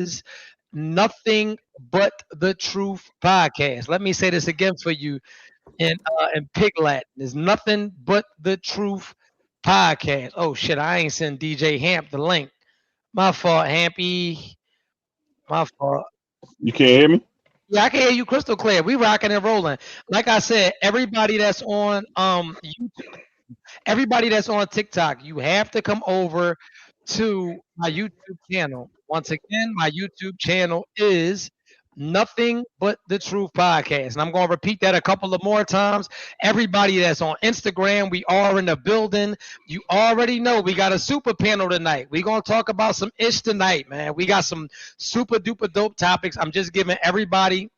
is Nothing But the Truth podcast. Let me say this again for you in Pig Latin. There's Nothing But the Truth podcast. Oh shit, I ain't send DJ Hamp the link. My fault, Hampy. My fault. You can't hear me? Yeah, I can hear you crystal clear. We rocking and rolling. Like I said, everybody that's on everybody that's on TikTok, you have to come over to my YouTube channel. Once again, my YouTube channel is Nothing But the Truth Podcast. And I'm going to repeat that a couple of more times. Everybody that's on Instagram, we are in the building. You already know we got a super panel tonight. We're going to talk about some ish tonight, man. We got some super duper dope topics. I'm just giving everybody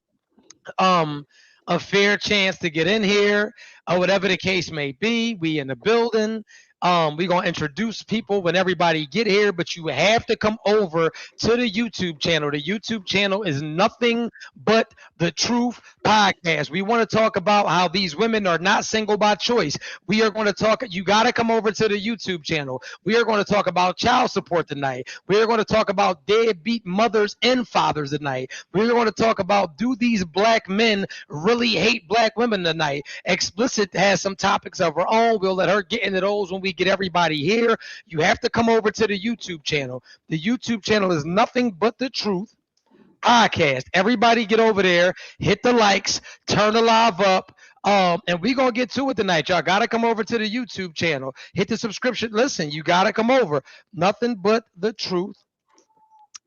um a fair chance to get in here or whatever the case may be. We in the building. We're gonna introduce people when everybody get here, but you have to come over to the YouTube channel. The YouTube channel is Nothing But the Truth Podcast. We want to talk about how these women are not single by choice. We are going to talk, you got to come over to the YouTube channel. We are going to talk about child support tonight. We are going to talk about deadbeat mothers and fathers tonight. We're going to talk about, do these black men really hate black women tonight? Explicit has some topics of her own. We'll let her get into those when we get everybody here. You have to come over to the YouTube channel. The YouTube channel is Nothing But the Truth Podcast. Everybody get over there, hit the likes, turn the live up. And we gonna get to it tonight. Y'all gotta come over to the YouTube channel. Hit the subscription. Listen, you gotta come over. Nothing But the Truth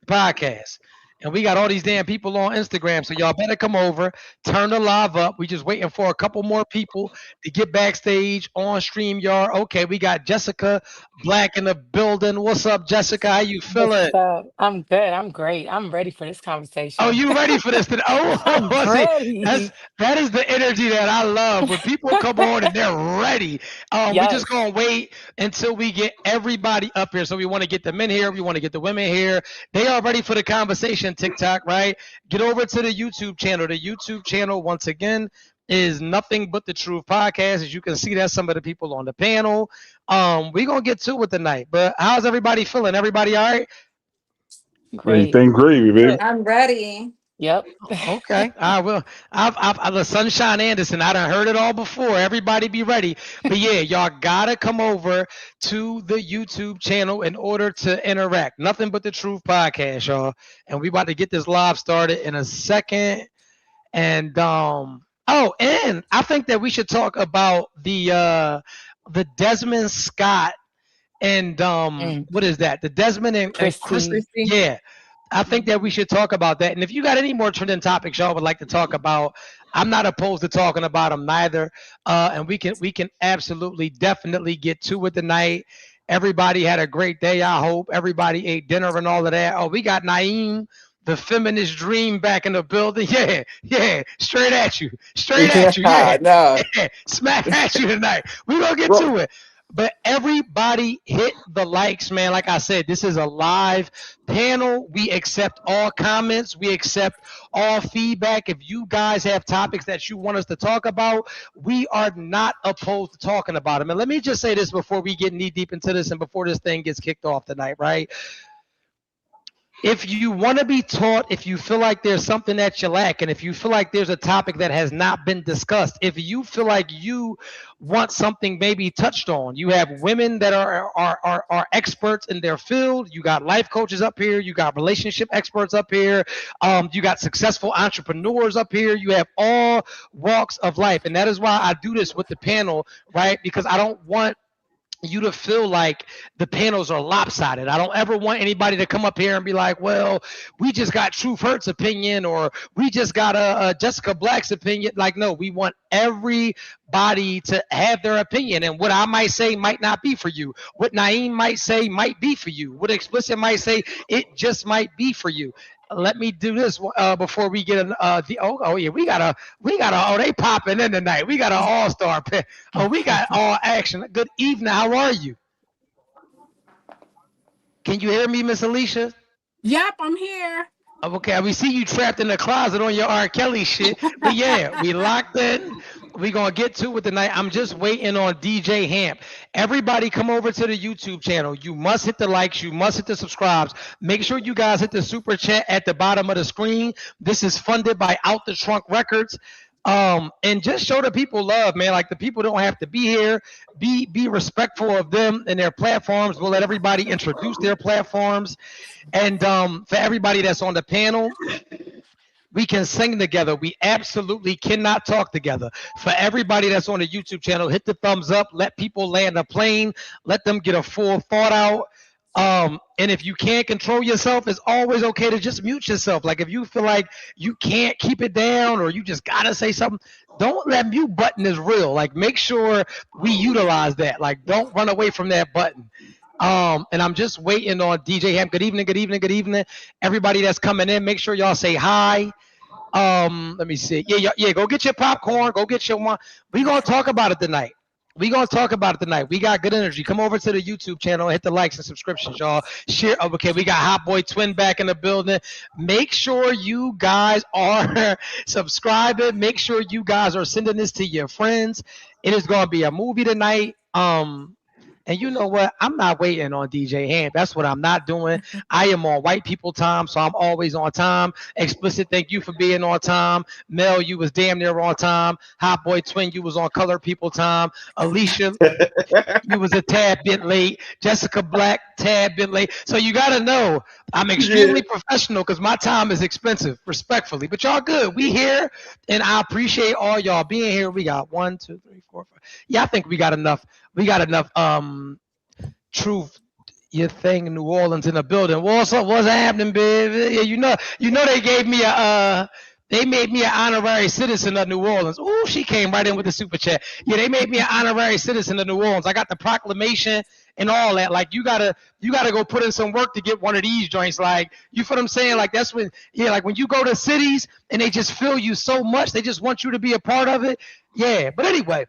Podcast. And we got all these damn people on Instagram, so y'all better come over, turn the live up. We just waiting for a couple more people to get backstage on StreamYard. Okay, we got Jessica Black in the building. What's up, Jessica? How you What's feeling? up? I'm good. I'm great. I'm ready for this Oh, conversation. you ready for this today? I'm Oh, see, ready. that is the energy that I love. When people come on and they're ready. We just Yes. gonna wait until we get everybody up here. So we want to get the men here. We want to get the women here. They are ready for the conversation. TikTok, right? Get over to the YouTube channel. The YouTube channel, once again, is Nothing But the Truth Podcast. As you can see, that's some of the people on the panel. We gonna get to it tonight. But how's everybody feeling? Everybody all right? Great. Everything gravy, baby. Good. I'm ready. Yep. Okay, I will. I've the Sunshine Anderson. I done heard it all before. Everybody be ready. But yeah, y'all gotta come over to the YouTube channel in order to interact. Nothing But the Truth Podcast, y'all. And we about to get this live started in a second. And and I think that we should talk about the Desmond Scott and Mm. what is that? The Desmond and Chris. Christy. Christy. Yeah, I think that we should talk about that. And if you got any more trending topics y'all would like to talk about, I'm not opposed to talking about them neither. And we can absolutely definitely get to it tonight. Everybody had a great day. I hope everybody ate dinner and all of that. Oh, we got Naeem, the feminist dream, back in the building. Yeah, yeah, straight at you, straight at you. Yeah, No. yeah, smack at you tonight. We gonna get Bro, to it. But everybody hit the likes, man. Like I said, this is a live panel. We accept all comments. We accept all feedback. If you guys have topics that you want us to talk about, we are not opposed to talking about them. And let me just say this before we get knee deep into this and before this thing gets kicked off tonight, right? If you want to be taught, if you feel like there's something that you lack, and if you feel like there's a topic that has not been discussed, if you feel like you want something maybe touched on, you have women that are experts in their field. You got life coaches up here. You got relationship experts up here. You got successful entrepreneurs up here. You have all walks of life, and that is why I do this with the panel, right? Because I don't want you to feel like the panels are lopsided. I don't ever want anybody to come up here and be like, well, we just got Truth Hurt's opinion or we just got a Jessica Black's opinion. Like, no, we want everybody to have their opinion. And what I might say might not be for you. What Naeem might say might be for you. What Explicit might say, it just might be for you. Let me do this before we get yeah, we got a they popping in tonight. We got an all-star pick. Oh, we got all action. Good evening. How are you? Can you hear me, Miss Alicia? Yep, I'm here. Okay, we see you trapped in the closet on your R. Kelly shit. But yeah, we locked in. We're going to get to it tonight. I'm just waiting on DJ Hamp. Everybody come over to the YouTube channel. You must hit the likes. You must hit the subscribes. Make sure you guys hit the super chat at the bottom of the screen. This is funded by Out the Trunk Records. And just show the people love, man. Like, the people don't have to be here. Be respectful of them and their platforms. We'll let everybody introduce their platforms. And for everybody that's on the panel, we can sing together. We absolutely cannot talk together. For everybody that's on the YouTube channel, hit the thumbs up. Let people land a plane. Let them get a full thought out. And if you can't control yourself, it's always okay to just mute yourself. Like, if you feel like you can't keep it down or you just gotta say something, don't, that mute button is real. Like, make sure we utilize that. Like, don't run away from that button. And I'm just waiting on DJ Hamp. Good evening, good evening, good evening. Everybody that's coming in, make sure y'all say hi. Let me see. Yeah, go get your popcorn, go get your wine. We're gonna talk about it tonight. We got good energy. Come over to the YouTube channel, hit the likes and subscriptions, y'all. Share. Okay, we got Hot Boy Twin back in the building. Make sure you guys are subscribing. Make sure you guys are sending this to your friends. It is going to be a movie tonight. And you know what? I'm not waiting on DJ Hamp. That's what I'm not doing. I am on white people time, so I'm always on time. Explicit, thank you for being on time. Mel, you was damn near on time. Hot Boy Twin, you was on color people time. Alicia, you was a tad bit late. Jessica Black, tad bit late. So you got to know I'm extremely professional because my time is expensive, respectfully. But y'all good. We here, and I appreciate all y'all being here. We got 1, 2, 3, 4, 5. Yeah, I think we got enough. We got enough truth, your thing in New Orleans in the building. What's up? What's happening, baby? Yeah, you know they gave me they made me an honorary citizen of New Orleans. Ooh, she came right in with the super chat. Yeah, they made me an honorary citizen of New Orleans. I got the proclamation and all that. Like, you gotta go put in some work to get one of these joints. Like, you feel what I'm saying? Like, that's when, yeah, like when you go to cities and they just feel you so much, they just want you to be a part of it. Yeah, but anyway.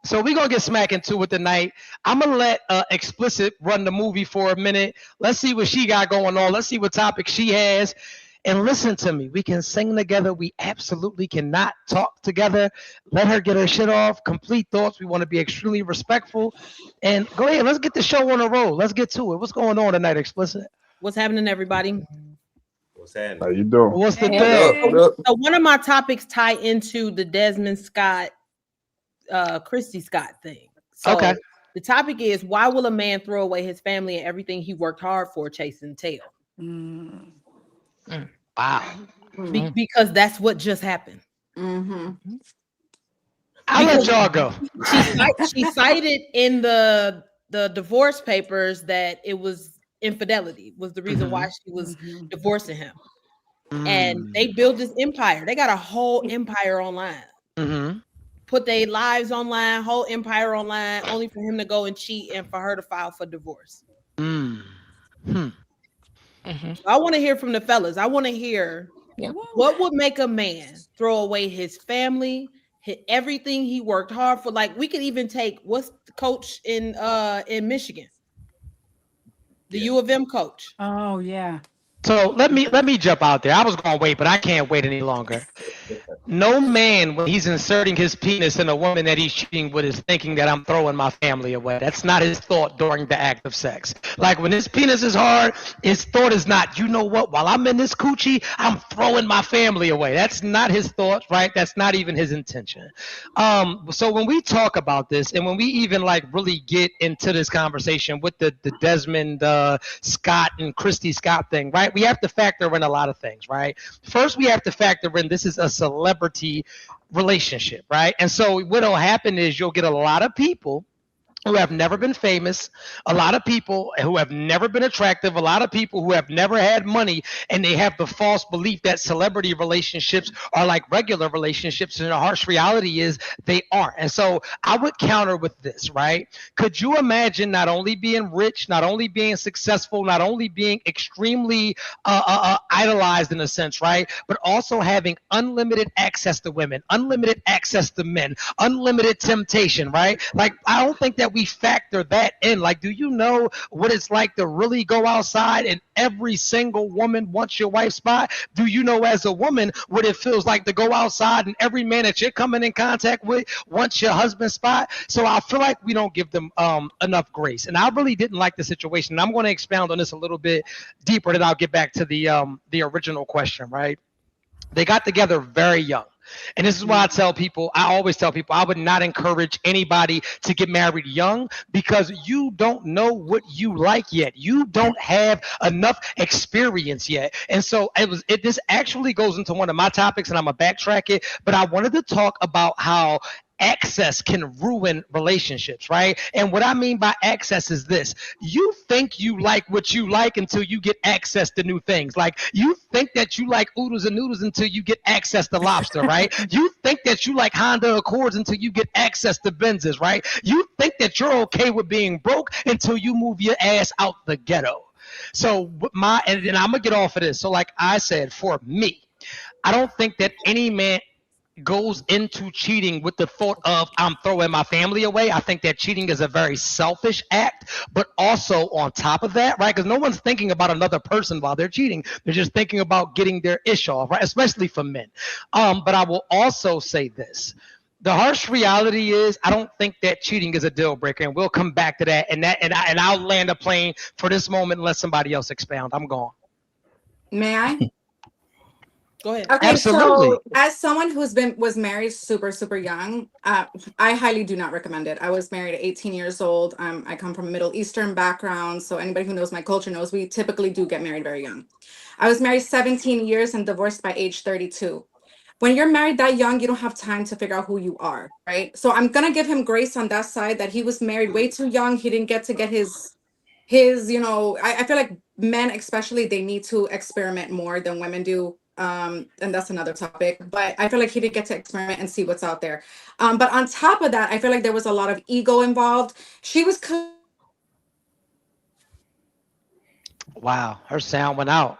So we're going to get smack into it tonight. I'm going to let Explicit run the movie for a minute. Let's see what she got going on. Let's see what topic she has. And listen to me. We can sing together. We absolutely cannot talk together. Let her get her shit off. Complete thoughts. We want to be extremely respectful. And go ahead. Let's get the show on the roll. Let's get to it. What's going on tonight, Explicit? What's happening, everybody? What's happening? How you doing? What's the Hey. thing? So one of my topics tie into the Desmond Scott Christy Scott thing. So Okay. the topic is, why will a man throw away his family and everything he worked hard for chasing tail? Wow. Because that's what just happened. I'll let y'all go. She cited in the divorce papers that it was infidelity was the reason why she was divorcing him. And they built this empire. They got a whole empire online. Put their lives online, whole empire online, only for him to go and cheat and for her to file for divorce. So I want to hear from the fellas. I want to hear what would make a man throw away his family, everything he worked hard for. Like, we could even take, what's the coach in Michigan? The U of M coach. Oh yeah. So let me jump out there. I was going to wait, but I can't wait any longer. No man, when he's inserting his penis in a woman that he's cheating with, is thinking that I'm throwing my family away. That's not his thought during the act of sex. Like, when his penis is hard, his thought is not, you know what, while I'm in this coochie, I'm throwing my family away. That's not his thought, right? That's not even his intention. So when we talk about this, and when we even like really get into this conversation with the Desmond Scott and Christy Scott thing, right? We have to factor in a lot of things, right? First, we have to factor in this is a celebrity relationship, right? And so what'll happen is you'll get a lot of people who have never been famous, a lot of people who have never been attractive, a lot of people who have never had money, and they have the false belief that celebrity relationships are like regular relationships, and the harsh reality is they aren't. And so I would counter with this, right? Could you imagine not only being rich, not only being successful, not only being extremely idolized in a sense, right? But also having unlimited access to women, unlimited access to men, unlimited temptation, right? Like, I don't think that we factor that in. Like, do you know what it's like to really go outside and every single woman wants your wife's spot? Do you know as a woman what it feels like to go outside and every man that you're coming in contact with wants your husband's spot? So I feel like we don't give them enough grace. And I really didn't like the situation. And I'm going to expound on this a little bit deeper, then I'll get back to the original question, right? They got together very young. And this is why I always tell people, I would not encourage anybody to get married young because you don't know what you like yet. You don't have enough experience yet. And so this actually goes into one of my topics, and I'm going to backtrack it, but I wanted to talk about how access can ruin relationships, right? And what I mean by access is this. You think you like what you like until you get access to new things. Like, you think that you like oodles and noodles until you get access to lobster, right? You think that you like Honda Accords until you get access to Benzes, right? You think that you're okay with being broke until you move your ass out the ghetto. So and I'm gonna get off of this. So like I said, for me, I don't think that any man goes into cheating with the thought of I'm throwing my family away. I think that cheating is a very selfish act, but also on top of that, right? Because no one's thinking about another person while they're cheating. They're just thinking about getting their ish off, right? Especially for men. But I will also say this. The harsh reality is I don't think that cheating is a deal breaker, and we'll come back to that. And I'll land a plane for this moment and let somebody else expound. I'm gone. May I? Go ahead. Okay, Absolutely. so as someone was married super young, I highly do not recommend it. I was married at 18 years old. I come from a Middle Eastern background, so anybody who knows my culture knows we typically do get married very young. I was married 17 years and divorced by age 32. When you're married that young, you don't have time to figure out who you are, right? So I'm gonna give him grace on that side that he was married way too young. He didn't get to get his I feel like men especially, they need to experiment more than women do. And that's another topic, but I feel like he didn't get to experiment and see what's out there. But on top of that, I feel like there was a lot of ego involved. She was Wow, her sound went out,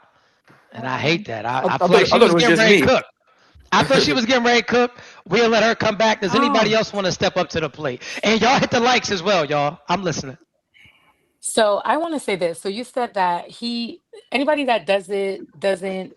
and I hate that. I I feel like she thought was it was getting just ready to me. cook. I thought she was getting ready to cook. We'll let her come back. Does anybody else want to step up to the plate? And y'all hit the likes as well, y'all. I'm listening. So I want to say this. So you said that anybody that does it doesn't,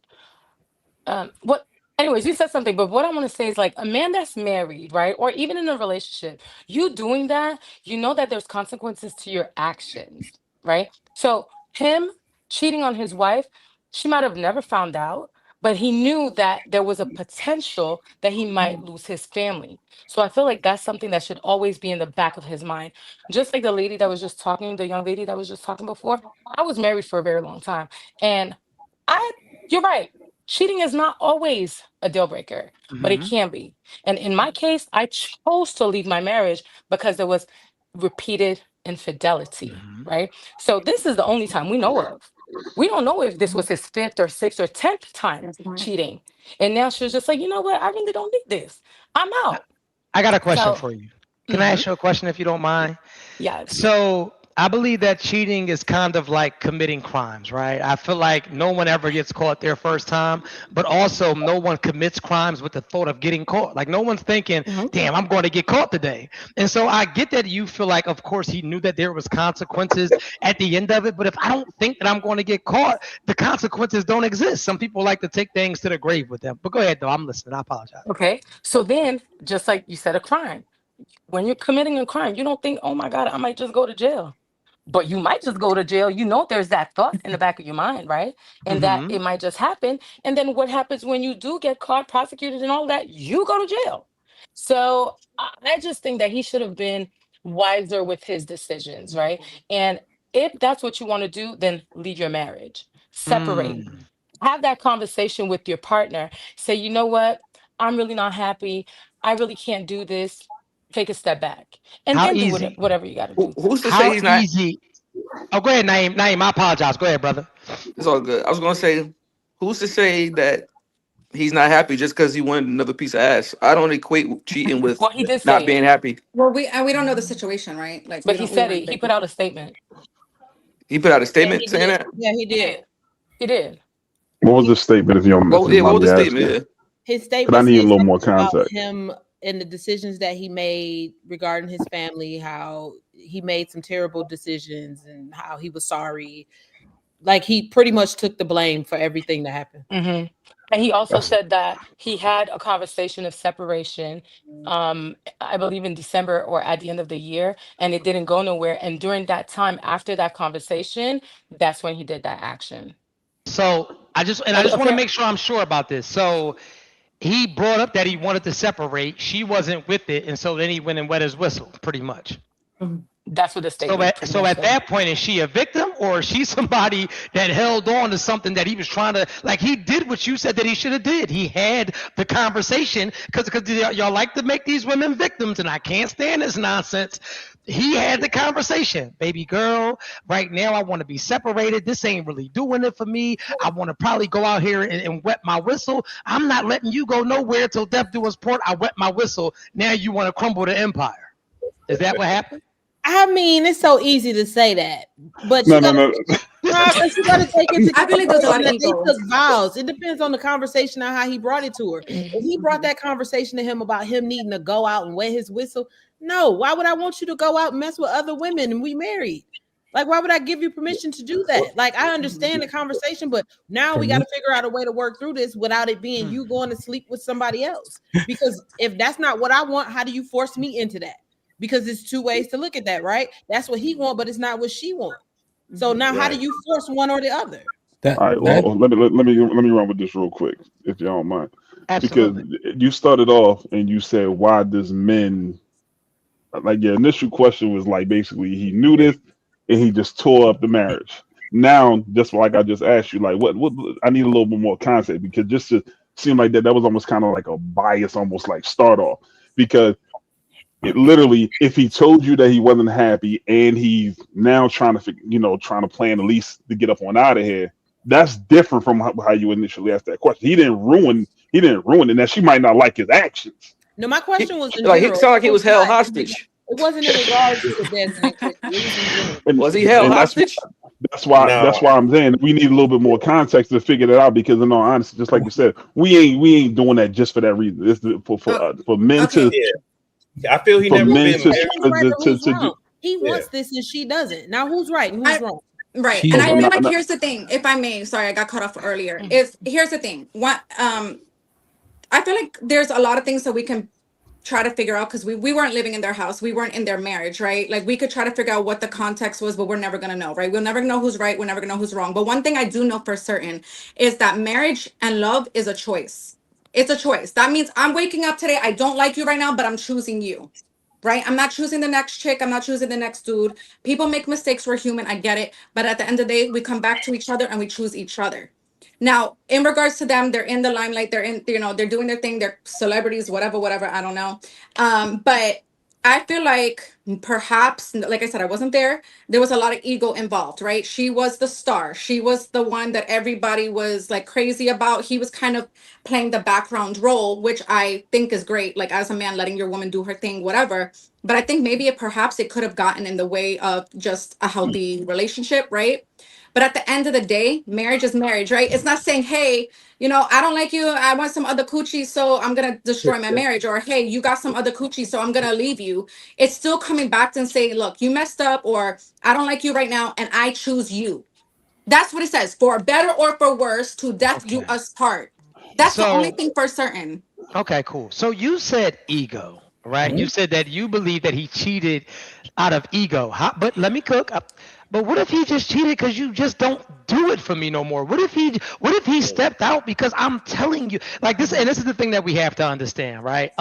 anyways, you said something, but what I want to say is like a man that's married, right? Or even in a relationship, you doing that, you know that there's consequences to your actions, right? So him cheating on his wife, she might have never found out, but he knew that there was a potential that he might lose his family. So I feel like that's something that should always be in the back of his mind. Just like the young lady that was just talking before, I was married for a very long time. And you're right. Cheating is not always a deal breaker, but it can be. And in my case, I chose to leave my marriage because there was repeated infidelity, right? So this is the only time we know of. We don't know if this was his 5th or 6th or 10th time cheating. And now she was just like, you know what? I really don't need this. I'm out. I got a question So, for you. Can I ask you a question if you don't mind? yes. So I believe that cheating is kind of like committing crimes, right? I feel like no one ever gets caught their first time, but also no one commits crimes with the thought of getting caught. Like no one's thinking, damn, I'm going to get caught today. And so I get that you feel like, of course, he knew that there was consequences at the end of it. But if I don't think that I'm going to get caught, the consequences don't exist. Some people like to take things to the grave with them. But go ahead, though. I'm listening. I apologize. Okay. So then, just like you said, a crime. When you're committing a crime, you don't think, oh my God, I might just go to jail. But you might just go to jail. You know, there's that thought in the back of your mind, right? And that it might just happen. And then what happens when you do get caught, prosecuted, and all that? You go to jail. So I just think that he should have been wiser with his decisions, right? And if that's what you want to do, then leave your marriage, separate, have that conversation with your partner. Say, you know what? I'm really not happy. I really can't do this. Take a step back and How then do easy? whatever you got to do. Who's to say How he's not? easy? Oh, go ahead, Naeem. Naeem, I apologize. Go ahead, brother. It's all good. I was gonna say, who's to say that he's not happy just because he wanted another piece of ass? I don't equate cheating with Well, he did say not being it, happy. well, we don't know the situation, right? Like but he said it. He put out a statement. He put out a Yeah, statement he saying did. that. Yeah, he did. He did. What was the statement? If you don't What was the statement? Yeah. His But statement I need a said little more something about context. him and the decisions that he made regarding his family, how he made some terrible decisions and how he was sorry. Like he pretty much took the blame for everything that happened. And he also That's- said that he had a conversation of separation, I believe in December or at the end of the year, and it didn't go nowhere. And during that time, after that conversation, that's when he did that action. So I just want to make sure I'm sure about this. So he brought up that he wanted to separate. She wasn't with it, and so then he went and wet his whistle, pretty much. That's what the So statement. at that point, is she a victim or is she somebody that held on to something that he was trying to, like he did what you said that he should have did. He had the conversation because y'all like to make these women victims, and I can't stand this nonsense. He had the conversation. Baby girl, right now I want to be separated. This ain't really doing it for me. I want to probably go out here and wet my whistle. I'm not letting you go nowhere till death do us part. I wet my whistle. Now you want to crumble the empire. Is that what happened? I mean, it's so easy to say that, but No, you no, gotta, no. but you gotta take into I feel like there's a lot of consideration that ego. they took vows. It depends on the conversation and how he brought it to her. If he brought that conversation to him about him needing to go out and wet his whistle, no, why would I want you to go out and mess with other women and we married? Like, why would I give you permission to do that? Like, I understand the conversation, but now we got to figure out a way to work through this without it being you going to sleep with somebody else. Because if that's not what I want, how do you force me into that? Because it's two ways to look at that, right? That's what he want, but it's not what she want. So now, how do you force one or the other? All right, well, let me run with this real quick, if you don't mind. Absolutely. Because you started off and you said, why does men, like your initial question was like basically he knew this and he just tore up the marriage. Now, just like I just asked you, like what I need a little bit more context, because just to seem like that was almost kind of like a bias, almost like start off, because it literally, if he told you that he wasn't happy and he's now trying to plan at least to get up on out of here, that's different from how you initially asked that question. He didn't ruin it. Now she might not like his actions. No, my question was in Like he general. sounded like he was held hostage. It wasn't in regards to the Desmond. It was in general. Was he held hostage? That's why I'm saying we need a little bit more context to figure that out, because in all honesty, just like you said, we ain't doing that just for that reason. It's for men to. I feel he never been He wants this and she doesn't. Now who's right and who's wrong? Right. And I feel like here's the thing, if I may, sorry, I got cut off earlier. Here's the thing. I feel like there's a lot of things that we can try to figure out, because we weren't living in their house, we weren't in their marriage, right? Like we could try to figure out what the context was, but we're never gonna know, right? We'll never know who's right, we're never gonna know who's wrong. But one thing I do know for certain is that marriage and love is a choice. It's a choice. That means I'm waking up today, I don't like you right now, but I'm choosing you, right? I'm not choosing the next chick, I'm not choosing the next dude. People make mistakes, we're human, I get it. But at the end of the day, we come back to each other and we choose each other. Now, in regards to them, they're in the limelight, they're doing their thing, they're celebrities, whatever, I don't know. But I feel like perhaps, like I said, I wasn't there. There was a lot of ego involved, right? She was the star. She was the one that everybody was like crazy about. He was kind of playing the background role, which I think is great. Like as a man, letting your woman do her thing, whatever. But I think maybe perhaps it could have gotten in the way of just a healthy relationship, right? But at the end of the day, marriage is marriage, right? It's not saying, hey, I don't like you, I want some other coochie, so I'm going to destroy my marriage. Or, hey, you got some other coochie, so I'm going to leave you. It's still coming back and saying, look, you messed up, or I don't like you right now, and I choose you. That's what it says. For better or for worse, to death do us part. That's the only thing for certain. Okay, cool. So you said ego, right? You said that you believe that he cheated out of ego. But let me cook. But what if he just cheated because you just don't do it for me no more? What if he stepped out because I'm telling you like this? And this is the thing that we have to understand, right?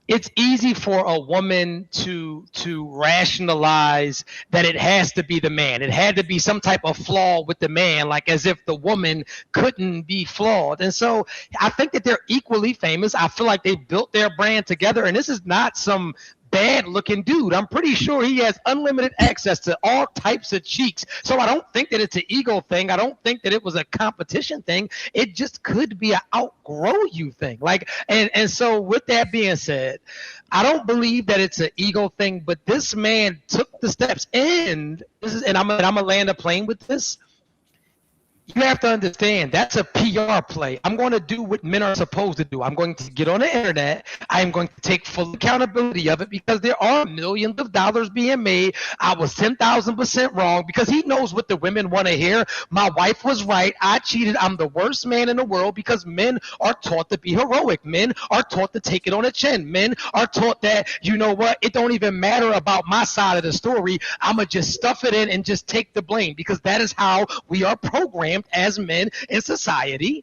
It's easy for a woman to rationalize that it has to be the man. It had to be some type of flaw with the man, like as if the woman couldn't be flawed. And so I think that they're equally famous. I feel like they built their brand together, and this is not some bad looking dude. I'm pretty sure he has unlimited access to all types of cheeks. So I don't think that it's an ego thing. I don't think that it was a competition thing. It just could be an outgrow you thing. Like, and so with that being said, I don't believe that it's an ego thing, but this man took the steps, and I'm gonna land a plane with this. You have to understand that's a PR play. I'm going to do what men are supposed to do. I'm going to get on the internet. I am going to take full accountability of it because there are millions of dollars being made. I was 10,000% wrong because he knows what the women want to hear. My wife was right. I cheated. I'm the worst man in the world because men are taught to be heroic. Men are taught to take it on the chin. Men are taught that, you know what, it don't even matter about my side of the story. I'm going to just stuff it in and just take the blame because that is how we are programmed as men in society,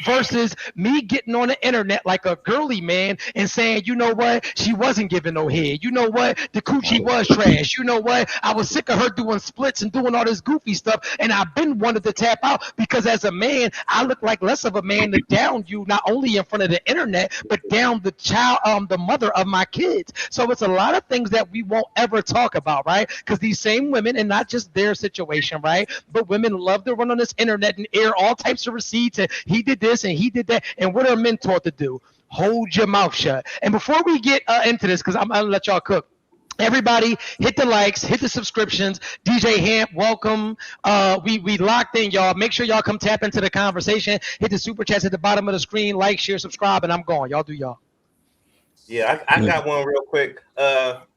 versus me getting on the internet like a girly man and saying, you know what, she wasn't giving no head. You know what, the coochie was trash. You know what, I was sick of her doing splits and doing all this goofy stuff, and I've been wanted to tap out because as a man, I look like less of a man to down you, not only in front of the internet, but down the child, the mother of my kids. So it's a lot of things that we won't ever talk about, right? Because these same women, and not just their situation, right, but women love to run on this internet and air all types of receipts, and he did this and he did that. And what are men taught to do? Hold your mouth shut. And before we get into this, because I'm gonna let y'all cook, everybody hit the likes, hit the subscriptions. DJ Hamp, welcome. We locked in, y'all. Make sure y'all come tap into the conversation. Hit the super chats at the bottom of the screen. Like, share, subscribe, and I'm going. Y'all do y'all. Yeah, I got one real quick.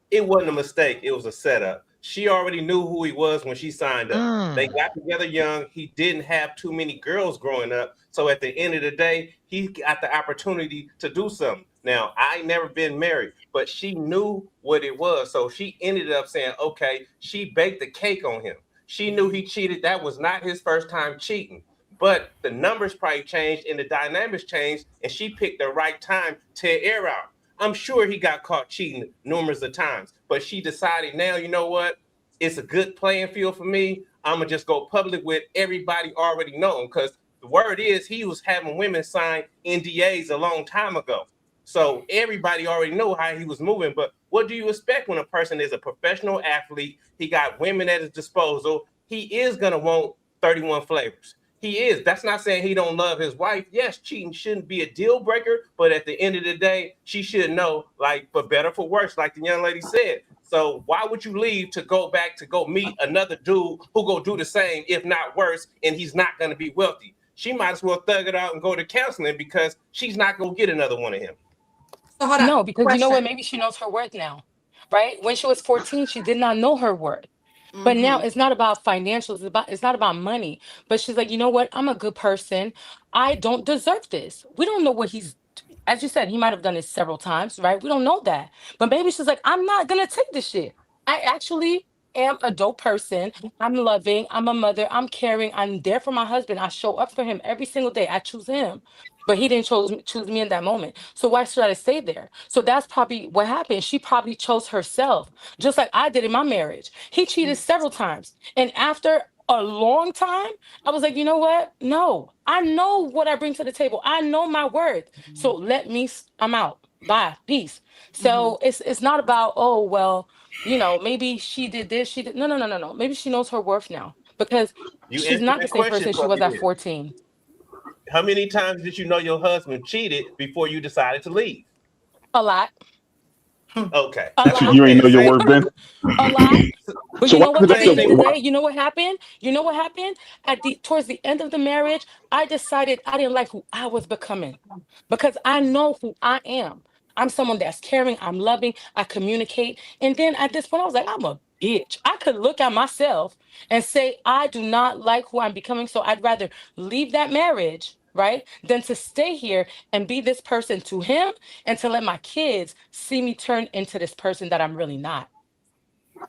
It wasn't a mistake. It was a setup. She already knew who he was when she signed up. They got together young. He didn't have too many girls growing up. So at the end of the day, he got the opportunity to do something. Now, I ain't never been married, but she knew what it was. So she ended up saying, okay, she baked the cake on him. She knew he cheated. That was not his first time cheating. But the numbers probably changed and the dynamics changed, and she picked the right time to air out. I'm sure he got caught cheating numerous of times, but she decided now, you know what? It's a good playing field for me. I'm going to just go public with everybody already knowing, because the word is he was having women sign NDAs a long time ago. So everybody already know how he was moving. But what do you expect when a person is a professional athlete? He got women at his disposal. He is going to want 31 flavors. He is. That's not saying he don't love his wife. Yes, cheating shouldn't be a deal breaker. But at the end of the day, she should know, like, for better, for worse, like the young lady said. So why would you leave to go back to go meet another dude who go do the same, if not worse, and he's not going to be wealthy? She might as well thug it out and go to counseling because she's not going to get another one of him. So hold on. No, because you know what? Question. Maybe she knows her worth now, right? When she was 14, she did not know her worth. But now it's not about financials. It's not about money. But she's like, you know what? I'm a good person. I don't deserve this. We don't know what he's, as you said, he might have done it several times, right? We don't know that. But maybe she's like, I'm not gonna take this shit. I actually am a dope person. I'm loving. I'm a mother. I'm caring. I'm there for my husband. I show up for him every single day. I choose him. But he didn't choose me in that moment. So why should I stay there? So that's probably what happened. She probably chose herself, just like I did in my marriage. He cheated several times. And after a long time, I was like, you know what? No, I know what I bring to the table. I know my worth. So I'm out. Bye. Peace. So it's not about, oh, well, you know, maybe she did this. She did. No. Maybe she knows her worth now because she's not the same person she was at 14. How many times did you know your husband cheated before you decided to leave? A lot. Okay. That's So you ain't know your worth, Ben? A lot. But So you know why what? At did the end of the why- day, you know what happened? Towards the end of the marriage, I decided I didn't like who I was becoming because I know who I am. I'm someone that's caring. I'm loving. I communicate. And then at this point, I was like, I'm a bitch. I could look at myself and say, I do not like who I'm becoming. So I'd rather leave that marriage, right, than to stay here and be this person to him and to let my kids see me turn into this person that I'm really not.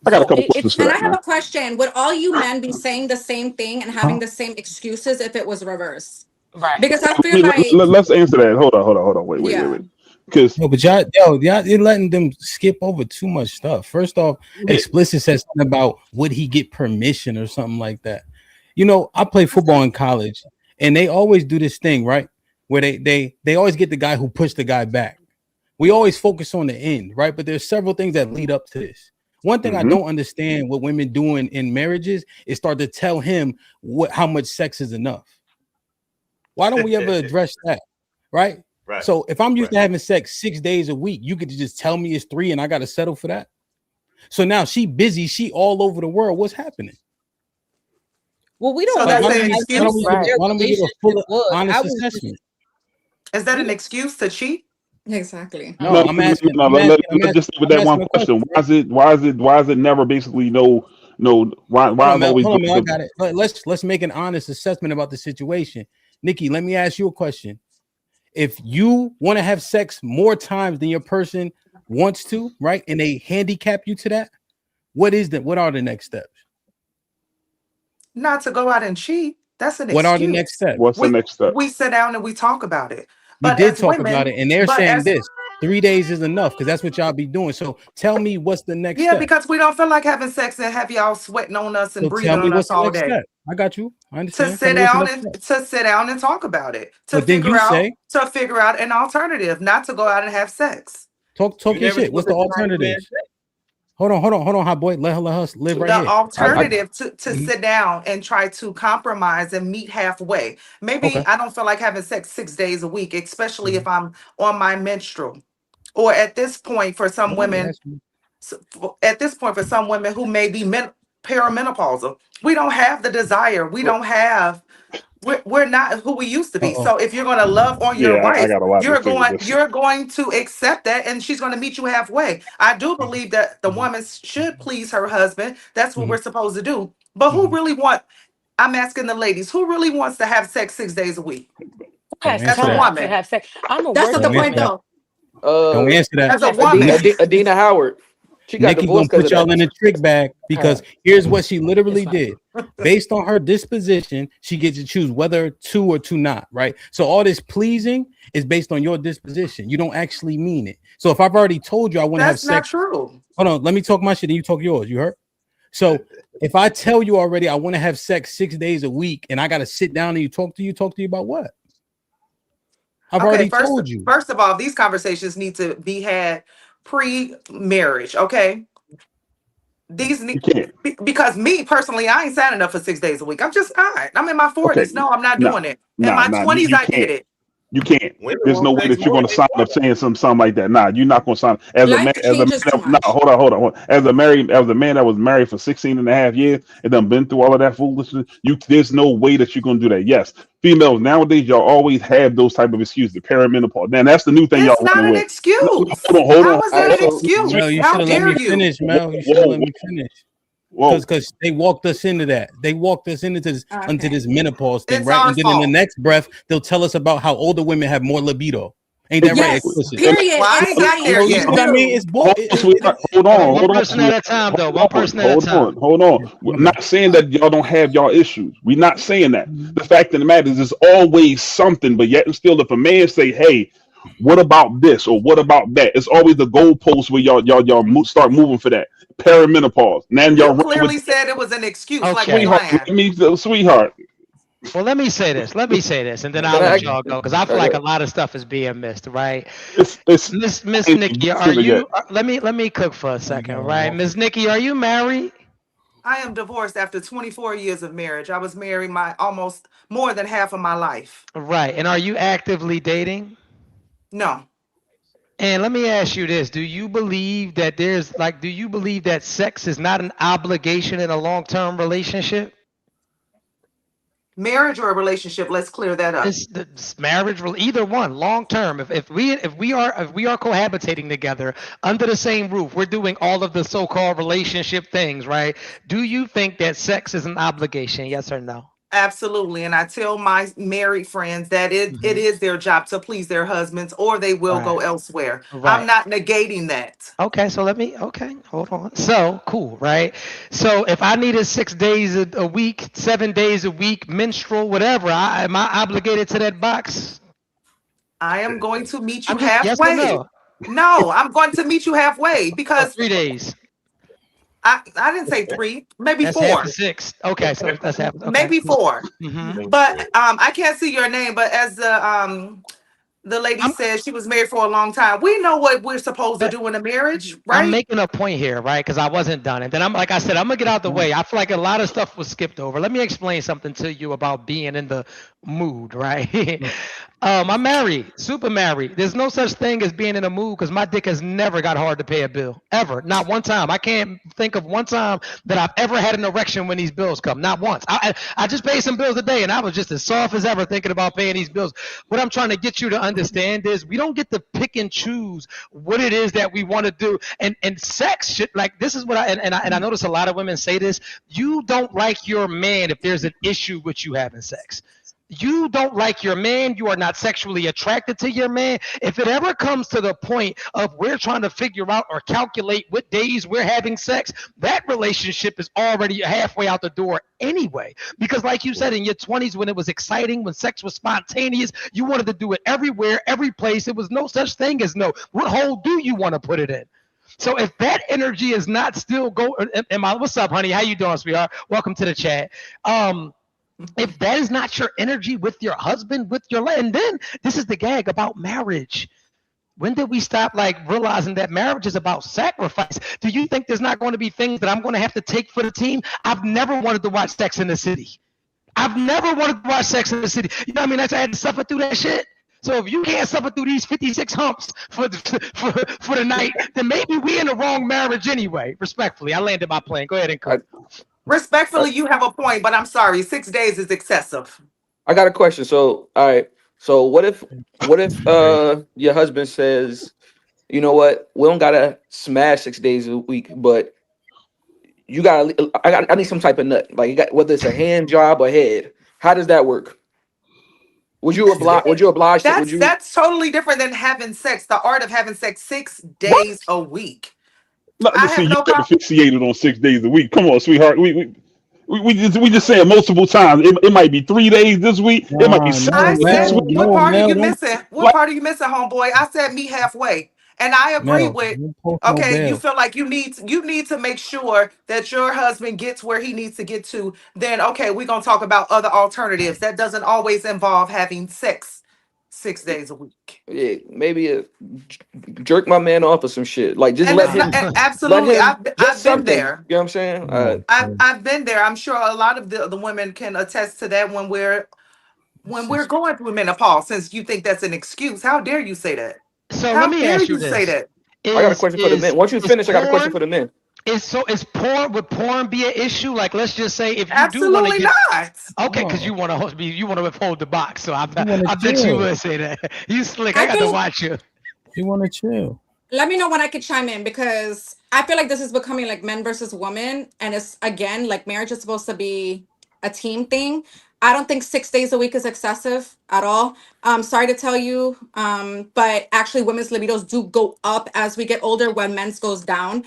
I got a So couple it's questions for And I that, have man. a question. Would all you men be saying the same thing and having the same excuses if it was reversed? right. Because I I feel mean, like, let's answer that. Hold on. Wait. Because No, but y'all, you're letting them skip over too much stuff. First off, explicit says something about would he get permission or something like that. You know, I played football in college, and they always do this thing, right? Where they always get the guy who pushed the guy back. We always focus on the end, right? But there's several things that lead up to this. One thing I don't understand what women doing in marriages is start to tell him how much sex is enough. Why don't we ever address that, right? Right. So if I'm used to having sex 6 days a week, you could just tell me it's 3 and I got to settle for that. So now she busy, she all over the world. What's happening? Well, we So don't Like, that's know an how excuse. deep their why don't we get a relationship full, was. I honest was just, assessment? Is that an excuse to cheat? Exactly. No, I'm asking. Let's just stick with that one a question. Why is it never basically why Hold on, is Mel. always Hold on, Mel. I got it. Let's make an honest assessment about the situation. Nikki, let me ask you a question. If you want to have sex more times than your person wants to, right, and they handicap you to that, what are the next steps? Not to go out and cheat. That's an What excuse. are the next steps? What's the next step? We sit down and we talk about it. We But did as talk women, about it, and they're but saying as this 3 days is enough because that's what y'all be doing. So tell me what's the next yeah, step. because we don't feel like having sex and have y'all sweating on us and So breathing tell me on what's us the all next day. step. I got you. I To understand. sit down and talk about it. To But then you say, figure out an alternative, not to go out and have sex. talk your shit. What's the alternative? Hold on, hot boy. Let her live right The here. alternative to sit down and try to compromise and meet halfway. Maybe Okay. I don't feel like having sex 6 days a week, especially if I'm on my menstrual. Or at this point, for some women, who may be perimenopausal, we don't have the desire. We don't have. We're not who we used to be. So if you're going to love on your Yeah, I wife, got a lot to say with this. you're going to accept that, and she's going to meet you halfway. I do believe that the woman should please her husband. That's what we're supposed to do. But who really I'm asking the ladies, who really wants to have sex 6 days a week? Has As a time woman. to have sex. I'm a That's not the working point, woman. though. Don't answer that. As a woman. Adina Howard. She got Nikki gonna divorced because put of y'all that. in a trick bag because here's what she literally It's did. Based on her disposition, she gets to choose whether to or to not, right? So all this pleasing is based on your disposition. You don't actually mean it. So if I've already told you I want to have That's not sex, true. hold on, let me talk my shit and you talk yours. You heard? So if I tell you already I want to have sex 6 days a week and I got to sit down and you talk to you about what? I've already told you. First of all, these conversations need to be had pre-marriage, okay? Because me personally, I ain't signing up for 6 days a week. I'm just not. I'm in my 40s. Okay. No, I'm not doing it. In my 20s, you I did can't. it. You can't. There's no way that you're going to sign up saying something like that. Nah, you're not going to sign as a man. Hold on. As a man that was married for 16 and a half years and done been through all of that foolishness, there's no way that you're going to do that. Yes, females nowadays, y'all always have those type of excuses. Perimenopause. Now that's the new thing y'all It's not an excuse. Hold on. How is that an excuse? Mel, you How should have let dare me you? finish, Mel. You should have let me finish. Because they walked us into that. They walked us into this menopause thing, It's right? our And then in the fault. next breath, they'll tell us about how older women have more libido. Ain't that right? Yes. Explicit. Period. Well, I ain't got there You yet. see what I mean? It's Hold on. One person at a time, though. One person at a time. Hold on. We're not saying that y'all don't have y'all issues. We're not saying that. The fact of the matter is, there's always something. But yet and still, if a man say, "Hey, what about this?" or "What about that?" it's always the goalpost where y'all start moving for that perimenopause. Now y'all You clearly said it was an excuse. Like sweetheart. Well, let me say this, and then I'll let y'all go because I feel like a lot of stuff is being missed, right? Miss Nikki, are you? Let me cook for a second, right? Miss Nikki, are you married? I am divorced after 24 years of marriage. I was married my almost more than half of my life. Right, and are you actively dating? No. And let me ask you this: do you believe that sex is not an obligation in a long-term relationship? Marriage or a relationship? Let's clear that up. It's marriage, either one, long term. If we are cohabitating together under the same roof, we're doing all of the so-called relationship things, right? Do you think that sex is an obligation? Yes or no? Absolutely. And I tell my married friends that it is their job to please their husbands or they will go elsewhere. Right. I'm not negating that. Okay, so hold on. So cool, right? So if I needed 6 days a week, 7 days a week, menstrual, whatever, am I obligated to that box? I am going to meet you Yes halfway. or no? No, I'm going to meet you halfway because 3 days. I didn't say 3, maybe That's 4. half of 6. Okay, so that's half. Okay. Maybe 4. Mm-hmm. But I can't see your name. But as the lady said, she was married for a long time. We know what we're supposed to do in a marriage, right? I'm making a point here, right? Because I wasn't done. And then I'm gonna get out the way. I feel like a lot of stuff was skipped over. Let me explain something to you about being in the mood, right? I'm married, super married. There's no such thing as being in a mood because my dick has never got hard to pay a bill. Ever. Not one time. I can't think of one time that I've ever had an erection when these bills come. Not once. I just paid some bills today and I was just as soft as ever thinking about paying these bills. What I'm trying to get you to understand is we don't get to pick and choose what it is that we want to do. And sex should, like, this is what I notice a lot of women say this. You don't like your man if there's an issue with you having sex. You don't like your man, you are not sexually attracted to your man. If it ever comes to the point of we're trying to figure out or calculate what days we're having sex, that relationship is already halfway out the door anyway. Because like you said, in your 20s, when it was exciting, when sex was spontaneous, you wanted to do it everywhere, every place. There was no such thing as no. What hole do you want to put it in? So if that energy is not still going, what's up, honey? How you doing, sweetheart? Welcome to the chat. If that is not your energy with your husband, with your, and then this is the gag about marriage. When did we stop like realizing that marriage is about sacrifice? Do you think there's not going to be things that I'm going to have to take for the team? I've never wanted to watch Sex in the City. I've never wanted to watch Sex in the City. You know what I mean? I had to suffer through that shit. So if you can't suffer through these 56 humps for the night, then maybe we in the wrong marriage anyway. Respectfully, I landed my plane. Go ahead and cut. Respectfully, you have a point, but I'm sorry, 6 days is excessive. I got a question. So, all right. So what if your husband says, you know what, we don't gotta smash 6 days a week, but I need some type of nut, like whether it's a hand job or head. How does that work? Would you oblige? That's totally different than having sex. The art of having sex 6 days a week. Listen, you got asphyxiated on 6 days a week. Come on, sweetheart. We just saying multiple times. It might be 3 days this week. It might be 7 days this week. What part are you missing? What part are you missing, homeboy? I said meet halfway. And I agree with, okay, you feel like you need to make sure that your husband gets where he needs to get to. Then, okay, we're going to talk about other alternatives. That doesn't always involve having sex 6 days a week. Yeah, maybe jerk my man off or some shit. Like, just let him. Absolutely. I've been there. You know what I'm saying? I've been there. I'm sure a lot of the women can attest to that when we're going through menopause, since you think that's an excuse. How dare you say that? So let me ask you this. Say that? I got a question for the men. Once you finish, I got a question for the men. Is porn, would porn be an issue? Like, let's just say if you absolutely do want to not. Okay, because you want to withhold the box. So I bet you would say that. You slick. I got to watch you. You want to chill. Let me know when I could chime in, because I feel like this is becoming like men versus women, and it's again like marriage is supposed to be a team thing. I don't think 6 days a week is excessive at all. Sorry to tell you, but actually women's libidos do go up as we get older when men's goes down.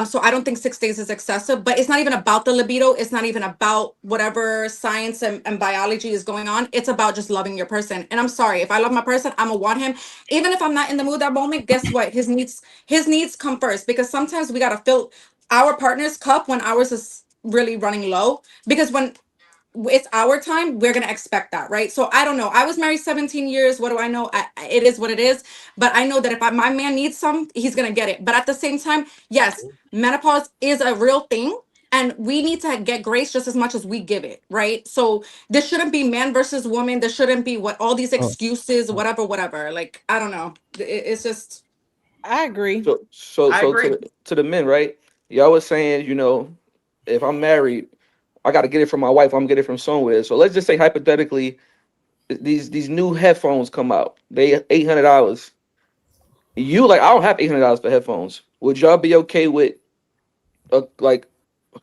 So I don't think 6 days is excessive, but it's not even about the libido. It's not even about whatever science and biology is going on. It's about just loving your person. And I'm sorry, if I love my person, I'm gonna want him. Even if I'm not in the mood that moment, guess what? His needs come first, because sometimes we gotta fill our partner's cup when ours is really running low, because when it's our time, we're gonna expect that, right? So I don't know. I was married 17 years. What do I know? It is what it is. But I know that if my man needs some, he's gonna get it. But at the same time, yes, menopause is a real thing, and we need to get grace just as much as we give it, right? So this shouldn't be man versus woman. There shouldn't be all these excuses, whatever. Like, I don't know. It's just. I agree. So to the men, right? Y'all was saying, you know, if I'm married, I got to get it from my wife. I'm getting it from somewhere. So let's just say hypothetically, these new headphones come out. They $800. You like, I don't have $800 for headphones. Would y'all be okay with, like,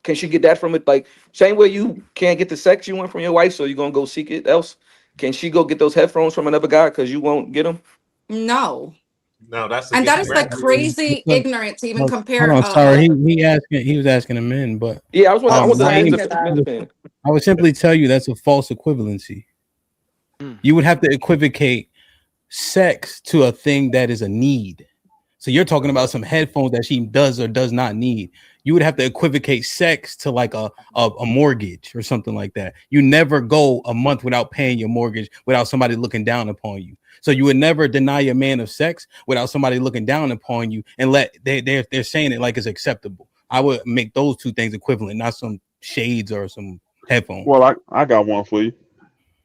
can she get that from it? Like, same way you can't get the sex you want from your wife, so you're gonna go seek it else. Can she go get those headphones from another guy because you won't get them? No. No, that's and that is like crazy ignorant to even compare. I'm sorry, he was asking the men, but yeah, I would simply tell you that's a false equivalency. You would have to equivocate sex to a thing that is a need. So you're talking about some headphones that she does or does not need. You would have to equivocate sex to like a mortgage or something like that. You never go a month without paying your mortgage without somebody looking down upon you. So you would never deny a man of sex without somebody looking down upon you and they're saying it like it's acceptable. I would make those two things equivalent, not some shades or some headphones. Well, I got one for you,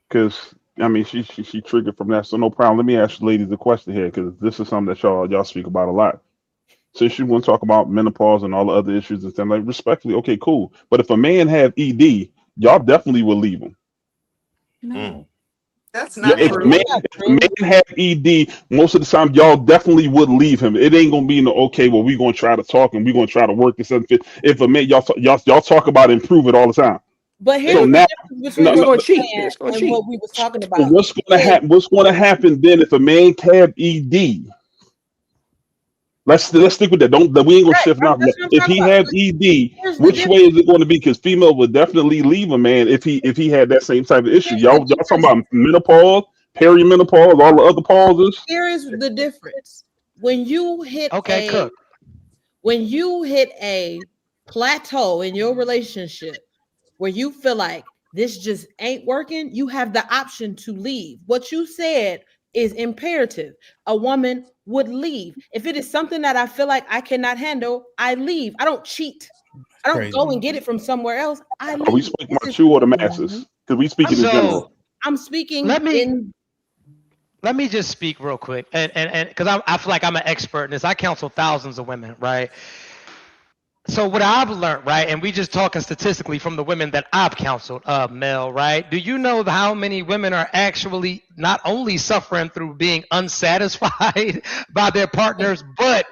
because I mean, she triggered from that, so no problem. Let me ask you ladies a question here, because this is something that y'all speak about a lot. Since you want to talk about menopause and all the other issues and stuff, like respectfully, okay, cool. But if a man have ED, y'all definitely will leave him. No, that's Yeah, not if true. a man have ED, most of the time y'all definitely would leave him. It ain't gonna be no okay. Well, we gonna try to talk and we gonna try to work this out. If a man y'all talk about improve it all the time. But here's So the now, difference no, between It's what no, gonna we're cheat. saying It's gonna and cheat. what we was talking so about. what's gonna Is happen? What's gonna happen then if a man have ED? Let's stick with that. We ain't gonna right, shift now. that's what I'm If talking he about. have But ED, here's the which way difference. is it going to be? Because female would definitely leave a man if he had that same type of issue. Here's the Y'all talking difference. about menopause, perimenopause, all the other pauses. Here is the difference. When you hit Okay, Cook. a plateau in your relationship where you feel like this just ain't working, you have the option to leave. What you said is imperative. A woman would leave. If it is something that I feel like I cannot handle, I leave. I don't cheat. I don't Crazy. go and get it from somewhere else. I Are we leave. speaking about you or the masses? Because we speaking in So general. I'm speaking let me in let me just speak real quick, and because I feel like I'm an expert in this. I counsel thousands of women, right? So what I've learned, right, and we just talking statistically from the women that I've counseled, Mel, right? Do you know how many women are actually not only suffering through being unsatisfied by their partners, but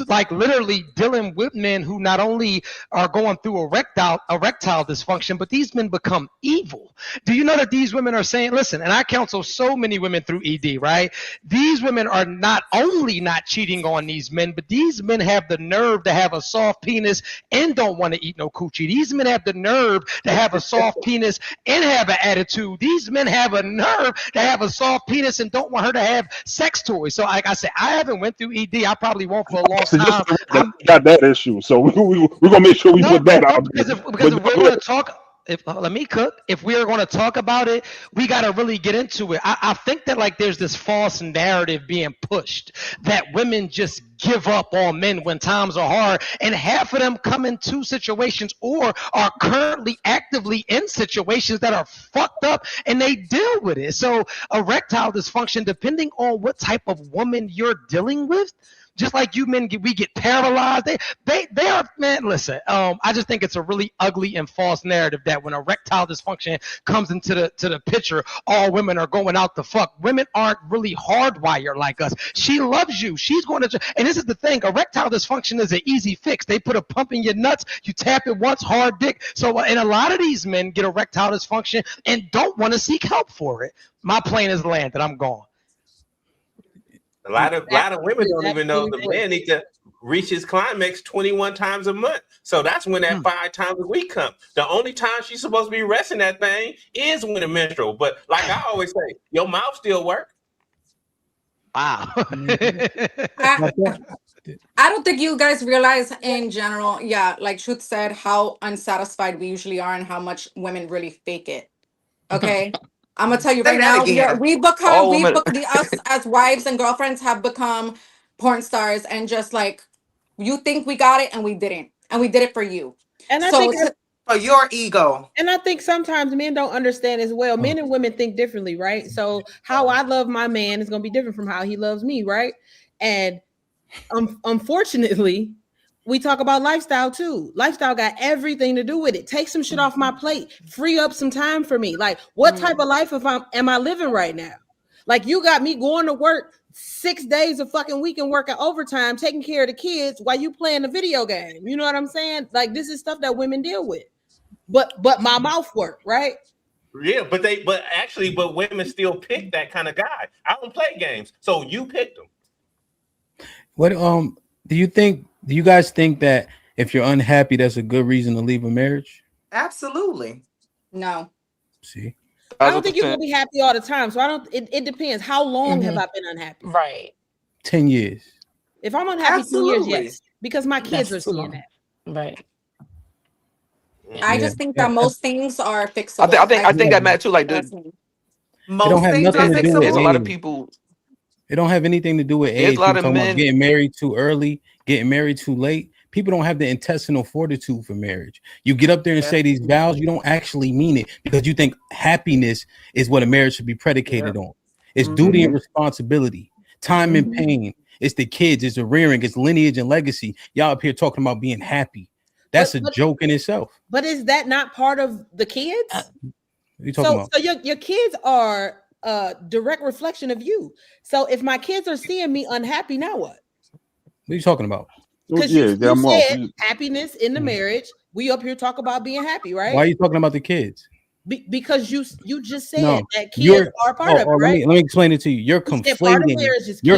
like literally dealing with men who not only are going through erectile dysfunction, but these men become evil. Do you know that these women are saying, listen, and I counsel so many women through ED, right? These women are not only not cheating on these men, but these men have the nerve to have a soft penis and don't want to eat no coochie. These men have the nerve to have a soft penis and have an attitude. These men have a nerve to have a soft penis and don't want her to have sex toys. So like I said, I haven't went through ED. I probably won't for a long So just time. got that issue, so we're gonna make sure we put that out there. Because if But we're going to talk, let me cook. If we are going to talk about it, we got to really get into it. I think that like there's this false narrative being pushed that women just give up on men when times are hard, and half of them come into situations or are currently actively in situations that are fucked up, and they deal with it. So erectile dysfunction, depending on what type of woman you're dealing with. Just like you men, we get paralyzed. They are, man. Listen, I just think it's a really ugly and false narrative that when erectile dysfunction comes into the picture, all women are going out to fuck. Women aren't really hardwired like us. She loves you. She's going to, and this is the thing: erectile dysfunction is an easy fix. They put a pump in your nuts, you tap it once, hard dick. So, and a lot of these men get erectile dysfunction and don't want to seek help for it. My plane is landed. I'm gone. A lot of women don't even know the man need to reach his climax 21 times a month. So that's when that 5 times a week comes. The only time she's supposed to be resting that thing is when the menstrual. But like I always say, your mouth still work. Wow. I don't think you guys realize in general, yeah, like Truth said, how unsatisfied we usually are and how much women really fake it. Okay. I'm gonna tell you Say right that now, again. All women. us as wives and girlfriends have become porn stars, and just like you think we got it and we didn't, and we did it for you. and I So think For your ego. And I think sometimes men don't understand as well. Men and women think differently, right? So how I love my man is going to be different from how he loves me, right? And unfortunately, we talk about lifestyle too. Lifestyle got everything to do with it. Take some shit off my plate. Free up some time for me. Like, what type of life am I living right now? Like, you got me going to work 6 days a fucking week and working overtime, taking care of the kids while you playing the video game. You know what I'm saying? Like, this is stuff that women deal with. But my mouth work, right? Yeah, but women still pick that kind of guy. I don't play games, so you picked them. What do you guys think that if you're unhappy, that's a good reason to leave a marriage? Absolutely. No. See, I don't think you're gonna be happy all the time. So I don't. It depends. How long have I been unhappy? Right. 10 years. If I'm unhappy 10 years, Absolutely. yes, because my kids That's are too seeing long. that. Right. I just think that most things are fixable. I think that matters too. Like That's me. Most don't have things are nothing to do with there's a fixable. lot of age. people. It don't have anything to do with There's age. a lot People of talking about men. getting married too early, getting married too late. People don't have the intestinal fortitude for marriage. You get up there and say these vows, you don't actually mean it because you think happiness is what a marriage should be predicated on. It's duty and responsibility, time and pain. It's the kids, it's the rearing, it's lineage and legacy. Y'all up here talking about being happy. That's a joke in itself. But is that not part of the kids? What are you talking about? So your kids are a direct reflection of you. So if my kids are seeing me unhappy, now what? What are you talking about? Because you said happiness in the marriage. We up here talk about being happy, right? Why are you talking about the kids? Because you just said that kids are part of it, right? Let me explain it to you. You're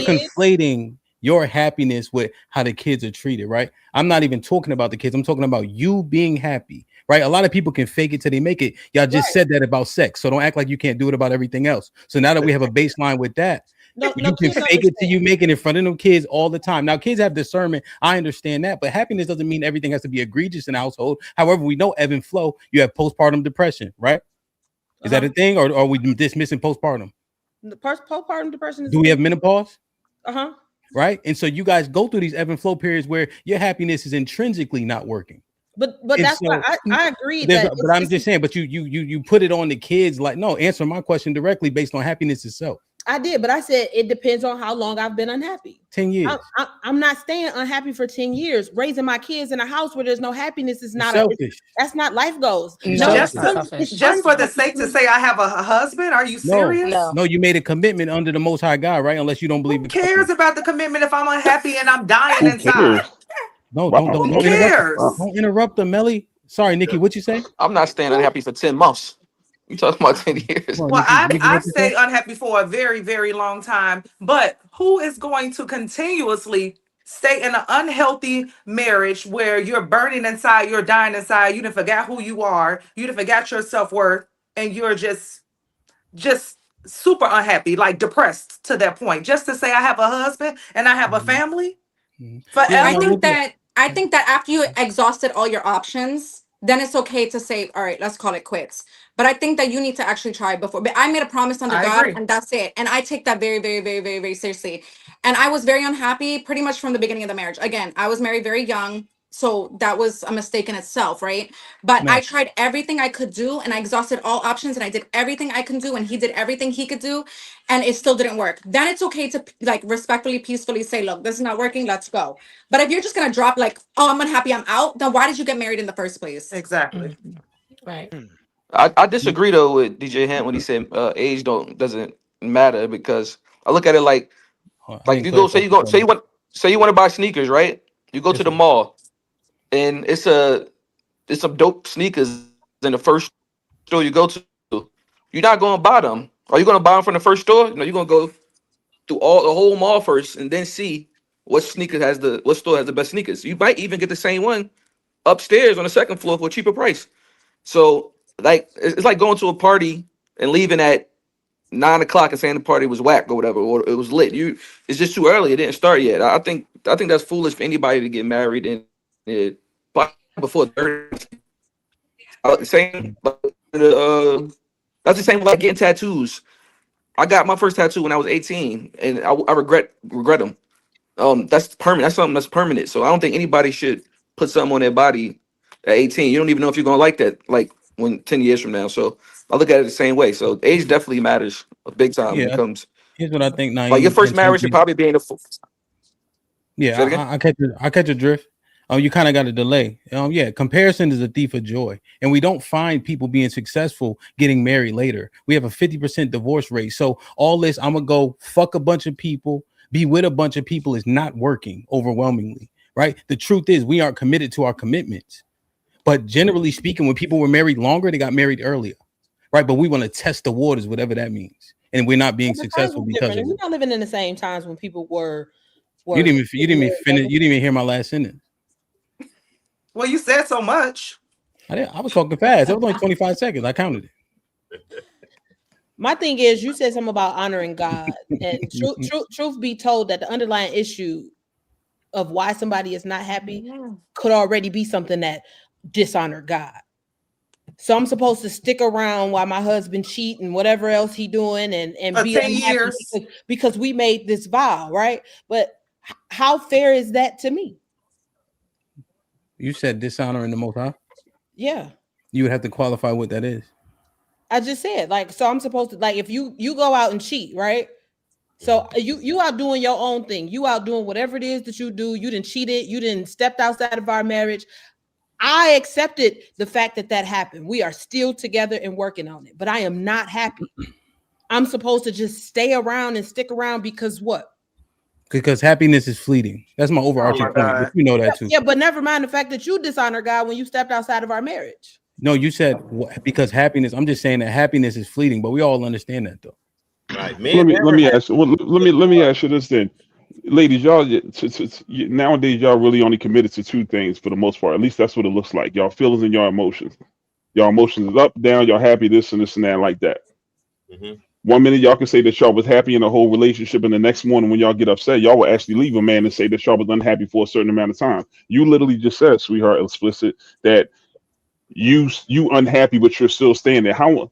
conflating your happiness with how the kids are treated, right? I'm not even talking about the kids. I'm talking about you being happy, right? A lot of people can fake it till they make it. Y'all just said that about sex. So don't act like you can't do it about everything else. So now that we have a baseline with that, you can fake it till you make it in front of them kids all the time. Now, kids have discernment. I understand that, but happiness doesn't mean everything has to be egregious in the household. However, we know ebb and flow. You have postpartum depression, right? Is that a thing, or are we dismissing postpartum? Postpartum depression. Do we have menopause? Uh-huh. Right, and so you guys go through these ebb and flow periods where your happiness is intrinsically not working. But that's why I agree that. But I'm just saying. But you put it on the kids. Like, no, answer my question directly based on happiness itself. I did, but I said it depends on how long I've been unhappy. 10 years. I'm not staying unhappy for 10 years. Raising my kids in a house where there's no happiness is not selfish. That's not life goals. Just for the sake to say I have a husband. Are you serious? No, you made a commitment under the Most High God, right? Unless you don't believe. Who cares about the commitment if I'm unhappy and I'm dying inside? No, don't interrupt them, Melly. Sorry, Nikki, what you say? I'm not staying unhappy for 10 months. You talking about 10 years? Well, I've stayed unhappy for a very, very long time. But who is going to continuously stay in an unhealthy marriage where you're burning inside, you're dying inside, you done forgot who you are, you done forgot your self-worth, and you're just super unhappy, like depressed to that point, just to say I have a husband and I have a family? Forever. I think that after you exhausted all your options, then it's okay to say, all right, let's call it quits. But I think that you need to actually try before. But I made a promise under God, and that's it. And I take that very, very, very, very, very seriously. And I was very unhappy pretty much from the beginning of the marriage. Again, I was married very young, so that was a mistake in itself, right? But I tried everything I could do, and I exhausted all options, and I did everything I can do, and he did everything he could do, and it still didn't work. Then it's okay to like respectfully, peacefully say, look, this is not working, let's go. But if you're just gonna drop like, oh, I'm unhappy, I'm out, then why did you get married in the first place? Exactly. Right. I disagree though with DJ Hant when he said age doesn't matter, because I look at it like you go say you want to buy sneakers, right? You go to the mall and it's some dope sneakers in the first store you go to. You're not going to buy them. Are you going to buy them from the first store? No, you're going to go through the whole mall first and then see what store has the best sneakers. You might even get the same one upstairs on the second floor for a cheaper price. So like it's like going to a party and leaving at 9:00 and saying the party was whack or whatever, or it was lit. It's just too early. It didn't start yet. I think that's foolish for anybody to get married and before 30. That's the same like getting tattoos. I got my first tattoo when I was 18, and I regret them. That's permanent. That's something that's permanent. So I don't think anybody should put something on their body at 18. You don't even know if you're gonna like that, like when 10 years from now. So I look at it the same way. So age definitely matters a big time when it comes. Here's what I think. Now, like your first marriage should probably be in the. Yeah, I catch a drift. You kind of got a delay. Comparison is a thief of joy, and we don't find people being successful getting married later. We have a 50% divorce rate. So all this, I'm gonna go fuck a bunch of people, be with a bunch of people, is not working overwhelmingly, right? The truth is, we aren't committed to our commitments. But generally speaking, when people were married longer, they got married earlier, right? But we want to test the waters, whatever that means, and we're not being successful because of it. We're not living in the same times when people were. You didn't even finish. You didn't even hear my last sentence. Well, you said so much. I was talking fast. It was only 25 seconds. I counted it. My thing is, you said something about honoring God, and truth be told, that the underlying issue of why somebody is not happy could already be something that dishonored God. So I'm supposed to stick around while my husband cheat and whatever else he doing and be 10 years because we made this vow, right? But how fair is that to me? You said dishonoring the Most High. Yeah. You would have to qualify what that is. I just said, like, so I'm supposed to, like, if you go out and cheat, right? So you out doing your own thing. You out doing whatever it is that you do. You didn't cheated. You didn't stepped outside of our marriage. I accepted the fact that that happened. We are still together and working on it, but I am not happy. I'm supposed to just stay around and stick around because what? Because happiness is fleeting. That's my overarching point. God. But you know that too. Yeah, but never mind the fact that you dishonor God when you stepped outside of our marriage. No, you said because happiness. I'm just saying that happiness is fleeting, but we all understand that though. Right, Let me ask. Well, let me ask you this then, ladies. Y'all nowadays y'all really only committed to two things for the most part. At least that's what it looks like. Y'all feelings and y'all emotions. Y'all emotions is up, down. Y'all happy, this and that, like that. Mm-hmm. 1 minute y'all can say that y'all was happy in a whole relationship, and the next morning when y'all get upset, y'all will actually leave a man and say that y'all was unhappy for a certain amount of time. You literally just said, sweetheart, explicit, that you unhappy, but you're still staying there. How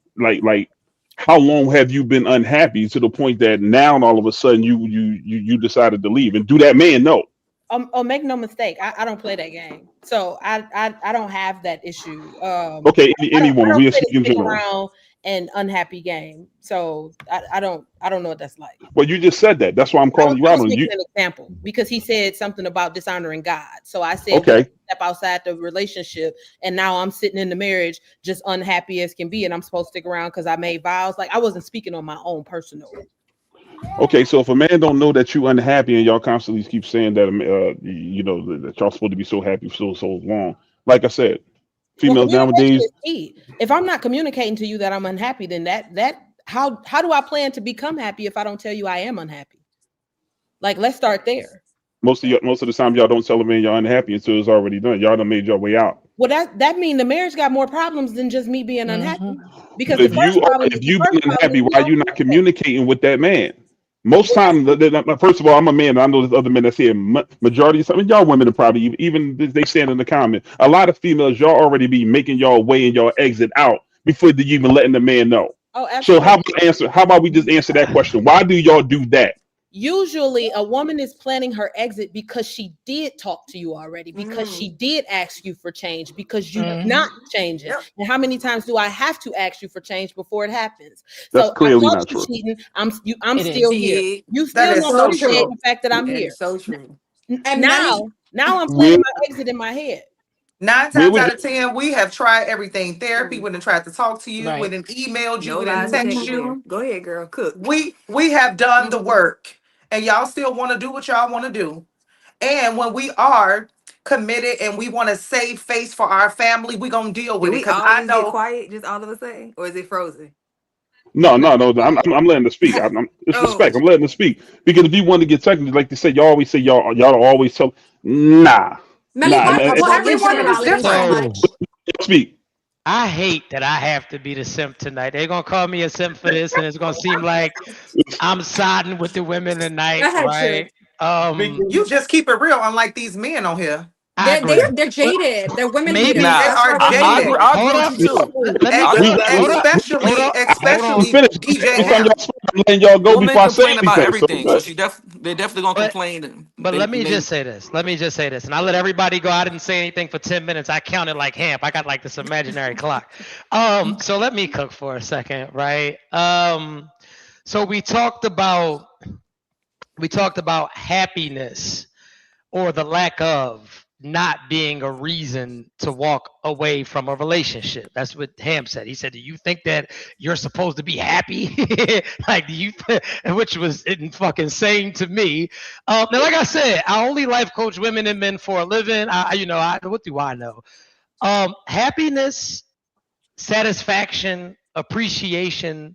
how long have you been unhappy to the point that now all of a sudden you decided to leave? And do that man know? Oh, make no mistake, I don't play that game, so I don't have that issue. Okay, any woman, we are stick speaking general. around an unhappy game, so I don't know what that's like. Well, you just said that. That's why I'm calling you I out was on making you. an example because he said something about dishonoring God. So I said, Okay, step outside the relationship, and now I'm sitting in the marriage just unhappy as can be, and I'm supposed to stick around because I made vows. Like I wasn't speaking on my own personal. okay. So if a man don't know that you unhappy and y'all constantly keep saying that, you know that y'all supposed to be so happy for so long, like I said, Well, females communication nowadays. is key. If I'm not communicating to you that I'm unhappy, then how do I plan to become happy if I don't tell you I am unhappy? Like, let's start there. Most of the time, y'all don't tell a man y'all unhappy until it's already done. Y'all done made your way out. Well, that means the marriage got more problems than just me being unhappy. Because But if you being unhappy, why you not communicating with that man? Most time, first of all, I'm a man. And I know there's other men that's here. Majority of some y'all women are probably even they stand in the comment. A lot of females, y'all already be making y'all way and y'all exit out before you even letting the man know. Oh, So absolutely. how about we just answer that question? Why do y'all do that? Usually a woman is planning her exit because she did talk to you already, because she did ask you for change, because you're not changing. Yep. And how many times do I have to ask you for change before it happens? That's So I clearly caught not you true. cheating. I'm It still is. here. You That still is don't so appreciate true. the fact that I'm That here. is so true. And Now I'm Where planning my exit in my head. 9 where times would out of 10, we have tried everything. Therapy, we done tried to talk to you, we Right. done emailed you, No we done lies text detected there. you. Go ahead, girl. Cook. We have done the work, and y'all still want to do what y'all want to do. And when we are committed and we want to save face for our family, we gonna deal Did with it. we Because all I just get know quiet just all of a sudden? Or is it frozen? no. I'm letting her speak. It's Oh, respect. I'm letting her speak because if you want to get technical, like they say, y'all always say y'all always tell. Nah. Melly, And, why, and, Well, why in is everyone is generalities, so different. much. speak. I hate that I have to be the simp tonight. They're gonna call me a simp for this, and it's gonna seem like I'm siding with the women tonight, go ahead, True. right? You just keep it real, unlike these men on here. I agree. They're jaded. They're women Maybe haters. They Nah, That's are why we're I hating. agree. jaded. I agree Hold with up. you too. Let me I agree cook. with that Hold too. up. Hold Especially, up. Hold Let me on. especially finish. DJ Every time y'all Hamp. speak, I'm letting y'all go Women before I say complain about anything. So everything, so they definitely gonna But complain. but let me just say this. Let me just say this. And I let everybody go. I didn't say anything for 10 minutes. I counted like Hamp. I got like this imaginary clock. So let me cook for a second, right? So we talked about happiness or the lack of not being a reason to walk away from a relationship. That's what Ham said. He said, "Do you think that you're supposed to be happy?" Like, do you? Which was fucking insane to me. Now, like I said, I only life coach women and men for a living. What do I know? Happiness, satisfaction, appreciation,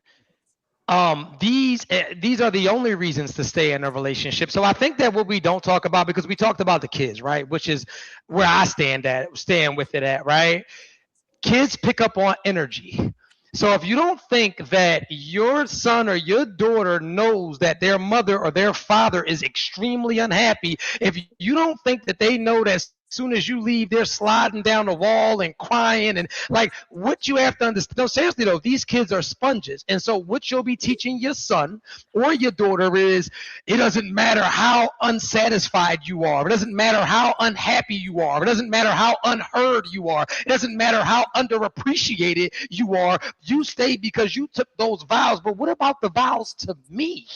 these are the only reasons to stay in a relationship. So I think that what we don't talk about, because we talked about the kids, right, which is where I stand with it at, right? Kids pick up on energy. So if you don't think that your son or your daughter knows that their mother or their father is extremely unhappy, if you don't think that they know that Soon as you leave, they're sliding down the wall and crying. And like, what you have to understand, no, seriously though, these kids are sponges. And so what you'll be teaching your son or your daughter is, it doesn't matter how unsatisfied you are. It doesn't matter how unhappy you are. It doesn't matter how unheard you are. It doesn't matter how underappreciated you are. You stay because you took those vows. But what about the vows to me?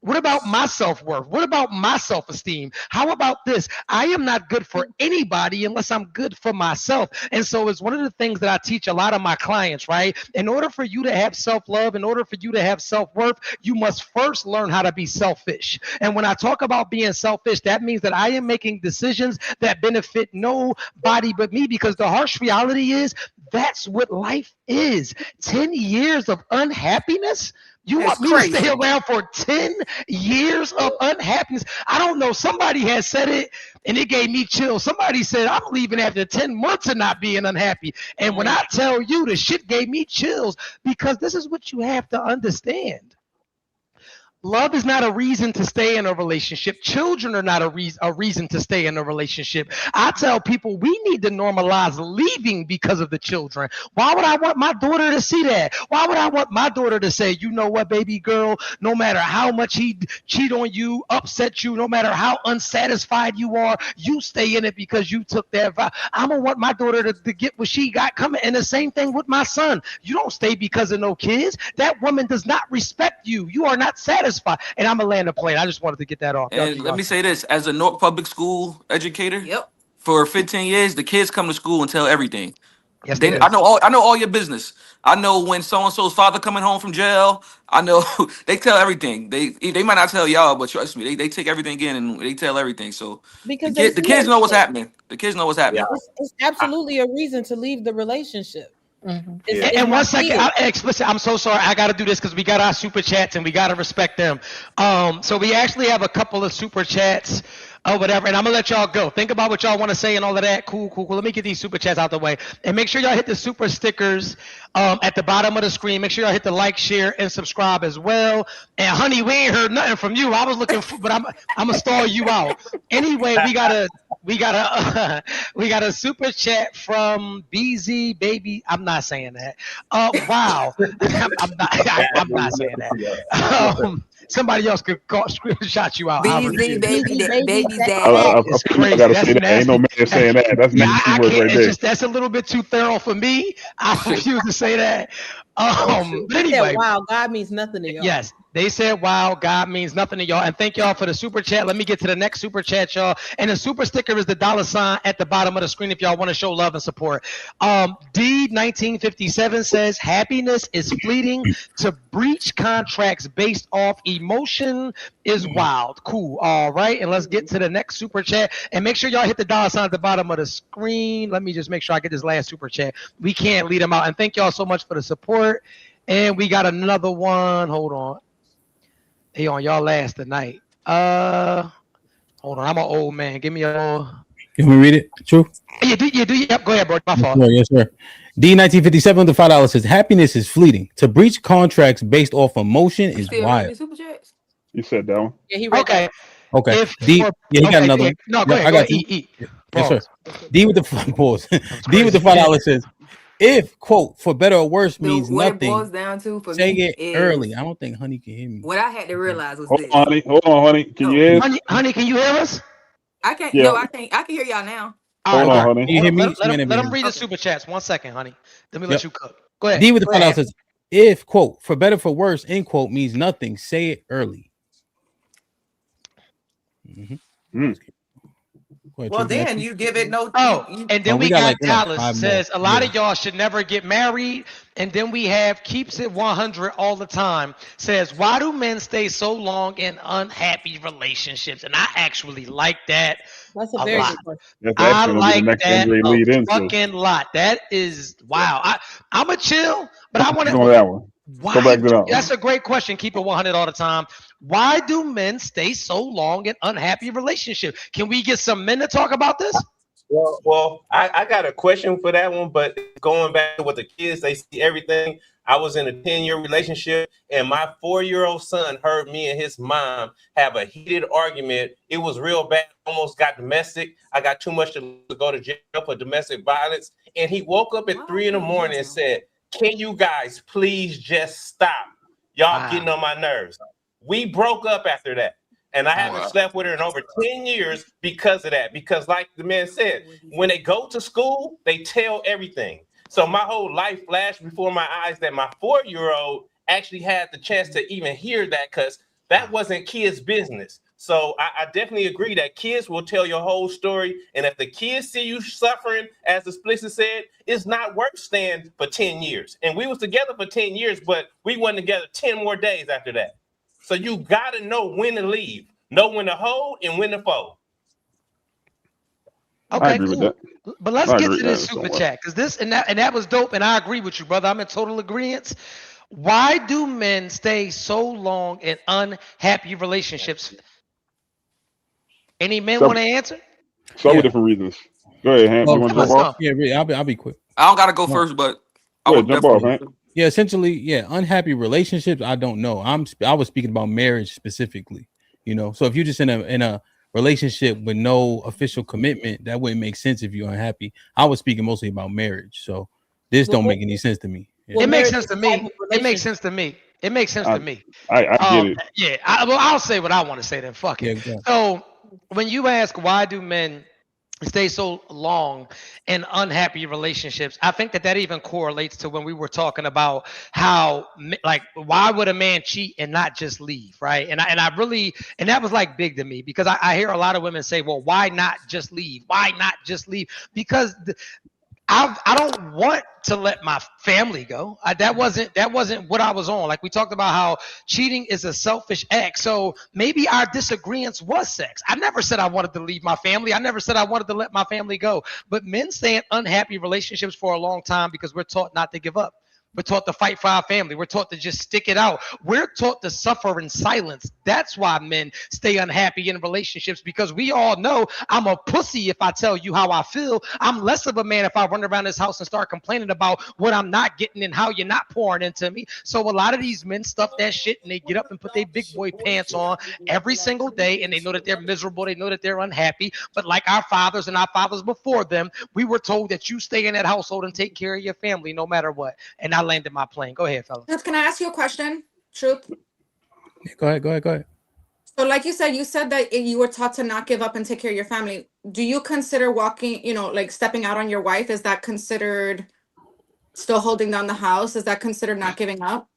What about my self-worth? What about my self-esteem? How about this? I am not good for anybody unless I'm good for myself. And so it's one of the things that I teach a lot of my clients, right? In order for you to have self-love, in order for you to have self-worth, you must first learn how to be selfish. And when I talk about being selfish, that means that I am making decisions that benefit nobody but me, because the harsh reality is that's what life is. 10 years of unhappiness? You That's want me crazy. to stay around for 10 years of unhappiness? I don't know. Somebody has said it and it gave me chills. Somebody said, I'm leaving after 10 months of not being unhappy. And when I tell you, the shit gave me chills, because this is what you have to understand. Love is not a reason to stay in a relationship. Children are not a reason to stay in a relationship. I tell people we need to normalize leaving because of the children. Why would I want my daughter to see that? Why would I want my daughter to say, you know what, baby girl, no matter how much he cheat on you, upset you, no matter how unsatisfied you are, you stay in it because you took that vow. I'm going to want my daughter to get what she got coming. And the same thing with my son. You don't stay because of no kids. That woman does not respect you. You are not satisfied. And I'm a land the plane. I just wanted to get that off. And let me say this, as a North public school educator, for 15 years, the kids come to school and tell everything. Yes, I know all your business. I know when so-and-so's father coming home from jail. I know they tell everything. They might not tell y'all, but trust me, they take everything in and they tell everything. So Because the kids know what's happening. The kids know what's happening. It's absolutely a reason to leave the relationship. And 1 second, explicit. I'm so sorry. I got to do this because we got our super chats and we got to respect them. So we actually have a couple of super chats or whatever, and I'm gonna let y'all go. Think about what y'all want to say and all of that. Cool. Let me get these super chats out the way, and make sure y'all hit the super stickers at the bottom of the screen. Make sure y'all hit the like, share, and subscribe as well. And honey, we ain't heard nothing from you. I was looking for, but I'm gonna stall you out. Anyway, we got a super chat from BZ Baby. I'm not saying that. Wow, I'm not saying that. Somebody else could screenshot you out. BZ baby dad. I gotta say that. Ain't no man saying that. That's nasty words right there. That's a little bit too thorough for me. I refuse to say that. But anyway, wow, God means nothing to y'all. Yes, they said, wow, God means nothing to y'all. And thank y'all for the super chat. Let me get to the next super chat, y'all. And the super sticker is the $ at the bottom of the screen if y'all want to show love and support. D1957 says, happiness is fleeting. To breach contracts based off emotion is wild. Cool. All right. And let's get to the next super chat. And make sure y'all hit the $ at the bottom of the screen. Let me just make sure I get this last super chat. We can't lead them out. And thank y'all so much for the support. And we got another one. Hold on. Hey, on y'all last tonight. Hold on. I'm an old man. Give me a. Can we read it? True. You do. Yep. Go ahead, bro. My fault. Yes, sir. D1957 with the $5 says, happiness is fleeting. To breach contracts based off emotion is wild. You said that one. Yeah, he read Okay. Okay. If D. for- Yeah, he got okay, another yeah. one. No, go Yeah, ahead. I Go got ahead. two. Eat. Yes, sir. Pause. D with the pause. D with the $5 says, if quote for better or worse means What it nothing, boils down to for say me it is early. I don't think honey can hear me. what I had to realize was Hold this. on, honey. Can you hear? Honey, can you hear us? I can't. Yeah. No, I can't. I can hear y'all now. All Hold right, on, all right. honey. Can you hear me? Let him read the super chats. 1 second, honey. Let me let you cook. Go ahead. D with the Go $5 ahead. says, if quote for better for worse end quote means nothing, say it early. Go ahead, Well, True. then you give it no. Oh, you- and then Oh, we we got got like Dallas 5 more. says a lot Yeah. of y'all should never get married. And then we have Keeps It 100 all the time says, why do men stay so long in unhappy relationships? And I actually like that. That's a A very lot. good question. That's I actually gonna be like the next that thing they lead a into. fucking lot. That is wow. I'm a chill, but I want Go on to. that one. Why Go back to that one. That's a great question. Keep it 100 all the time. Why do men stay so long in unhappy relationships? Can we get some men to talk about this? Well, I got a question for that one, but going back to what the kids, they see everything. I was in a 10-year relationship, and my 4-year-old son heard me and his mom have a heated argument. It was real bad, almost got domestic. I got too much to go to jail for domestic violence. And he woke up at 3 a.m. and said, "Can you guys please just stop? Y'all getting on my nerves." We broke up after that. And I haven't slept with her in over 10 years because of that. Because like the man said, when they go to school, they tell everything. So my whole life flashed before my eyes that my 4-year-old actually had the chance to even hear that, because that wasn't kids' business. So I definitely agree that kids will tell your whole story. And if the kids see you suffering, as Explicit said, it's not worth staying for 10 years. And we was together for 10 years, but we went together 10 more days after that. So you got to know when to leave, know when to hold and when to fold. Okay, cool. But let's get to this super chat, because this and that was dope, and I agree with you, brother. I'm in total agreement. Why do men stay so long in unhappy relationships? Any men want to answer? Several different reasons. Go ahead, Hank. You want to jump off? Yeah, I'll be quick. I don't gotta go first, but I Yeah, would jump off, definitely. Hank. Yeah, essentially, yeah, unhappy relationships. I don't know. I was speaking about marriage specifically. You know, so if you're just in a relationship with no official commitment, that wouldn't make sense if you're unhappy. I was speaking mostly about marriage, so this don't make any sense to me. Yeah. It makes sense to me. It makes sense to me. It makes sense to me. I get it. Yeah, I'll say what I want to say then. Fuck it. Yeah, so when you ask why do men stay so long in unhappy relationships, I think that even correlates to when we were talking about how, like, why would a man cheat and not just leave, right? And I really, and that was like big to me, because I hear a lot of women say, well, why not just leave? Why not just leave? Because I don't want to let my family go. That wasn't what I was on. Like we talked about how cheating is a selfish act. So maybe our disagreements was sex. I never said I wanted to leave my family. I never said I wanted to let my family go. But men stay in unhappy relationships for a long time because we're taught not to give up. We're taught to fight for our family. We're taught to just stick it out. We're taught to suffer in silence. That's why men stay unhappy in relationships, because we all know I'm a pussy if I tell you how I feel. I'm less of a man if I run around this house and start complaining about what I'm not getting and how you're not pouring into me. So a lot of these men stuff that shit and they get up and put their big boy pants on every single day, and they know that they're miserable. They know that they're unhappy. But like our fathers and our fathers before them, we were told that you stay in that household and take care of your family no matter what. And I landed my plane. Go ahead, fellas. Can I ask you a question? Truth. Go ahead. So like you said that you were taught to not give up and take care of your family. Do you consider walking, like stepping out on your wife? Is that considered still holding down the house? Is that considered not giving up?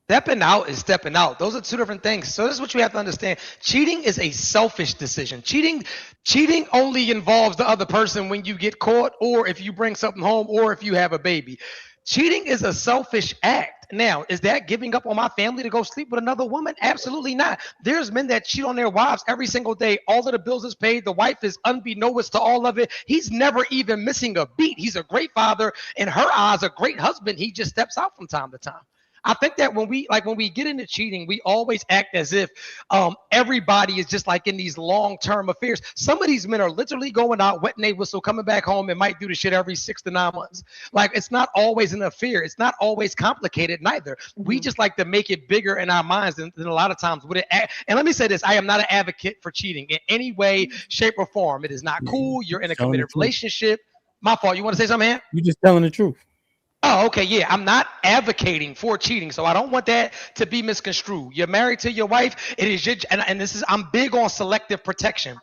Stepping out is stepping out. Those are two different things. So this is what you have to understand. Cheating is a selfish decision. Cheating only involves the other person when you get caught, or if you bring something home, or if you have a baby. Cheating is a selfish act. Now, is that giving up on my family to go sleep with another woman? Absolutely not. There's men that cheat on their wives every single day. All of the bills is paid. The wife is unbeknownst to all of it. He's never even missing a beat. He's a great father. In her eyes, a great husband. He just steps out from time to time. I think that when we get into cheating, we always act as if everybody is just like in these long-term affairs. Some of these men are literally going out, wetting their whistle, coming back home, and might do the shit every 6 to 9 months. Like, it's not always an affair. It's not always complicated neither. We just like to make it bigger in our minds than a lot of times. And let me say this, I am not an advocate for cheating in any way, shape, or form. It is not cool. You're in a committed relationship. My fault. You want to say something, man? You're just telling the truth. Oh, okay, yeah. I'm not advocating for cheating, so I don't want that to be misconstrued. You're married to your wife. It is your, and this is, I'm big on selective protection.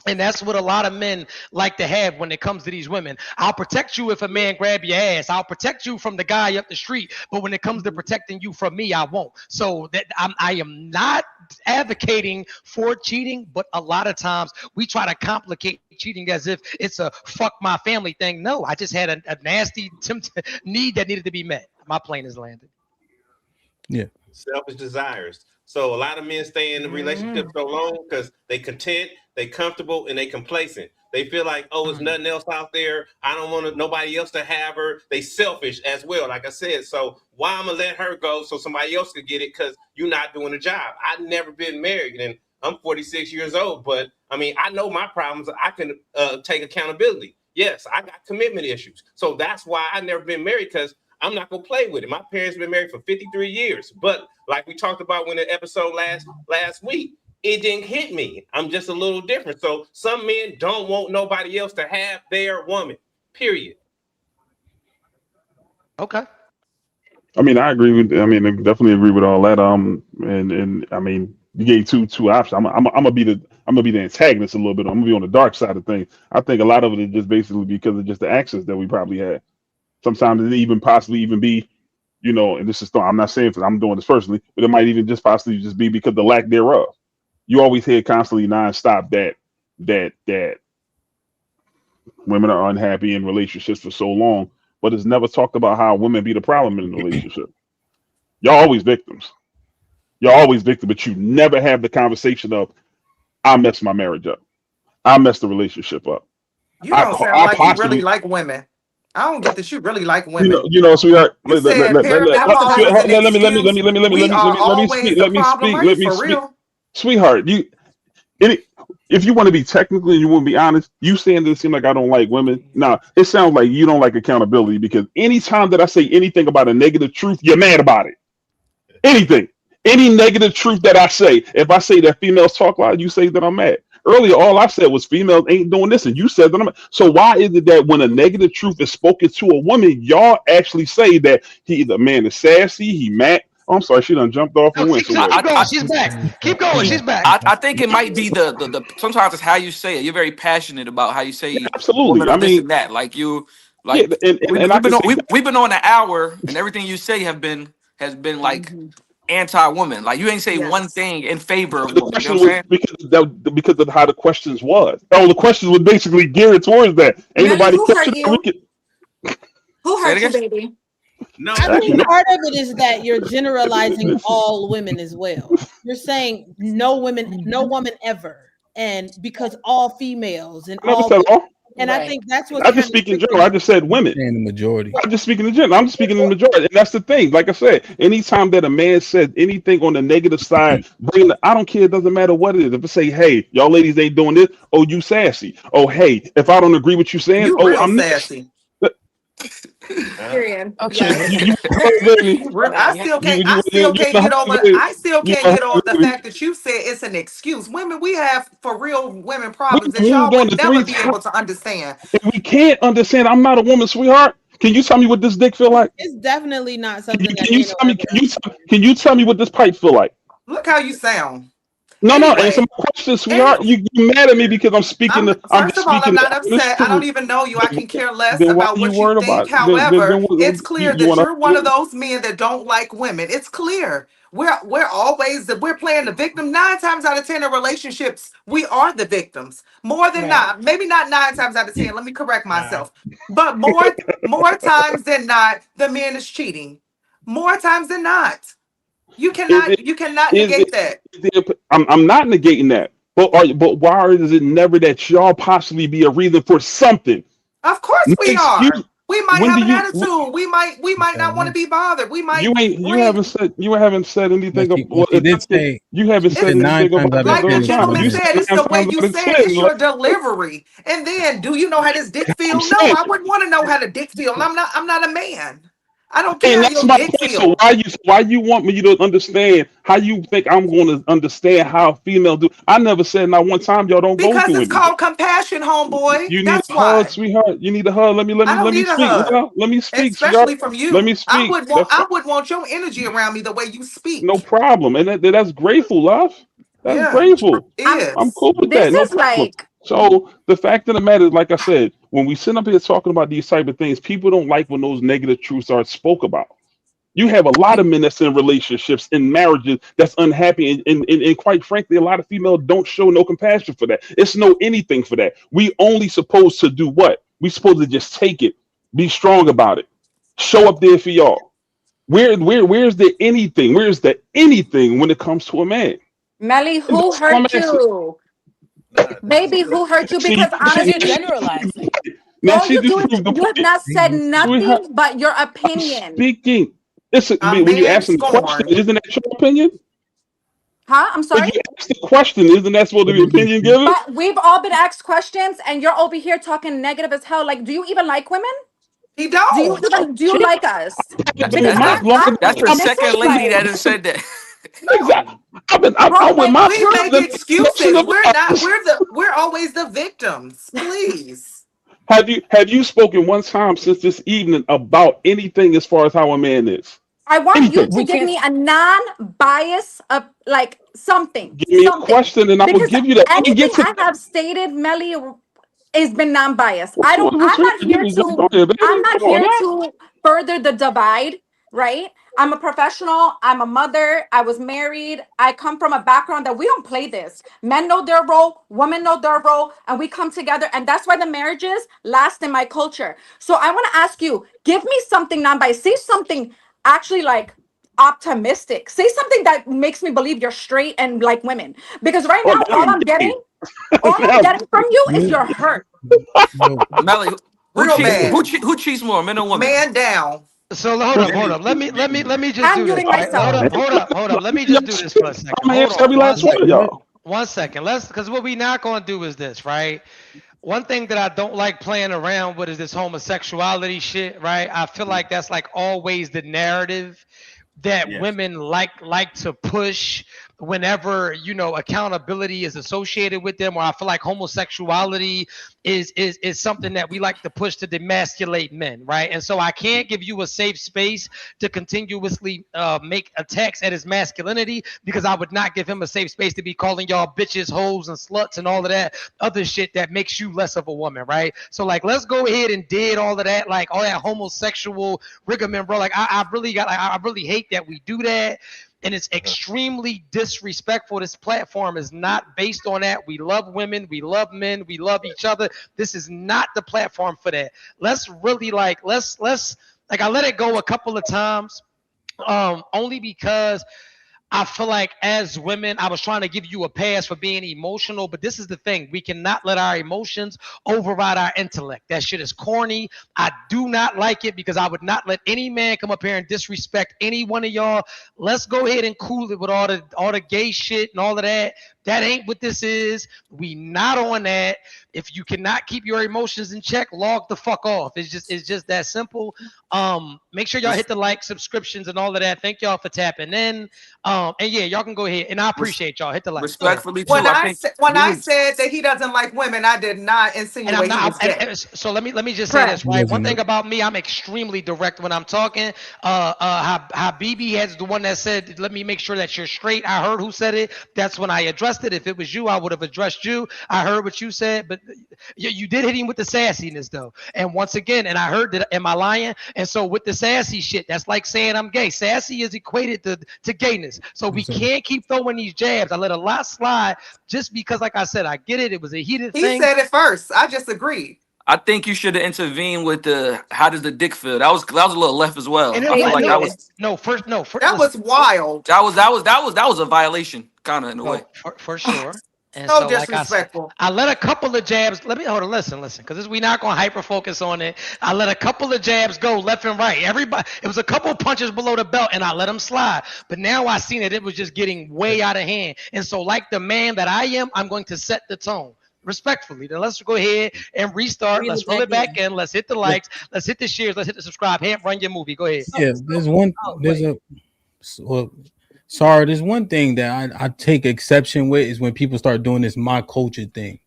And that's what a lot of men like to have when it comes to these women. I'll protect you if a man grab your ass. I'll protect you from the guy up the street. But when it comes to protecting you from me, I won't. So that I am not advocating for cheating, but a lot of times we try to complicate cheating as if it's a fuck my family thing. No, I just had a nasty need that needed to be met. My plane is landed. Yeah. Selfish desires. So a lot of men stay in the relationship so long because they content, they comfortable, and they complacent. They feel like, oh, there's nothing else out there. I don't want nobody else to have her. They selfish as well, like I said. So why I'm gonna let her go so somebody else could get it? Because you're not doing the job. I've never been married, and I'm 46 years old. But I mean, I know my problems. I can take accountability. Yes, I got commitment issues. So that's why I've never been married, because I'm not gonna play with it. My parents been married for 53 years, but like we talked about when the episode last week, it didn't hit me. I'm just a little different. So some men don't want nobody else to have their woman. Period. Okay. I mean, I agree with. I mean, I definitely agree with all that. And I mean, you gave two options. I'm gonna be the antagonist a little bit. I'm gonna be on the dark side of things. I think a lot of it is just basically because of just the access that we probably had. Sometimes it even possibly even be, you know, and this is I'm not saying I'm doing this personally, but it might even just possibly just be because of the lack thereof. You always hear constantly nonstop that women are unhappy in relationships for so long, but it's never talked about how women be the problem in a relationship. Y'all always victims. Y'all always victim, but you never have the conversation of, I messed my marriage up. I messed the relationship up. You don't sound like you really like women. I don't get that you really like women. You know, sweetheart. You said perimenopause is an excuse. We are always the problem, right? For real. Sweetheart, if you want to be technical and you want to be honest, you saying that it seems like I don't like women. Now, it sounds like you don't like accountability, because anytime that I say anything about a negative truth, you're mad about it. Anything. Any negative truth that I say, if I say that females talk loud, you say that I'm mad. Earlier, all I said was females ain't doing this, and you said that I'm mad. So why is it that when a negative truth is spoken to a woman, y'all actually say that the man is sassy, he mad? Oh, I'm sorry, she done jumped off and went somewhere. Keep going. She's back. Keep going. She's back. I think it might be the sometimes it's how you say it. You're very passionate about how you say absolutely. I mean, this and that. Like you, like we've been on an hour, and everything you say has been like anti-woman. Like you ain't say one thing in favor of women. You know what I'm saying? Because of how the questions was. Oh, the questions were basically geared towards that. Ain't nobody. Who hurt you? Who hurt you, baby? No, I think part of it is that you're generalizing all women as well. You're saying no woman ever, and because all females and all. And right. I think that's what I just speak in general. I just said women. And the majority. I'm just speaking in general. I'm just speaking in the majority. And that's the thing. Like I said, anytime that a man says anything on the negative side, I don't care. It doesn't matter what it is. If it say, hey, y'all ladies ain't doing this, oh, you sassy. Oh, hey, if I don't agree with you saying, I'm sassy. Period. Okay. I still can't get over the fact that you said it's an excuse. Women, we have for real women problems that y'all would never be able to understand. We can't understand. I'm not a woman, sweetheart. Can you tell me what this dick feel like? It's definitely not something. Can you tell me what this pipe feel like? Look how you sound. No, answer my question, sweetheart. You mad at me because I'm speaking. First of all, I'm not upset. I don't even know you. I can care less about what you think. However, it's clear that you're one of those men that don't like women. It's clear. We're playing the victim 9 times out of 10 in relationships. We are the victims more than not. Maybe not 9 times out of 10. Let me correct myself. But more times than not, the man is cheating. More times than not. You cannot negate that. I'm not negating that. But why is it never that y'all possibly be a reason for something? Of course we are. We might have an attitude. We might not want to be bothered. We might. You haven't said anything. You haven't said 9 times out of 10. Like the gentleman said, it's the way you say it. It's your delivery. And then, do you know how this dick feel? No, I wouldn't want to know how the dick feel. I'm not a man. I don't care. And that's my point. So why you want me to understand how you think I'm going to understand how females do? I never said not one time y'all don't go through it. Because it's called compassion, homeboy. You need a hug, sweetheart. You need a hug. Let me speak. Let me speak. Especially from you. Let me speak. I would want your energy around me the way you speak. No problem. And that's grateful, love. That's grateful. I'm cool with that. No problem. So the fact of the matter is, like I said, when we sit up here talking about these type of things, people don't like when those negative truths are spoke about. You have a lot of men that's in relationships, in marriages that's unhappy, and quite frankly, a lot of females don't show no compassion for that. It's no anything for that. We only supposed to do what? We supposed to just take it, be strong about it, show up there for y'all. Where's the anything? Where's the anything when it comes to a man? Melly, who hurt you? Baby, who hurt you? Because honestly, generalizing. You have not said nothing but your opinion. Speaking. When you ask the question, isn't that your opinion? Huh? I'm sorry? When you ask the question, isn't that supposed to be opinion given? But we've all been asked questions, and you're over here talking negative as hell. Like, do you even like women? He Do you don't. do you like us? That's, Because that's, I'm that's your and this second is lady like that has said that. Exactly. I'm with Roman, my We make brother. excuses. We're always the victims. Please. Have you spoken one time since this evening about anything as far as how a man is? I want you Anything? to We give can't. me a non-bias of like something, Give me a something. question and I will Because give you that. We can anything get to I have stated, Melly, has been non-biased. what you I'm not want to give here me. Go to ahead, baby. I'm not Come on here now. to further the divide, right? I'm a professional, I'm a mother, I was married, I come from a background that we don't play this. Men know their role, women know their role, and we come together, and that's why the marriages last in my culture. So I want to ask you, give me something non-biased. Say something actually like optimistic. Say something that makes me believe you're straight and like women. Because right Oh, now, now I'm gay. all I'm Now, getting from you is your hurt. Yo, Melly, Real bad. who cheats more, men or women? Man down. So hold up. Let me just I'm do this. muting Right? myself. Hold up. Let me just do this for a second. I'm gonna Hold answer every on. last one of y'all. 1 second. Because what we not gonna do is this, right? One thing that I don't like playing around with is this homosexuality shit, right? I feel like that's like always the narrative that women like to push whenever accountability is associated with them, or I feel like homosexuality is something that we like to push to demasculate men, right? And so I can't give you a safe space to continuously make attacks at his masculinity, because I would not give him a safe space to be calling y'all bitches, hoes, and sluts and all of that other shit that makes you less of a woman, right? So like, let's go ahead and dead all of that, like all that homosexual rigmarole. Like I really hate that we do that. And it's extremely disrespectful. This platform is not based on that. We love women, we love men, we love each other. This is not the platform for that. Let's really let's I let it go a couple of times, only because I feel like as women, I was trying to give you a pass for being emotional, but this is the thing. We cannot let our emotions override our intellect. That shit is corny. I do not like it, because I would not let any man come up here and disrespect any one of y'all. Let's go ahead and cool it with all the gay shit and all of that. That ain't what this is. We not on that. If you cannot keep your emotions in check, log the fuck off. It's just that simple. Make sure y'all hit the like, subscriptions, and all of that. Thank y'all for tapping in. And yeah, y'all can go ahead. And I appreciate y'all. Hit the like. Respectfully too. When I think said that he doesn't like women, I did not And insinuate I'm he was not. gay. So let me just say this, right? Yes, One you thing about me, I'm extremely direct when I'm talking. Habibi has the one that said, "Let me make sure that you're straight." I heard who said it. That's when I addressed it. If it was you, I would have addressed you. I heard what you said, but you did hit him with the sassiness though. And once again, and I heard that. Am I lying? And so with the sassy shit, that's like saying I'm gay. Sassy is equated to gayness. So we can't keep throwing these jabs. I let a lot slide just because, like I said, I get it. It was a heated He thing. said it first. I just agreed. I think you should have intervened with the how does the dick feel? That was a little left as well. And I feel like that was That was wild. that was a violation, kind of in a way. For sure. And So so, like I said, disrespectful. I let a couple of jabs. Let me hold on. Listen, because we not gonna hyper focus on it. I let a couple of jabs go left and right. Everybody, it was a couple punches below the belt, and I let them slide. But now I seen that it was just getting way out of hand. And so, like the man that I am, I'm going to set the tone respectfully. Then let's go ahead and restart. Let's roll it back in. Let's hit the likes. Let's hit the shares. Let's hit the subscribe. Hand run your movie. Go ahead. Yeah, there's one thing that I take exception with is when people start doing this my culture thing.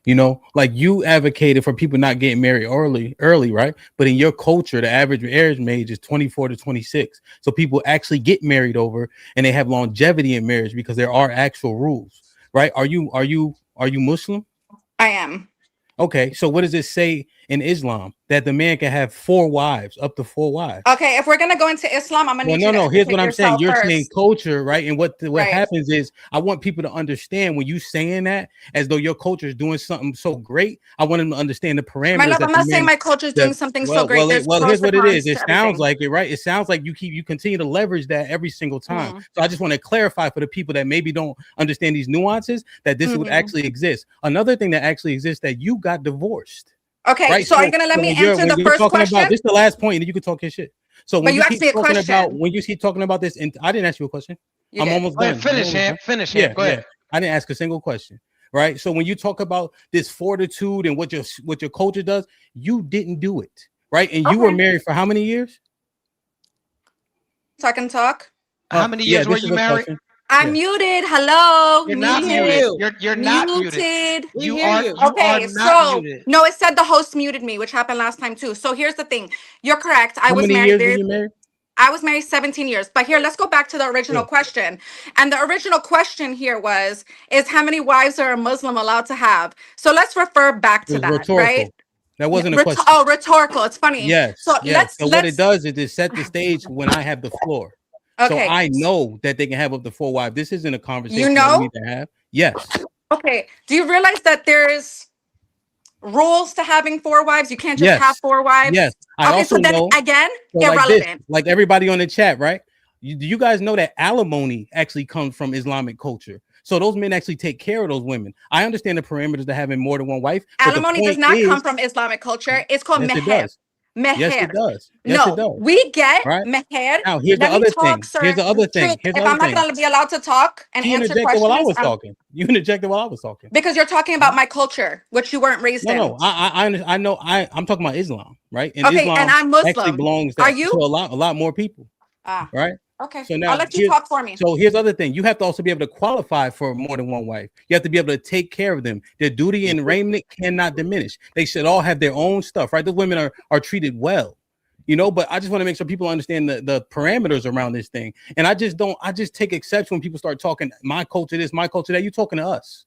You know, like you advocated for people not getting married early, right? But in your culture, the average marriage age is 24 to 26. So people actually get married over and they have longevity in marriage because there are actual rules, right? Are you Muslim? I am. Okay, so what does it say in Islam that the man can have 4 wives, up to 4 wives? Okay, if we're gonna go into Islam, I'm gonna need you to Here's what educate I'm saying. yourself You're first. saying culture, right? And what Right. happens is I want people to understand when you saying that as though your culture is doing something so great. I want them to understand the parameters. My love, I'm not saying my culture is doing something so great. There's pros here's what and it cons is. It to sounds everything. like it, right? It sounds like you continue to leverage that every single time. Mhm. So I just want to clarify for the people that maybe don't understand these nuances that this would Mhm. actually exist. Another thing that actually exists that you got divorced. Okay, Right? so are you gonna let me when you're answer the talking first question? about this, is the last point, and you can talk your shit. So But when you you asked keep me a talking about question. when you keep talking about this, and I didn't ask you a question. You I'm did. almost Go ahead, done. finish, I'm almost Ham. done. Finish, Yeah, Ham. Go ahead. I didn't ask a single question. Right. So when you talk about this fortitude and what your culture does, you didn't do it. right? And you were married for how many years? So I can talk. How many years were you married? I'm muted. Hello. You're not muted. muted. You're not muted. You are Okay, not so muted. no, it said the host muted me, which happened last time too. So here's the thing. You're correct. I How was many married. years were you married? I was married 17 years. But here, let's go back to the original question. And the original question here is how many wives are a Muslim allowed to have? So let's refer back to It was that, rhetorical. right? That wasn't a question. Oh, rhetorical. It's funny. Yes. So yes. So what let's it does is it set the stage when I have the floor. So Okay. I know that they can have up to 4 wives. This isn't a conversation You that know? we need to have. Yes. Okay. Do you realize that there's rules to having 4 wives? You can't just Yes. have 4 wives. Yes. I Okay, also so then know again, so like irrelevant. this, like everybody on the chat, right? Do you guys know that alimony actually comes from Islamic culture? So those men actually take care of those women. I understand the parameters to having more than one wife. but the Alimony does point not is- come from Islamic culture. It's called Yes, it meher. does. Yes, it does. Yes, No, it does. we get Right? meher. Now, here's Let the me other talk, thing. sir. Here's the other thing. Trick, Here's the if other I'm not thing. going to be allowed to talk and You answer interjected questions, while I was talking. You interjected while I was talking. because you're talking about my culture, which you weren't raised in. No, I know. I'm talking about Islam, right? And Okay, Islam and I'm actually Muslim. belongs Are to you? a lot more people, Ah, right? okay. So now I'll let you talk for me. So here's the other thing: you have to also be able to qualify for more than one wife. You have to be able to take care of them. Their duty and raiment cannot diminish. They should all have their own stuff, right? Those women are treated well, But I just want to make sure people understand the parameters around this thing. And I just take exception when people start talking my culture this, my culture that. You talking to us.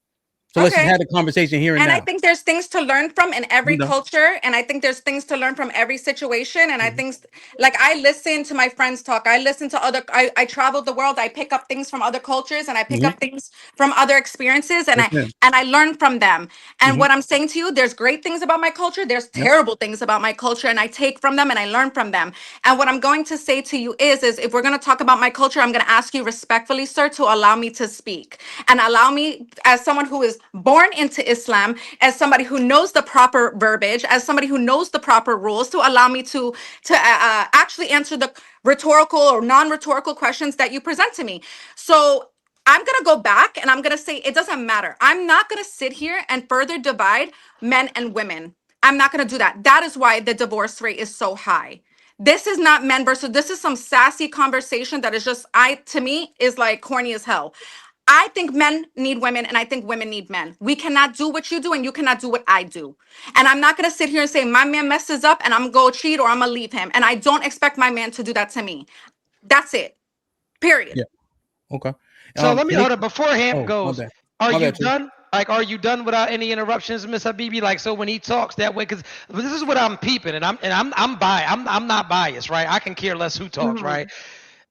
So let's just Okay. have the conversation here and And now. I think there's things to learn from in every know. culture. And I think there's things to learn from every situation. And I think like I listen to my friends talk. I listen to I travel the world. I pick up things from other cultures and I pick up things from other experiences and I learn from them. And what I'm saying to you, there's great things about my culture. There's terrible things about my culture. And I take from them and I learn from them. And what I'm going to say to you is if we're going to talk about my culture, I'm going to ask you respectfully, sir, to allow me to speak and allow me as someone who is born into Islam, as somebody who knows the proper verbiage, as somebody who knows the proper rules, to allow me to actually answer the rhetorical or non-rhetorical questions that you present to me. So I'm going to go back and I'm going to say it doesn't matter. I'm not going to sit here and further divide men and women. I'm not going to do that. That is why the divorce rate is so high. This is not men versus, this is some sassy conversation that is just, to me, is like corny as hell. I think men need women and I think women need men. We cannot do what you do and you cannot do what I do. And I'm not going to sit here and say my man messes up and I'm going to go cheat or I'm going to leave him. And I don't expect my man to do that to me. That's it. Period. Yeah. Okay. So let me hold it before Hamp my goes. bad. Are My you bad, too. done? Like, are you done without any interruptions, Miss Habibi? Like, so when he talks that way, because this is what I'm peeping, and I'm biased. I'm not biased, right? I can care less who talks, right?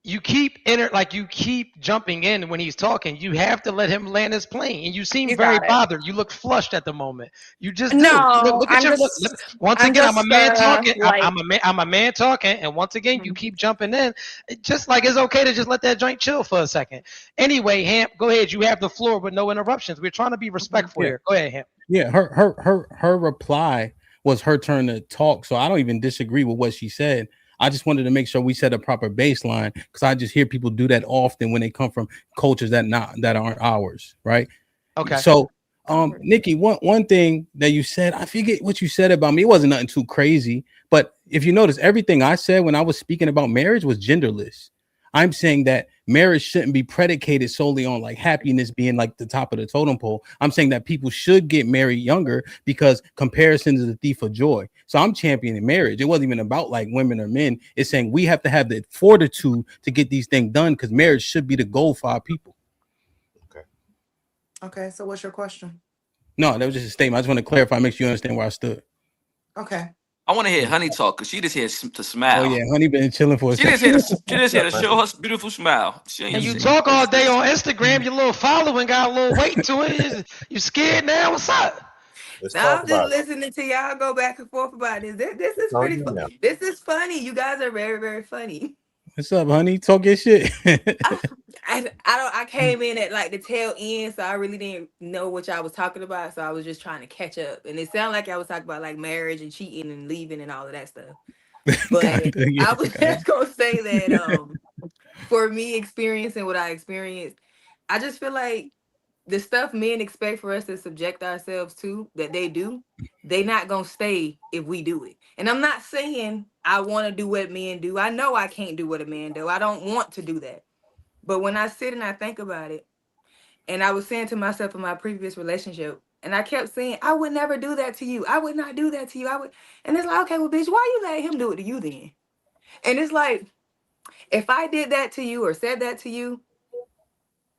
You keep you keep jumping in when he's talking. You have to let him land his plane. And you seem You very got it. bothered. You look flushed at the moment. You just do. No, Look at I'm your look. just- Once I'm again, I'm a just, man talking. like- I'm a man talking. And once again, you keep jumping in. Just like it's okay to just let that joint chill for a second. Anyway, Hamp, go ahead. You have the floor with no interruptions. We're trying to be respectful here. Go ahead, Hamp. Yeah, her reply was her turn to talk. So I don't even disagree with what she said. I just wanted to make sure we set a proper baseline because I just hear people do that often when they come from cultures that aren't ours, right? Okay. So, Nikki, one thing that you said, I forget what you said about me. It wasn't nothing too crazy, but if you notice, everything I said when I was speaking about marriage was genderless. I'm saying that marriage shouldn't be predicated solely on like happiness being like the top of the totem pole. I'm saying that people should get married younger because comparison is the thief of joy. So I'm championing marriage. It wasn't even about like women or men. It's saying we have to have the fortitude to get these things done because marriage should be the goal for our people. Okay, so what's your question? No, that was just a statement. I just want to clarify, make sure you understand where I stood. Okay. I want to hear Honey talk because she just here to smile. Oh yeah, Honey been chilling for a She just second. here to show her beautiful smile. And you talk all day on Instagram, your little following got a little weight to it. You scared now? What's up? I'm just listening to y'all go back and forth about this. This is pretty fun. This is funny. You guys are very, very funny. What's up, Honey? Talk your shit. I came in at like the tail end, so I really didn't know what y'all was talking about. So I was just trying to catch up. And it sounded like y'all was talking about like marriage and cheating and leaving and all of that stuff. But I was just gonna say that for me experiencing what I experienced, I just feel like the stuff men expect for us to subject ourselves to that they do, they not gonna stay if we do it. And I'm not saying I want to do what men do. I know I can't do what a man do. I don't want to do that. But when I sit and I think about it, and I was saying to myself in my previous relationship, and I kept saying, I would never do that to you. I would not do that to you. I would, and it's like, okay, well, bitch, why you let him do it to you then? And it's like, if I did that to you or said that to you,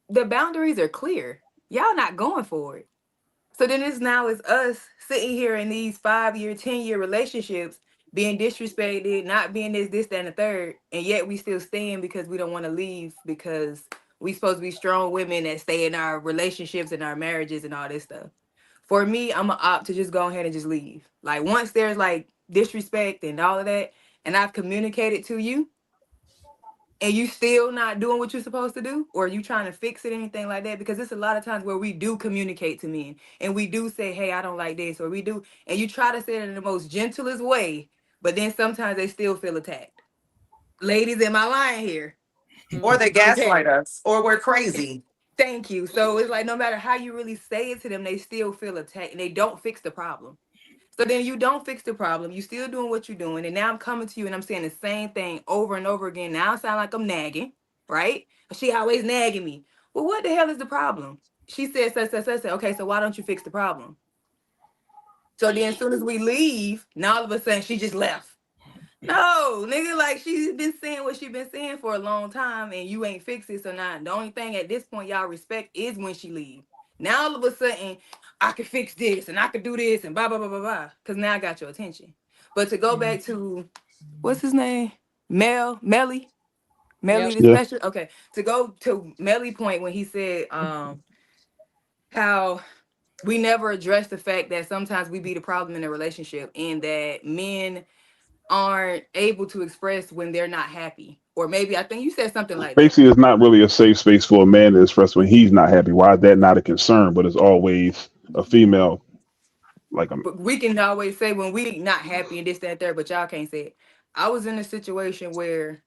the boundaries are clear. Y'all not going for it. So then it's us sitting here in these 5-year, 10-year relationships being disrespected, not being this, that, and the third, and yet we still staying because we don't want to leave because we supposed to be strong women that stay in our relationships and our marriages and all this stuff. For me, I'm gonna opt to just go ahead and just leave. Like once there's like disrespect and all of that, and I've communicated to you, and you still not doing what you're supposed to do, or you trying to fix it, anything like that, because it's a lot of times where we do communicate to men and we do say, hey, I don't like this, or we do, and you try to say it in the most gentlest way, but then sometimes they still feel attacked. Ladies, am I lying here? Or they Okay. gaslight us, or we're crazy. Thank you. So it's like no matter how you really say it to them, they still feel attacked and they don't fix the problem. So then you don't fix the problem. You still doing what you're doing. And now I'm coming to you and I'm saying the same thing over and over again. Now I sound like I'm nagging, right? She always nagging me. Well, what the hell is the problem? She said, okay, so why don't you fix the problem? So then as soon as we leave, now all of a sudden she just left. No, nigga, like she's been saying what she's been saying for a long time and you ain't fixed it. So now the only thing at this point y'all respect is when she leave. Now all of a sudden I can fix this and I can do this and blah, blah, blah, blah, blah. Because now I got your attention. But to go back to, what's his name? Melly Yep. the Yeah. special. Okay. To go to Melly point when he said how we never address the fact that sometimes we be the problem in a relationship and that men aren't able to express when they're not happy. Or maybe I think you said something like that. Basically, it's not really a safe space for a man to express when he's not happy. Why is that not a concern? But it's always a female, like a But we can always say when we not happy and this, that, there, but y'all can't say it. I was in a situation where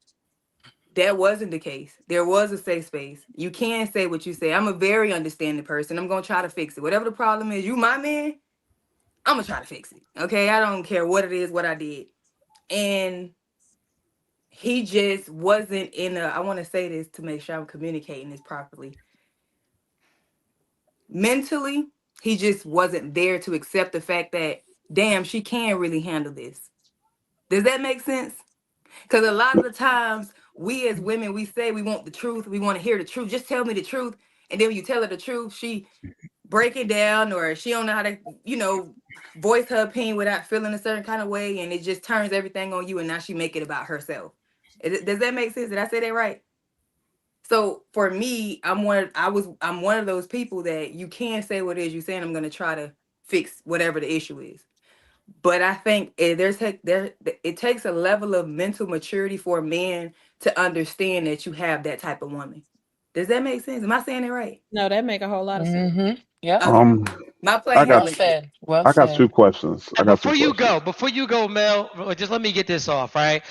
that wasn't the case. There was a safe space. You can say what you say. I'm a very understanding person. I'm gonna try to fix it. Whatever the problem is, you my man, I'm gonna try to fix it. Okay. I don't care what it is, what I did. And he just wasn't in a, I want to say this to make sure I'm communicating this properly. Mentally, he just wasn't there to accept the fact that, damn, she can really handle this. Does that make sense? Because a lot of the times, we as women, we say we want the truth. We want to hear the truth. Just tell me the truth. And then when you tell her the truth, she break it down or she don't know how to, voice her opinion without feeling a certain kind of way. And it just turns everything on you. And now she make it about herself. Does that make sense? Did I say that right? So for me, I'm one of those people that you can say what it is you're saying. I'm going to try to fix whatever the issue is. But I think it takes a level of mental maturity for a man to understand that you have that type of woman. Does that make sense? Am I saying it right? No, that make a whole lot of sense. Mm-hmm. Yep. Okay. My I plane got- has Well said. Well I got said. two questions. Before you go, Mel, just let me get this off, right?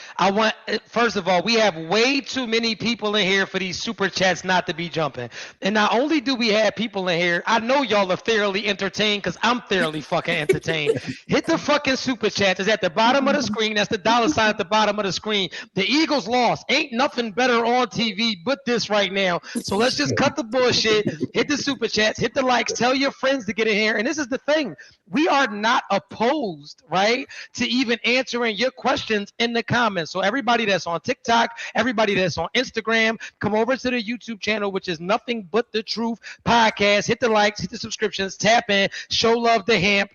First of all, we have way too many people in here for these super chats not to be jumping. And not only do we have people in here, I know y'all are thoroughly entertained because I'm thoroughly fucking entertained. Hit the fucking super chat. It's at the bottom of the screen. That's the dollar sign at the bottom of the screen. The Eagles lost. Ain't nothing better on TV but this right now. So let's just cut the bullshit. Hit the super chats. Hit the likes. Tell your friends to get in here. And this is the thing. We are not opposed, right, to even answering your questions in the comments. So everybody that's on TikTok, everybody that's on Instagram, come over to the YouTube channel, which is Nothing But the Truth Podcast. Hit the likes, hit the subscriptions, tap in, show love to Hamp.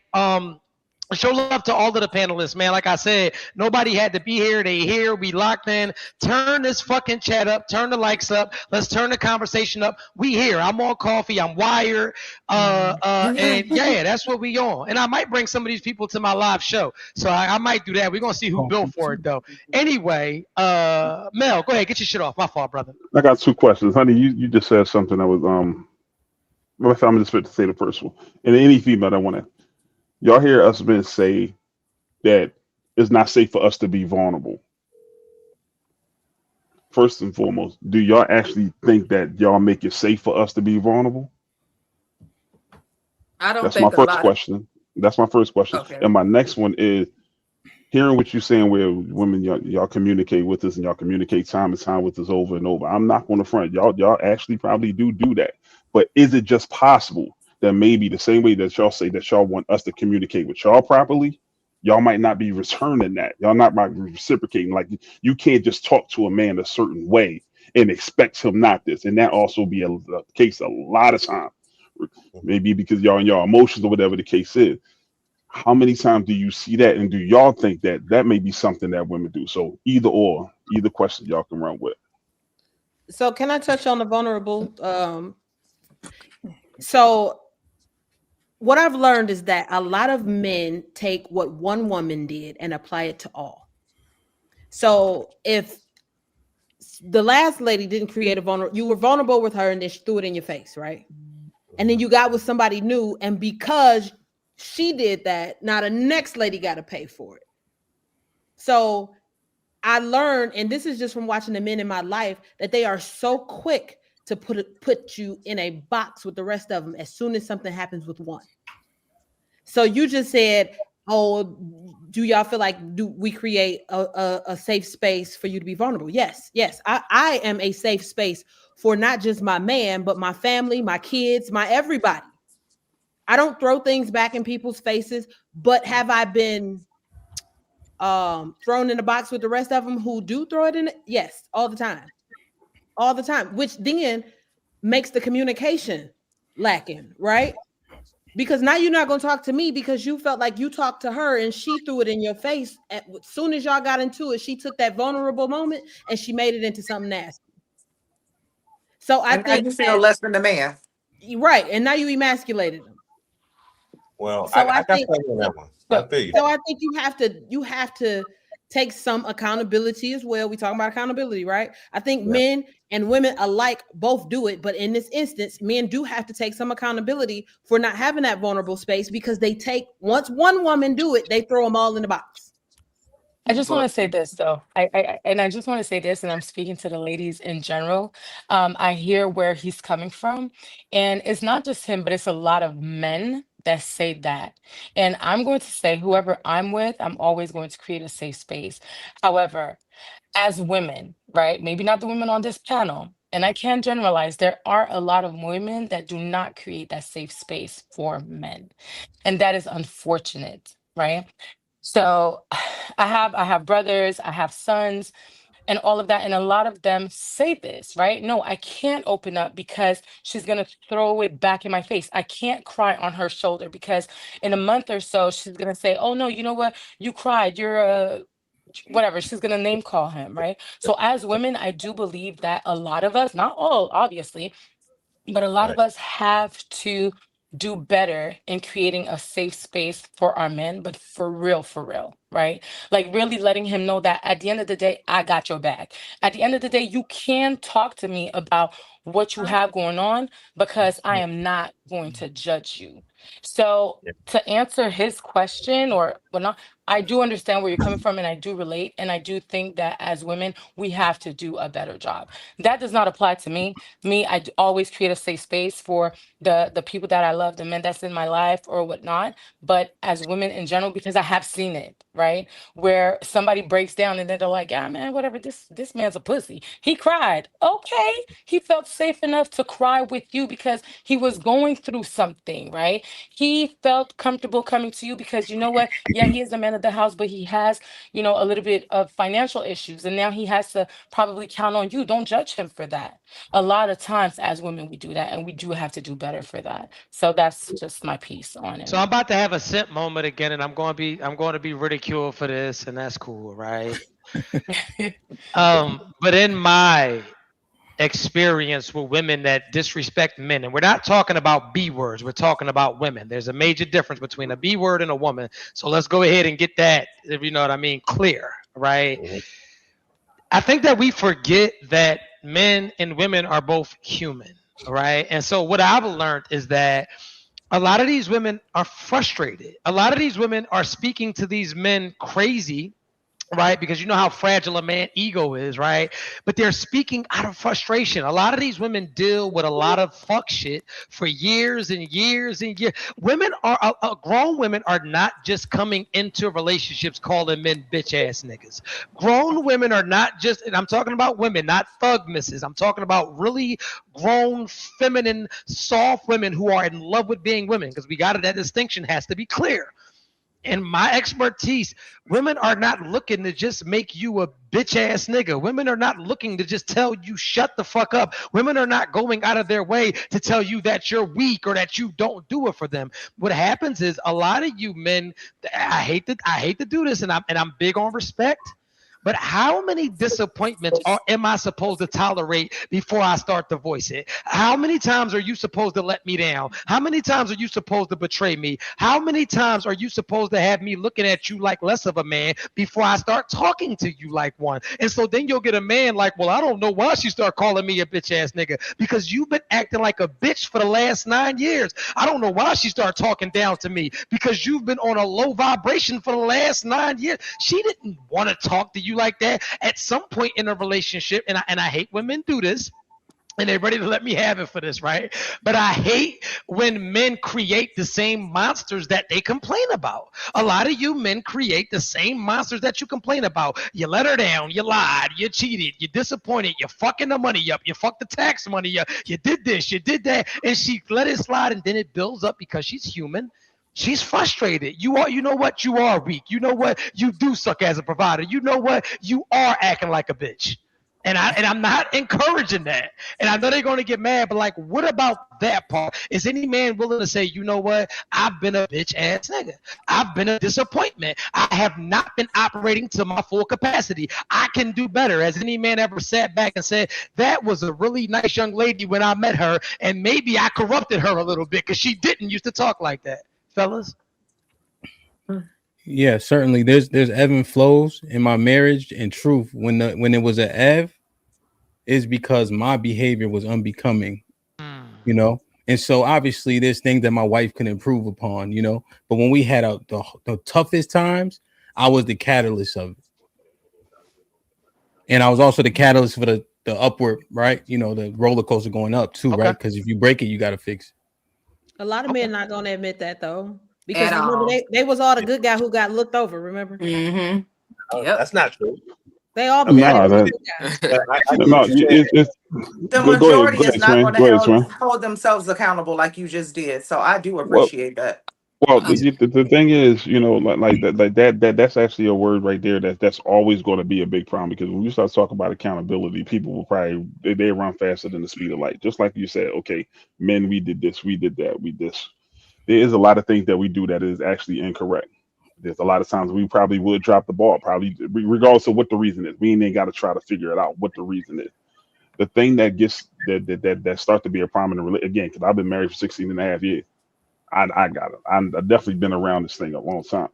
Show love to all of the panelists, man. Like I said, nobody had to be here. They here. We locked in. Turn this fucking chat up. Turn the likes up. Let's turn the conversation up. We here. I'm on coffee. I'm wired. And yeah, that's what we on. And I might bring some of these people to my live show. So I might do that. We're going to see who built for it, though. Anyway, Mel, go ahead. Get your shit off. My fault, brother. I got two questions. Honey, you just said something that was, I'm just fit to say the first one. And any female that want to, y'all hear us men say that it's not safe for us to be vulnerable. First and foremost, do y'all actually think that y'all make it safe for us to be vulnerable? I don't That's think my first question. That's my first question. Okay. And my next one is hearing what you're saying, where women y'all communicate with us and y'all communicate time and time with us over and over. I'm not going to front. Y'all actually probably do that. But is it just possible that maybe the same way that y'all say that y'all want us to communicate with y'all properly, y'all might not be returning that. Y'all not might be reciprocating. Like you can't just talk to a man a certain way and expect him not this. And that also be a case a lot of time. Maybe because y'all and y'all emotions or whatever the case is. How many times do you see that, and do y'all think that that may be something that women do? So either question y'all can run with. So can I touch on the vulnerable? So what I've learned is that a lot of men take what one woman did and apply it to all. So if the last lady didn't create a vulnerable, you were vulnerable with her and then she threw it in your face, right? And then you got with somebody new, and because she did that, now the next lady got to pay for it. So I learned, and this is just from watching the men in my life, that they are so quick to put you in a box with the rest of them as soon as something happens with one. So you just said, oh, do y'all feel like, do we create a safe space for you to be vulnerable? Yes. I am a safe space for not just my man, but my family, my kids, my everybody. I don't throw things back in people's faces, but have I been thrown in a box with the rest of them who do throw it in? Yes, all the time, which then makes the communication lacking, right? Because now you're not going to talk to me because you felt like you talked to her and she threw it in your face. As soon as y'all got into it, she took that vulnerable moment and she made it into something nasty. So I think you feel less than the man, right? And now you emasculated them. Well, so I got think, something on that one. I feel you. So I think you have to take some accountability as well. We talking about accountability, right? I think men and women alike both do it, but in this instance, men do have to take some accountability for not having that vulnerable space because they take, once one woman do it, they throw them all in the box. I just want to say this though. I just want to say this, and I'm speaking to the ladies in general. I hear where he's coming from, and it's not just him, but it's a lot of men that say that. And I'm going to say, whoever I'm with, I'm always going to create a safe space. However, as women, right? Maybe not the women on this panel, and I can't generalize. There are a lot of women that do not create that safe space for men, and that is unfortunate, right? So I have brothers, I have sons, and all of that, and a lot of them say this, right? No, I can't open up because she's gonna throw it back in my face. I can't cry on her shoulder because in a month or so she's gonna say, "Oh no, you know what? You cried. You're a whatever." She's gonna name call him, right? So as women, I do believe that a lot of us, not all, obviously, but a lot of us have to do better in creating a safe space for our men, but for real, right? Like really letting him know that at the end of the day, I got your back. At the end of the day, you can talk to me about what you have going on because I am not going to judge you. So to answer his question, or well, not, I do understand where you're coming from and I do relate. And I do think that as women, we have to do a better job. That does not apply to me. I always create a safe space for the people that I love, the men that's in my life or whatnot. But as women in general, because I have seen it, right? Where somebody breaks down and then they're like, yeah, man, whatever, this man's a pussy. He cried. Okay. He felt safe enough to cry with you because he was going through something, right? He felt comfortable coming to you because you know what? Yeah, he is the man of the house, but he has, a little bit of financial issues. And now he has to probably count on you. Don't judge him for that. A lot of times as women, we do that and we do have to do better for that. So that's just my piece on it. So I'm about to have a simp moment again, and I'm going to be ridiculed for this, and that's cool, right? But in my experience with women that disrespect men, and we're not talking about B words, we're talking about women. There's a major difference between a B word and a woman. So let's go ahead and get that, if you know what I mean, clear, right? I think that we forget that men and women are both human, right? And so what I've learned is that a lot of these women are frustrated. A lot of these women are speaking to these men crazy right? Because you know how fragile a man ego is, right? But they're speaking out of frustration. A lot of these women deal with a lot of fuck shit for years and years and years. Women are grown women are not just coming into relationships calling men bitch ass niggas. Grown women are not just, and I'm talking about women, not thug misses. I'm talking about really grown, feminine, soft women who are in love with being women. Because we got it, that distinction has to be clear. In my expertise, women are not looking to just make you a bitch ass nigga. Women are not looking to just tell you shut the fuck up. Women are not going out of their way to tell you that you're weak or that you don't do it for them. What happens is a lot of you men, I hate to do this, and I'm big on respect. But how many disappointments am I supposed to tolerate before I start to voice it? How many times are you supposed to let me down? How many times are you supposed to betray me? How many times are you supposed to have me looking at you like less of a man before I start talking to you like one? And so then you'll get a man like, well, I don't know why she start calling me a bitch ass nigga, because you've been acting like a bitch for the last 9 years. I don't know why she start talking down to me, because you've been on a low vibration for the last 9 years. She didn't want to talk to you like that. At some point in a relationship, and I hate when men do this, and they're ready to let me have it for this, right? But I hate when men create the same monsters that they complain about. A lot of you men create the same monsters that you complain about. You let her down, you lied, you cheated, you disappointed, you're fucking the money up, you fucked the tax money up, you did this, you did that, and she let it slide, and then it builds up because she's human. She's frustrated. You know what? You are weak. You know what? You do suck as a provider. You know what? You are acting like a bitch. And I'm not encouraging that. And I know they're going to get mad, but like, what about that part? Is any man willing to say, you know what? I've been a bitch ass nigga. I've been a disappointment. I have not been operating to my full capacity. I can do better. Has any man ever sat back and said, that was a really nice young lady when I met her, and maybe I corrupted her a little bit because she didn't used to talk like that? Fellas? Yeah, certainly. There's ebb and flows in my marriage. And truth, when it was an ebb, is because my behavior was unbecoming, you know. And so obviously there's things that my wife can improve upon, you know. But when we had the toughest times, I was the catalyst of it, and I was also the catalyst for the upward, right? You know, the roller coaster going up too, Okay. right? Because if you break it, you got to fix it. A lot of men not gonna admit that though, because remember they was all the good guy who got looked over. Remember? Mm-hmm. Yep. That's not true. They all believe Nah, they was that, the good guy. no, it's The go majority ahead, is not Swan. going Go ahead, to Swan. hold themselves accountable like you just did. So I do Well, appreciate that. well, the thing is, you know, like that's actually a word right there that's always going to be a big problem, because when you start talking about accountability, people will probably they run faster than the speed of light. Just like you said, okay, men, we did this, we did that, we this. There is a lot of things that we do that is actually incorrect. There's a lot of times we probably would drop the ball, probably regardless of what the reason is. We ain't got to try to figure it out what the reason is. The thing that gets that starts to be a prominent again, because I've been married for 16 and a half years. I got it. I've definitely been around this thing a long time.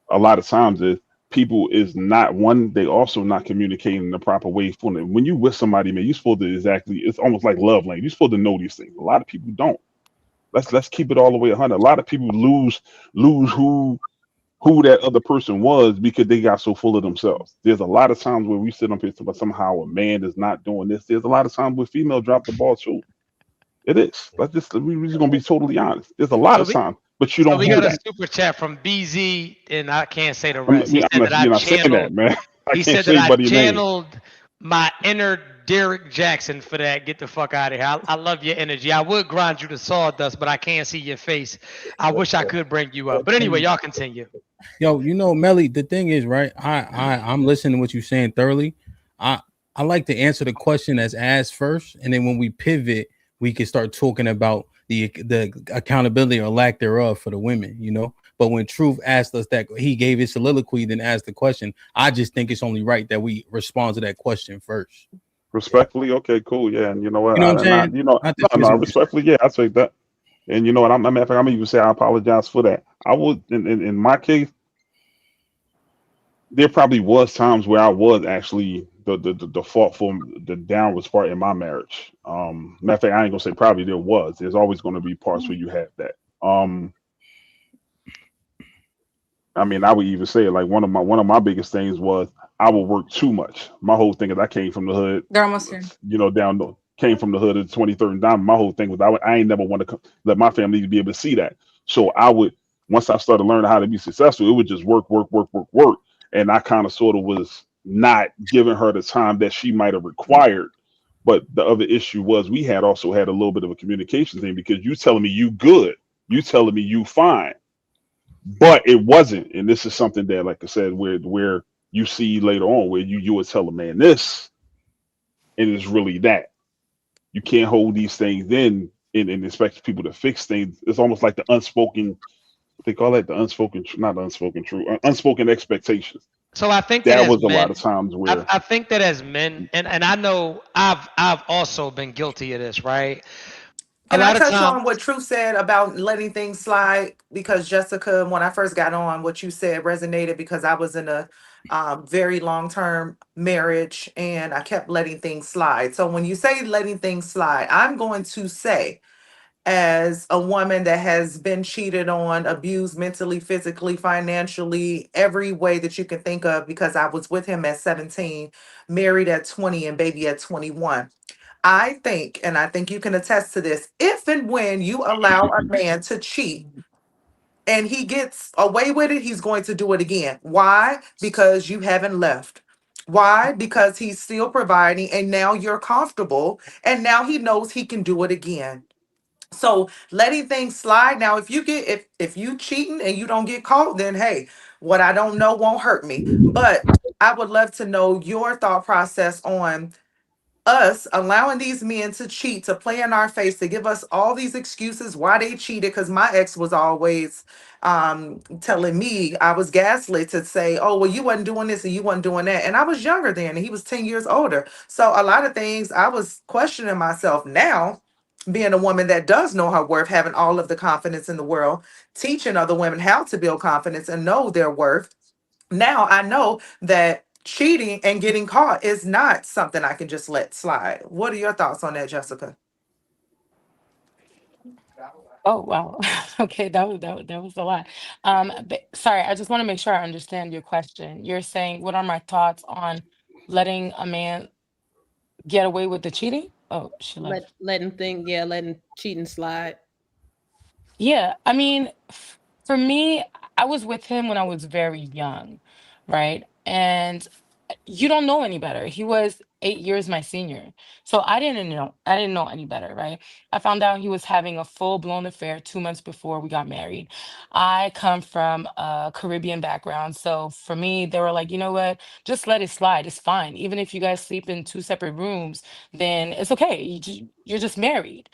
A lot of times is people is not one, they also not communicating in the proper way for them. When you with somebody, man, you're supposed to it's almost like love language. You're supposed to know these things. A lot of people don't. Let's keep it all the way 100. A lot of people lose who that other person was because they got so full of themselves. There's a lot of times where we sit up here but somehow a man is not doing this. There's a lot of times where female drop the ball too. It is. We're just gonna be totally honest. There's a lot of times, but you So don't we hear got a that. super chat from BZ, and I can't say the I'm rest. He said that you're I not saying that, channeled. man. I He can't said say that I buddy name. channeled my inner Derek Jackson for that. Get the fuck out of here. I love your energy. I would grind you to sawdust, but I can't see your face. I wish I could bring you up. But anyway, y'all continue. Yo, you know, Melly, the thing is, right? I'm listening to what you're saying thoroughly. I like to answer the question as asked first, and then when we pivot, we can start talking about the accountability or lack thereof for the women, you know. But when Truth asked us that, he gave his soliloquy, then asked the question. I just think it's only right that we respond to that question first. Respectfully, okay, cool, yeah. And you know what? You know what I'm saying? No, respectfully, yeah, I say that. And you know what? I'm gonna even say I apologize for that. I would, in my case, there probably was times where I was actually the fault for the downwards part in my marriage. Matter of fact, I ain't gonna say probably there was. There's always gonna be parts where you have that. I mean, I would even say like one of my biggest things was I would work too much. My whole thing is I came from the hood, They're almost here. came from the hood of 23rd and Diamond. My whole thing was I ain't never want to let my family be able to see that. So I would, once I started learning how to be successful, it would just work, work, work, work, work, and I kind of sort of was not giving her the time that she might have required. But the other issue was we had also had a little bit of a communication thing because you telling me you good, you telling me you fine, but it wasn't. And this is something that, like I said, where you see later on where you would tell a man this, and it's really that. You can't hold these things in and expect people to fix things. It's almost like the unspoken. They call that the unspoken, not unspoken truth, unspoken expectations. So I think that That as was a lot men, of times where I think that as men, and I know I've also been guilty of this, right? A Can I lot of touch times, on what Truth said about letting things slide? Because Jessica, when I first got on, what you said resonated because I was in a very long-term marriage and I kept letting things slide. So when you say letting things slide, I'm going to say, as a woman that has been cheated on, abused mentally, physically, financially, every way that you can think of, because I was with him at 17, married at 20, and baby at 21. I think, and I think you can attest to this, if and when you allow a man to cheat and he gets away with it, he's going to do it again. Why? Because you haven't left. Why? Because he's still providing and now you're comfortable and now he knows he can do it again. So letting things slide. Now, if you cheating and you don't get caught, then hey, what I don't know won't hurt me. But I would love to know your thought process on us allowing these men to cheat, to play in our face, to give us all these excuses why they cheated. Because my ex was always telling me I was gaslit to say, oh, well, you wasn't doing this and you wasn't doing that. And I was younger then, and he was 10 years older. So a lot of things I was questioning myself. Now, being a woman that does know her worth, having all of the confidence in the world, teaching other women how to build confidence and know their worth. Now I know that cheating and getting caught is not something I can just let slide. What are your thoughts on that, Jessica? Oh wow. Okay, that was a lot. But sorry, I just want to make sure I understand your question. You're saying, what are my thoughts on letting a man get away with the cheating? Oh, she left. letting cheating slide. Yeah, I mean, for me, I was with him when I was very young, right? And you don't know any better. He was 8 years my senior. So I didn't know any better, right? I found out he was having a full-blown affair 2 months before we got married. I come from a Caribbean background. So for me, they were like, you know what? Just let it slide. It's fine. Even if you guys sleep in two separate rooms, then it's okay. You're just married.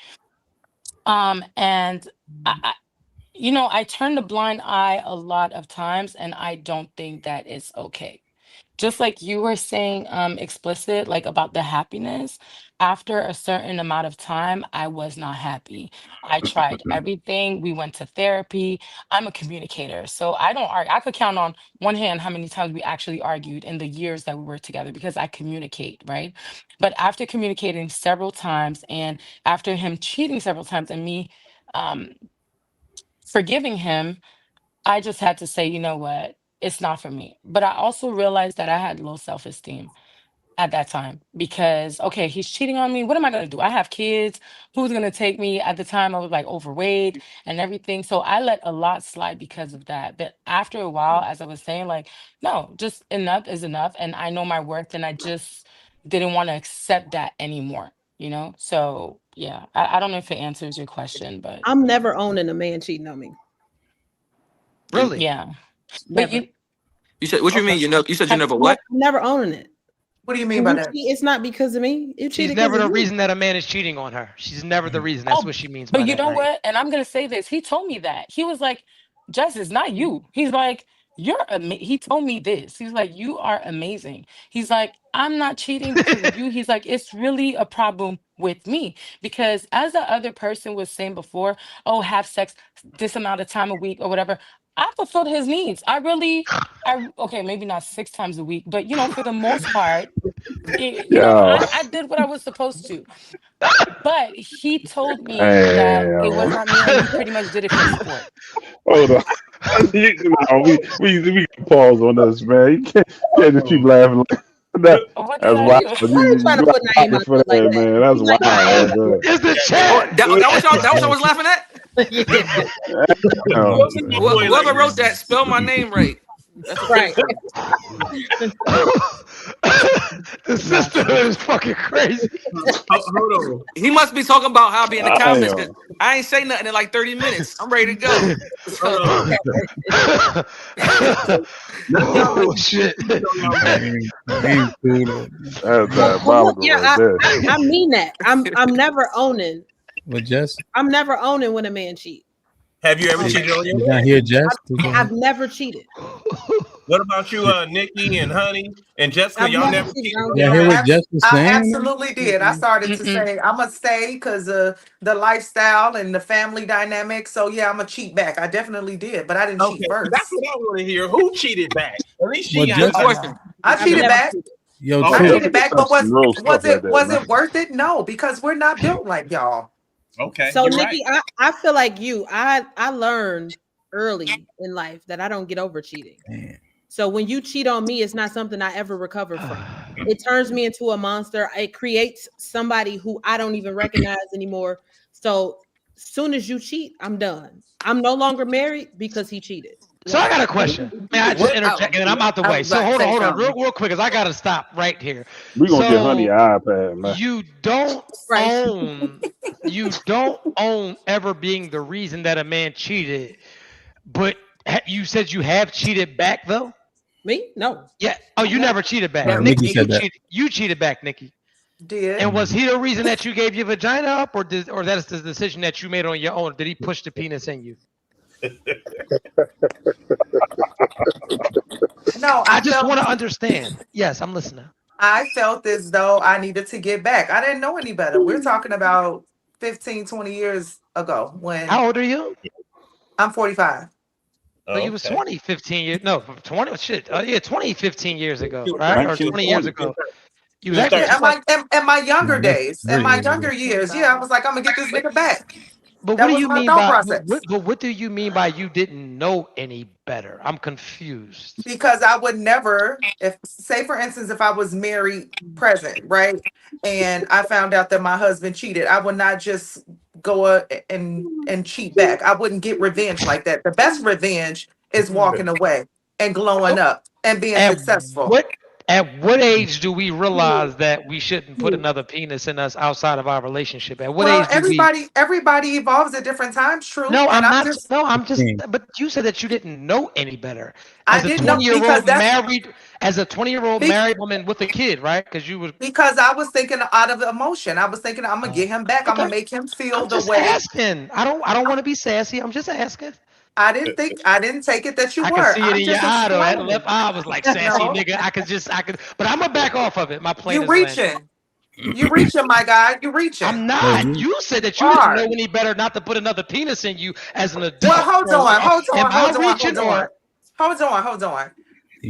And I turn a blind eye a lot of times, and I don't think that it's okay. Just like you were saying, explicit, like about the happiness, after a certain amount of time, I was not happy. I tried everything. We went to therapy. I'm a communicator, so I don't argue. I could count on one hand how many times we actually argued in the years that we were together because I communicate, right? But after communicating several times and after him cheating several times and me, um, forgiving him, I just had to say, you know what? It's not for me. But I also realized that I had low self-esteem at that time because, okay, he's cheating on me. What am I going to do? I have kids. Who's going to take me? At the time, I was like overweight and everything. So I let a lot slide because of that. But after a while, as I was saying, like, no, just enough is enough. And I know my worth and I just didn't want to accept that anymore, you know? So yeah, I don't know if it answers your question, but I'm never owning a man cheating on me. really? yeah. But Never. You said what you Okay. mean? You said you never I'm what? never owning it. What do you mean When by you that? cheat, it's not because of me. You She's cheated never because the of you. reason that a man is cheating on her. She's never the reason. That's Oh, what she means but by you that, know right? what? And I'm gonna say this. He told me that. He was like, Jess, it's not you. He's like, he told me this. He's like, you are amazing. He's like, I'm not cheating because of you. He's like, it's really a problem with me. Because as the other person was saying before, oh, have sex this amount of time a week or whatever. I fulfilled his needs. Okay, maybe not 6 times a week, but for the most part, yeah, I did what I was supposed to. But he told me that it was damn. not me, and he pretty much did it for sport. Hold on. We can pause on this, man. You can't just keep laughing like that. What That's did I wild. do? Why are you trying to put Naeem out For there like that, that? man. That's You like wild. Man. It's the Oh, chat. that was y'all was laughing at? yeah, Oh, Whoever wrote that, spell my name right. That's the right. first The sisterhood is fucking crazy. Hold on. He must be talking about how I be in the I comments. 'cause am. I ain't say nothing in like 30 minutes. I'm ready to go. Hold on. Oh shit. That's Well, look, diabolical right there. I mean that. I'm never owning. But Jess, I'm never owning when a man cheats. Have you ever cheated on your did I man? hear Jess? I've never cheated. What about you, Nikki and Honey and Jessica? I've Y'all never never cheated. cheated I don't on Yeah, your hear man? what Jess was I saying? absolutely did. I started to say I'm gonna stay because of the lifestyle and the family dynamic. So yeah, I'm gonna cheat back. I definitely did, but I didn't Okay, cheat that's first. what I want to hear. Who cheated back? At least Well, she got Good Jess, question. I I've cheated never back. cheated. yo, I Okay. Truth. cheated back, That's but some real stuff right there, was man. it worth it? No, because we're not built like y'all. Okay, So you're Nikki, right. I feel like you. I learned early in life that I don't get over cheating. Man. So when you cheat on me, it's not something I ever recover from. It turns me into a monster. It creates somebody who I don't even recognize anymore. So soon as you cheat, I'm done. I'm no longer married because he cheated. So I got a question. May I just What? interject and then I'm out the I way. was So about to say hold on, something. real quick, because I gotta stop right here. We gonna get Honey So an iPad, man. you don't Right. own ever being the reason that a man cheated, but you said you have cheated back though? Me? No. Yeah. Oh, you No. never cheated back. Never. Nikki, Nikki said that. you cheated back, Nikki. Did And was he the reason that you gave your vagina up, or that's the decision that you made on your own? Did he push the penis in you? no? I just want to understand. Yes, I'm listening. I felt as though I needed to get back. I didn't know any better. We're talking about 15, 20 years ago when How old are you? I'm 45. So you was Okay. 20, 15 years. No, 20. Shit. Yeah, 20, 15 years ago, You were right? Or 19, 20 years 20. ago. You You was was actually 30. Yeah, in my younger That's days, in 30 my years ago. younger years, yeah, I was like, I'm gonna get this nigga back. But what That do was you my mean thought by process. but what do you mean by you didn't know any better? I'm confused. Because I would never, if say for instance, if I was married present, right, and I found out that my husband cheated, I would not just go and cheat back. I wouldn't get revenge like that. The best revenge is walking away and glowing up and being At successful. what at what age do we realize that we shouldn't put another penis in us outside of our relationship? At what Well, age do we everybody evolves at different times, true. No, And I'm I'm not. just No, I'm just. 15. But you said that you didn't know any better. I As a didn't know because 20-year-old that's married, as a 20-year-old be- married woman with a kid, right? Because you were. because I was thinking out of emotion. I was thinking I'm gonna get him back. I'm Okay. gonna make him feel I'm the just way. asking. I don't want to be sassy. I'm just asking. I didn't take it that you I can were. see it I'm in your just eye though. That explaining. left eye was like sassy No, nigga. I could. But I'm gonna back off of it. My plane you is landing. reaching. You reaching, my guy. You reaching. I'm No, not. you, You said that You you didn't know are. any better not to put another penis in you as an Well, adult. hold So on, am I reaching or? hold on.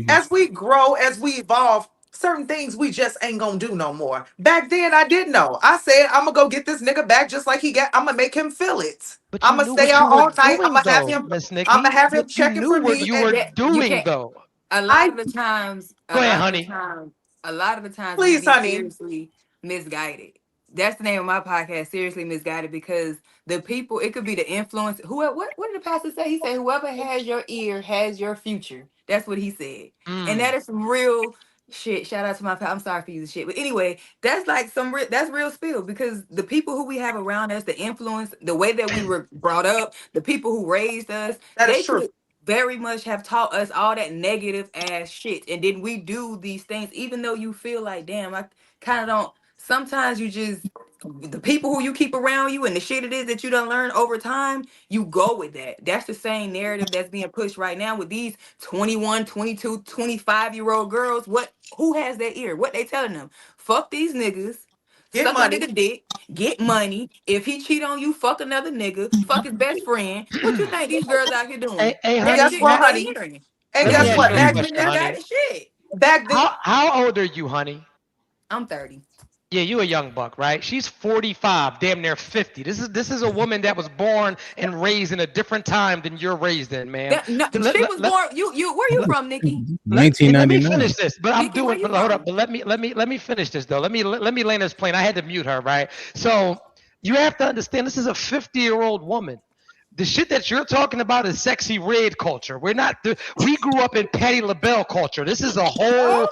As we grow, as we evolve, certain things we just ain't gonna do no more. Back then, I did know. I said I'm gonna go get this nigga back just like he got. I'm gonna make him feel it. But I'm you gonna knew stay what you out were all night. I'm doing gonna have though, him. Miss I'm gonna Nikki. have him But you checking knew for what me. you And were You doing can't. though. A I lot of the times, Go ahead, honey. a lot of the times we please, be honey. seriously misguided. That's the name of my podcast, Seriously Misguided, because the people, it could be the influence. What did the pastor say? He said, whoever has your ear has your future. That's what he said. And that Mm. is some real shit. Shout out to my I'm sorry for using shit. But anyway, that's like that's real spill, because the people who we have around us, the influence, the way that we were brought up, the people who raised us, That is they true. could very much have taught us all that negative ass shit. And then we do these things, even though you feel like, damn, I kind of don't. Sometimes you just, the people who you keep around you and the shit it is that you done learn over time, you go with that. That's the same narrative that's being pushed right now with these 21, 22, 25-year-old girls. Who has their ear? What they telling them? Fuck these niggas. Get Suck a money. nigga dick, get money. If he cheat on you, fuck another nigga, fuck his best friend. What you think these girls out here doing? Hey, And That guess honey. shit what, that they honey? hearing. And Let That me guess ask shit what? you a is Back question, honey. misguided shit. back then, How old are you, honey? I'm 30. Yeah, you a young buck, right? She's 45, damn near 50. This is a woman that was born and raised in a different time than you're raised in, man. No, Let, she let, was let, born. You where you from, Nikki? let me 1999. finish this. But I'm Nikki, where doing. you But hold up. from? But let me finish this though. Let me land this plane. I had to mute her, right? So you have to understand. This is a 50-year-old woman. The shit that you're talking about is sexy red culture. We're not. We grew up in Patti LaBelle culture. This is a whole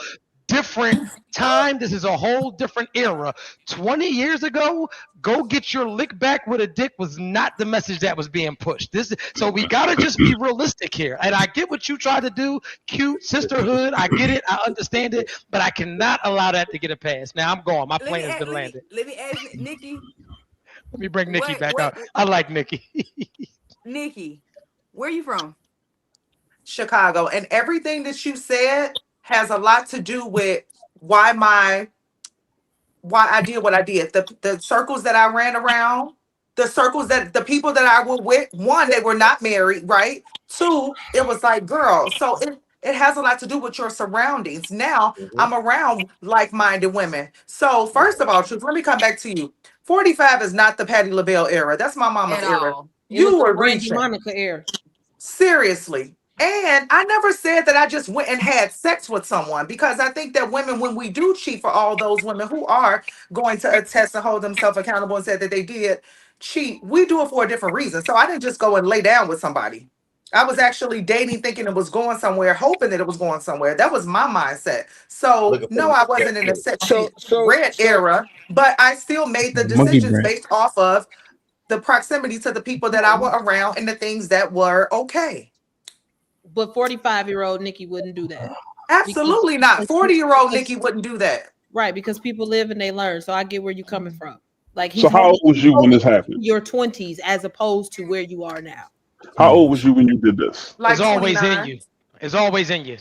different time. This is a whole different era. 20 years ago, go get your lick back with a dick was not the message that was being pushed. So we gotta just be realistic here. And I get what you try to do, cute sisterhood. I get it, I understand it, but I cannot allow that to get a pass. Now I'm going. My plane has been landed. Let me ask Nikki. Let me bring Nikki What- back what- up. I like Nikki. Nikki, where you from? Chicago. And everything that you said has a lot to do with why I did what I did. The circles that I ran around, the circles that the people that I were with, one, they were not married, right? Two, it was like, girl. So it has a lot to do with your surroundings. Now I'm around like-minded women. So first of all, Truth, let me come back to you. 45 is not the Patti LaBelle era. That's my mama's At era. all. You were Brandy reaching. Monica era. Seriously. And I never said that I just went and had sex with someone, because I think that women, when we do cheat, for all those women who are going to attest and hold themselves accountable and said that they did cheat, we do it for a different reason. So I didn't just go and lay down with somebody. I was actually dating, thinking it was going somewhere, hoping that it was going somewhere. That was my mindset. So Looking for no, the I wasn't in the sexy. red era, but I still made the Monkey decisions brain. based off of the proximity to the people that I were around and the things that were okay. But 45-year-old Nikki wouldn't do that. Absolutely not. 40-year-old Nikki wouldn't do that. Right, because people live and they learn. So I get where you're coming from. Like, So how old was you when this happened? Your 20s as opposed to where you are now. How old was you when you did this? Like It's always 29. in you. It's always in you.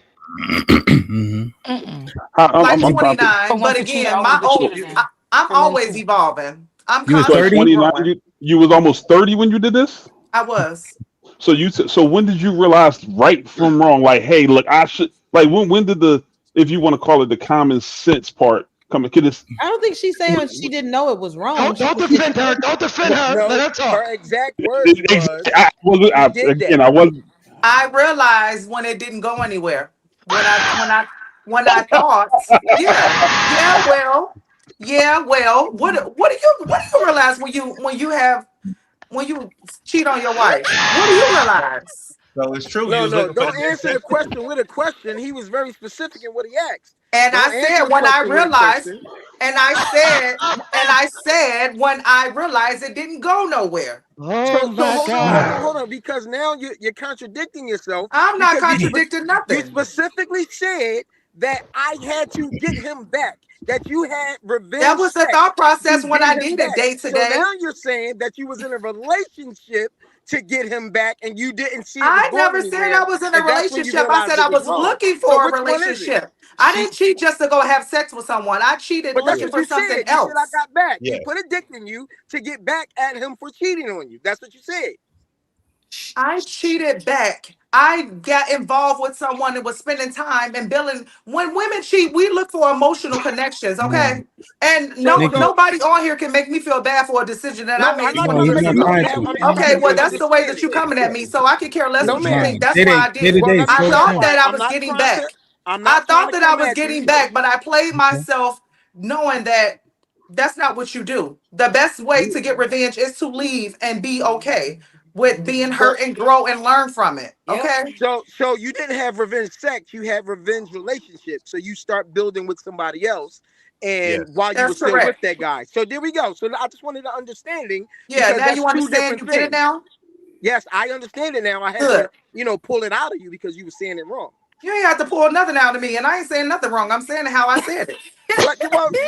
Mhm. Like I'm trying to- 29. But But once you cheat, again, always my the old, cheater's in. I'm For men always too. evolving. I'm You was So at constantly 29, growing. you was almost 30 when you did this. I was. So when did you realize right from wrong? Like, hey, look, I should like when did the, if you want to call it, the common sense part come? Could this? I don't think she's saying she didn't know it was wrong. Don't defend her. Don't defend her. No, Let her talk. her exact words was, I did that. again, I wasn't. I realized when it didn't go anywhere. When I thought, well, what do you realize when you cheat on your wife? What do you realize? So it's true. No, You was looking for don't the answer the next question with a question. He was very specific in what he asked. And Don't I answer said the when I question with a realized, question. and I said when I realized it didn't go nowhere. Oh So my hold God. on, because now you're contradicting yourself. I'm not because contradicting you nothing. specifically said that I had to get him back, that you had revenge. That was the sex thought process to when get I him did it back. day to So day. now you're saying that you was in a relationship to get him back and you didn't see it I was going never said anywhere, I was in a and that's when you relationship. I realized said it I was wrong. looking So for a which one is it? relationship. I didn't cheat just to go have sex with someone. I cheated But that's looking what you for something said. You else. said I got back. Yeah. He put a dick in you to get back at him for cheating on you. That's what you said. I cheated back. I got involved with someone that was spending time and building. When women cheat, we look for emotional connections, okay? And Nikki. nobody on here can make me feel bad for a decision that I No, made. I'm not No, trying to he's make not you feel trying bad. to. Okay, well, I'm that's the way that understanding. you're coming at me. So I could care less No, what you ma'am. think. That's Day-Day, why I did. day-to-day, Well, let me I slow thought down. that I I'm was not getting trying back. to. I'm I not trying thought to that I come was at getting you. back, but I played myself knowing that that's not what you do. The best way to get revenge is to leave and be okay with being So, hurt and grow and learn from it. Yep. Okay. so you didn't have revenge sex. You had revenge relationship. So you start building with somebody else, and Yes. while you That's were still with correct. that guy. So there we go. So I just wanted an understanding Yeah. because Now that's you two understand. different You get it things. now. Yes, I understand it now. I had Good. to, pull it out of you because you were saying it wrong. You ain't have to pull nothing out of me, and I ain't saying nothing wrong. I'm saying it how I said it.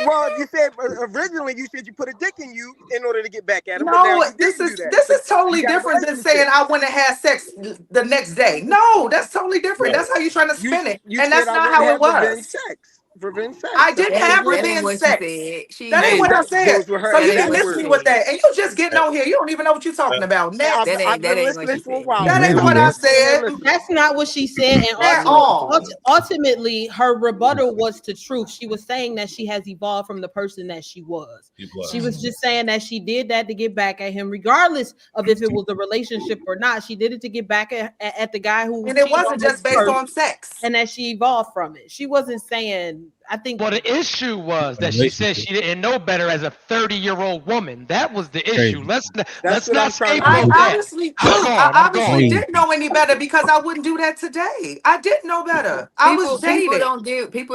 Well, you said originally you said you put a dick in you in order to get back at him, but now No, you this didn't do is that. this So is totally you got a different than relationship. saying I went and had sex the next day. No, that's totally different. Right. That's how you're trying to You spin it, you and said that's I not wouldn't how have it revenge was. sex. revenge sex. I didn't have That ain't revenge what she sex. said. She That ain't what I said. Deals with her So you That ain't didn't what listen she to words. me with said. that, and you just getting on here. You don't even know what you're talking about. Next, I've That been ain't what listening she for a said. while. that Yeah, ain't Now. what he I did. said That's not what she said. And at all. ultimately, her rebuttal was to truth. She was saying that she has evolved from the person that she was. She was just saying that she did that to get back at him, regardless of if it was a relationship or not. She did it to get back at the guy who And it cheated on wasn't her just based first, on sex. and that she evolved from it. She wasn't saying, I think. Well, the issue was A that she said relationship. she didn't know better as a 30-year-old woman. That was the issue. Crazy. Let's That's let's what I'm not trying to I scapegoat figure that. out. obviously, I'm Truth, I gone. I'm obviously gone. didn't know any better because I wouldn't do that today. I didn't know better. I was People jaded.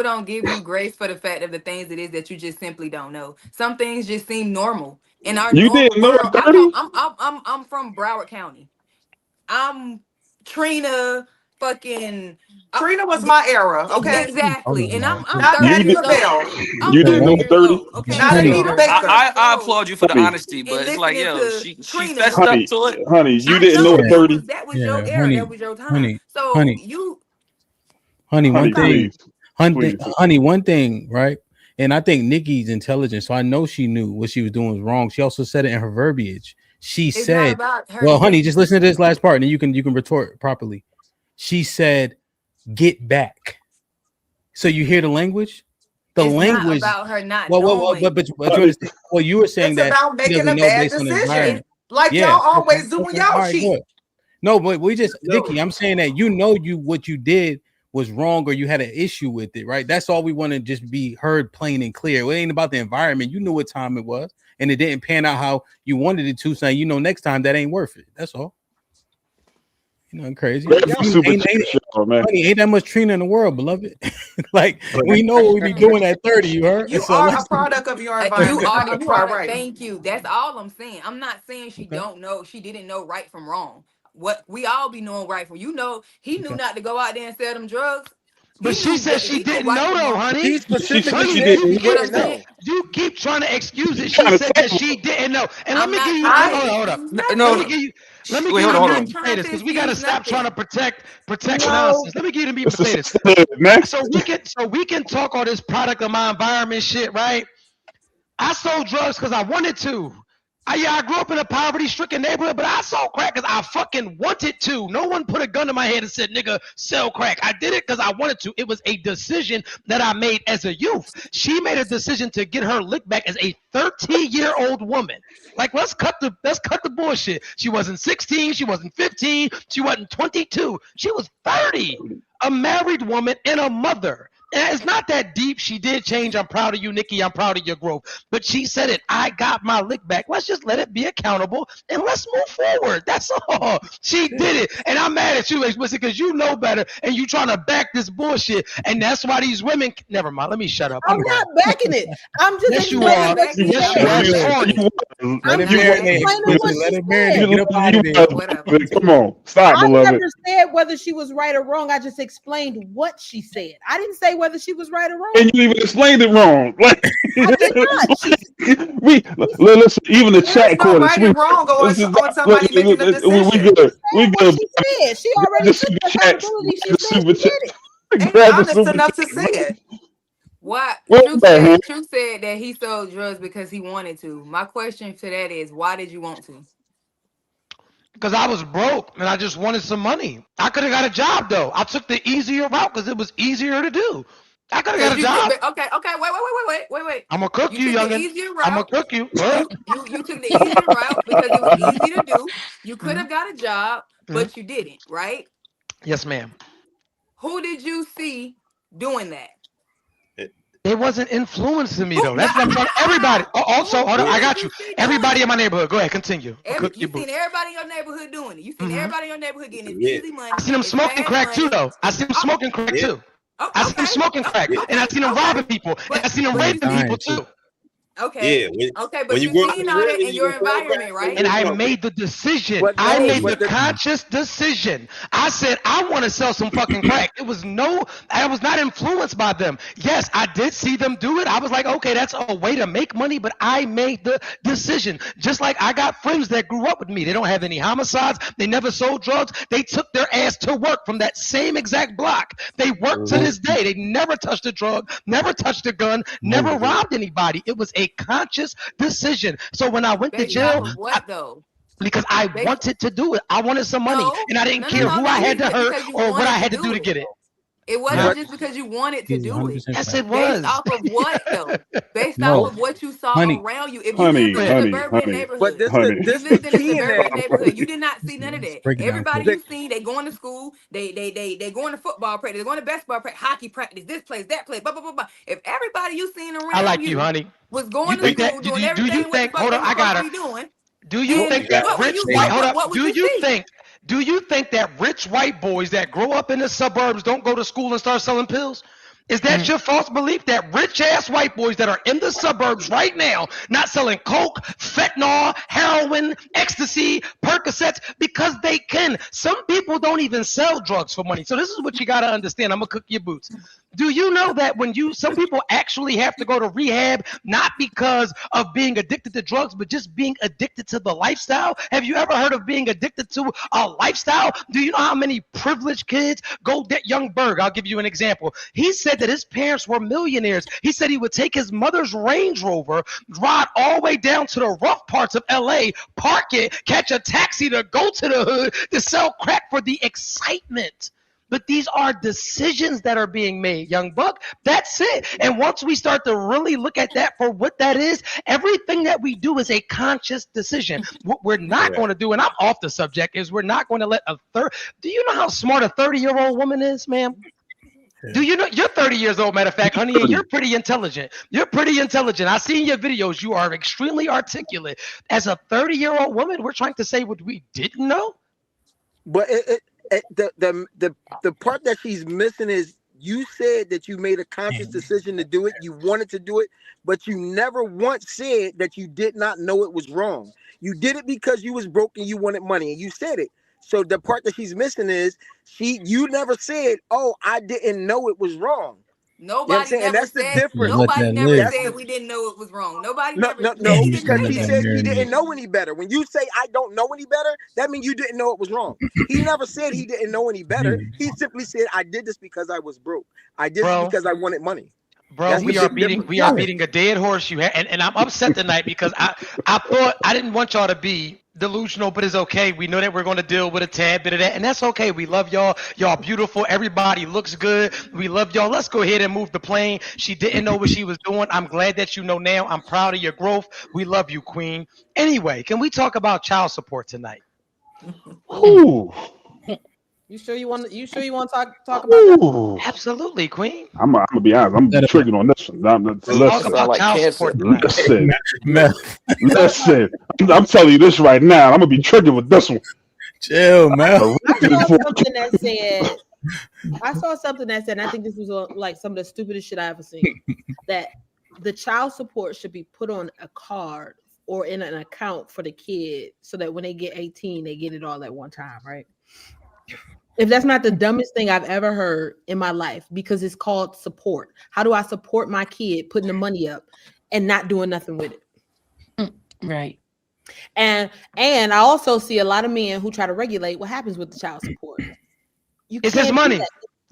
don't give you grace for the fact of the things it is that you just simply don't know. Some things just seem normal in our You normal didn't know world. at 30? I'm from Broward County. I'm Trina fucking Trina was my era, okay? Hold exactly, on and now. I'm Not 30 You Patti did years LaBelle. old. I'm you Okay, 30 didn't know honey. years 30? old. Okay, Not so Honey. Anita I'm not Baker. gonna I go applaud you for the Honey, honesty, but and it's like, listening yo, to she Trina fessed up honey, to it. honey, you I didn't know know at Yeah, 30? that was your yeah, era, that was your time. honey, So honey, you honey. One Honey, Okay. thing, please, please. honey. One thing, right? And I think Nikki's intelligent, so I know she knew what she was doing was wrong. She also said it in her verbiage. She it's not said, about her "Well, honey, knowing. just listen to this last part, and then you can retort properly." She said, "Get back." So you hear the language? The It's not language. about her not Well, knowing. but you Honey, understand? Well, you were saying It's that about she making doesn't a know bad based on the decision, environment. like Yeah. y'all always do when Okay. All y'all right. cheat. Good. No, but we just, No, Nikki, I'm saying that you know what you did was wrong or you had an issue with it, right? That's all we want to just be heard plain and clear. It ain't about the environment. You knew what time it was, and it didn't pan out how you wanted it to. Saying, next time that ain't worth it. That's all. Crazy. that's Y'all, the super Ain't, chat show, man. honey, ain't that much Trina in the world, beloved. Like But we know what we be doing at 30. You heard? You So are a let's. product of your You environment, are honey. a You are product. right. Thank you. That's all I'm saying. I'm not saying she Okay. don't know. She didn't know right from wrong. What we all be knowing right from. He knew Okay. not to go out there and sell them drugs. But she said she He knew didn't right know from though, wrong. honey. he she said specifically Honey, she said you he didn't. What keep I'm didn't saying, know. you keep trying to excuse You it. She trying to said say that she didn't know. And let I'm me give not you trying I to hold on, hold up. excuse Let No, me nothing. give you let me wait, give hold you on, the hold meat I'm and on. not trying potatoes to because we gotta excuse stop trying to nothing. protect No, nonsense. Let me give you the meat and it's a potatoes. sister, man. So we can talk all this product of my environment shit, right? I sold drugs because I wanted to. I grew up in a poverty-stricken neighborhood, but I sold crack because I fucking wanted to. No one put a gun to my head and said, nigga, sell crack. I did it because I wanted to. It was a decision that I made as a youth. She made a decision to get her lick back as a 13-year-old woman. Like, let's cut the bullshit. She wasn't 16, she wasn't 15, she wasn't 22. She was 30. A married woman and a mother. And it's not that deep. She did change. I'm proud of you, Nikki. I'm proud of your growth. But she said it. I got my lick back. Let's just let it be accountable and let's move forward. That's all. She did it. And I'm mad at you, explicit, because you know better and you trying to back this bullshit. And that's why these women. Never mind. Let me shut up. I'm I'm not gone. backing it. I'm just Yes, you explaining are. what she Yes, you said. are. You, Shame on you. you, Let I'm it just you, marinate. explaining what Let she it marinate. said. Get up out of there. Whatever. come on, stop, I beloved. never said whether she was right or wrong. I just explained what she said. I didn't say whether she was right or wrong. And you even explained it wrong. Like I did not. listen, even the There's chat no quarters. right and wrong on somebody making a We decision. good. We Said what good. she said. She Grab already the took super chats. accountability. She Grab the said super she chat. did it. And he Grab the honest super enough to chat. say it. Why What Truth the hell? said that he sold drugs because he wanted to. My question to that is, why did you want to? Because I was broke and I just wanted some money. I could have got a job though. I took the easier route because it was easier to do. I could have got a Because you took job. the okay. Wait. I'm gonna cook You you, took the youngin. easier I'm gonna route. cook you. You took the easier route because it was easy to do. You could Mhm, have got a job, mhm. but you didn't, right? Yes, ma'am. Who did you see doing that? It wasn't influencing me Who though. now? That's what I'm trying. Everybody. Also, Who hold on. I did got you you. see doing Everybody it? in my neighborhood. Go ahead. Continue. I'll cook You your boo. seen everybody in your neighborhood doing it. You seen Hmm. everybody in your neighborhood getting this yeah, easy I money, seen them this smoking fast crack too money. though. I seen them Oh, smoking crack yeah, too. oh, I seen them okay. smoking Oh, crack yeah. and I seen them okay. robbing people and I But seen them but you And raping see, people dying too. too. Okay. Yeah, Okay, when but you you grow up seen in all the that hood, in you your gonna fall back environment, to right? And the I hood. made the decision. But I no, made the but the conscious decision. I said, I want to sell some fucking crack. I was not influenced by them. Yes, I did see them do it. I was like, okay, that's a way to make money, but I made the decision. Just like I got friends that grew up with me. They don't have any homicides. They never sold drugs. They took their ass to work from that same exact block. They work to this day. They never touched a drug, never touched a gun, never robbed anybody. It was a conscious decision. So when I went to Based off jail, of what though? because I Based wanted to do it. I wanted some money, no, and I didn't no, no, care no, who no. I You had to just hurt because you or what I wanted had to to do do to it. get it. It wasn't but just because you wanted to He's do it. 100% Yes, right. it Based was. off of what though? Based off No, of what you saw honey, around you. If you lived Honey, in Go a ahead. honey, suburban honey, but neighborhood, honey. you this the lived in a key in suburban that. neighborhood, you did not see none of let's that. break it down Everybody quick. you seen, they going to school, they going to football practice, they going to basketball practice, hockey practice, this place, that place, blah blah blah blah. If everybody you seen I around like you, you honey. was You going to think We school, that? doing Do you everything what the think? fuck Hold they on, was I supposed got to her. be doing, Do you then think that what were rich you white? Hold up. what was Do you you seeing? think? Do you think that rich white boys that grow up in the suburbs don't go to school and start selling pills? Is that your false belief that rich ass white boys that are in the suburbs right now, not selling coke, fentanyl, heroin, ecstasy, Percocets, because they can? Some people don't even sell drugs for money. So this is what you got to understand. I'm gonna cook your boots. Do you know that some people actually have to go to rehab not because of being addicted to drugs, but just being addicted to the lifestyle? Have you ever heard of being addicted to a lifestyle? Do you know how many privileged kids go? That young Berg, I'll give you an example. He said that his parents were millionaires. He said he would take his mother's Range Rover, ride all the way down to the rough parts of LA, park it, catch a taxi to go to the hood to sell crack for the excitement. But these are decisions that are being made, young buck. That's it. And once we start to really look at that for what that is, everything that we do is a conscious decision. What we're not going to do, and I'm off the subject, is we're not going to let do you know how smart a 30-year-old woman is, ma'am? Do you know you're 30 years old, matter of fact, honey, and you're pretty intelligent. You're pretty intelligent. I see in your videos you are extremely articulate. As a 30-year-old woman, we're trying to say what we didn't know. But the part that she's missing is you said that you made a conscious decision to do it. You wanted to do it, but you never once said that you did not know it was wrong. You did it because you was broke and you wanted money, and you said it. So the part that she's missing is you never said, "Oh, I didn't know it was wrong." Nobody and that's the difference. Nobody never said we didn't know it was wrong. Nobody No, never. no, He because didn't he say said that. he didn't know any better. When you say I don't know any better, that means you didn't know it was wrong. He never said he didn't know any better. He simply said I did this because I was broke. I did this because I wanted money. Bro, we are beating a dead horse. And I'm upset tonight because I thought I didn't want y'all to be delusional, but it's okay. We know that we're going to deal with a tad bit of that, and that's okay. We love y'all. Y'all beautiful. Everybody looks good. We love y'all. Let's go ahead and move the plane. She didn't know what she was doing. I'm glad that you know now. I'm proud of your growth. We love you, Queen. Anyway, can we talk about child support tonight? Ooh. You sure you want to talk about that? Absolutely, Queen. I'm gonna be honest. I'm triggered on this one. Talk about child support tonight. Listen. I'm telling you this right now. I'm gonna be triggered with this one. Chill, man. I saw something that said, and I think this was like some of the stupidest shit I ever seen, that the child support should be put on a card or in an account for the kid so that when they get 18, they get it all at one time, right? If that's not the dumbest thing I've ever heard in my life, because it's called support. How do I support my kid putting the money up and not doing nothing with it? Right. And I also see a lot of men who try to regulate what happens with the child support. It's his money.